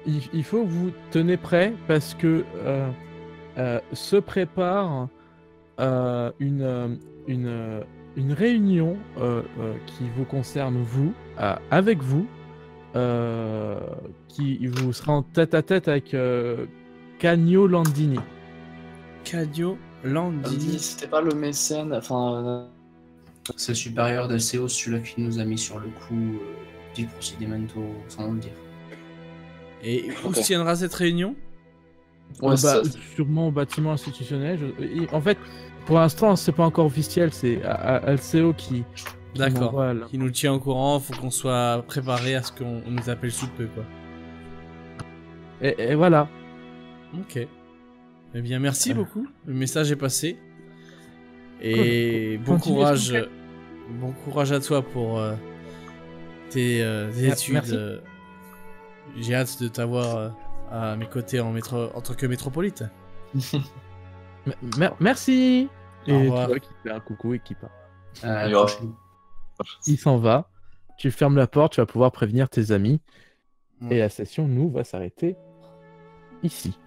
il faut que vous tenez prêt parce que se prépare une réunion qui vous concerne vous avec vous. Qui vous sera en tête à tête avec Cagno Landini. Cadio Dis, Landini. c'était pas le mécène, enfin... C'est le supérieur d'Alceo, celui-là qui nous a mis sur le coup du procedimento, sans le dire. Et où Ok. se tiendra cette réunion? Ouais, ça, sûrement au bâtiment institutionnel. En fait, pour l'instant, c'est pas encore officiel. C'est Alceo qui D'accord. m'envoie là. Qui nous tient au courant, faut qu'on soit préparé à ce qu'on nous appelle sous peu, quoi. Et voilà. Ok. Eh bien, merci beaucoup. Le message est passé. Et bon Continuez, courage. s'il vous Bon courage à toi pour tes études. merci. J'ai hâte de t'avoir à mes côtés en tant que métropolite. Merci. Au Et tu revoir. vois qu'il fait un coucou et qui part. il y aura- Il s'en va. Tu fermes la porte. Tu vas pouvoir prévenir tes amis. Mm. Et la session, nous, va s'arrêter ici.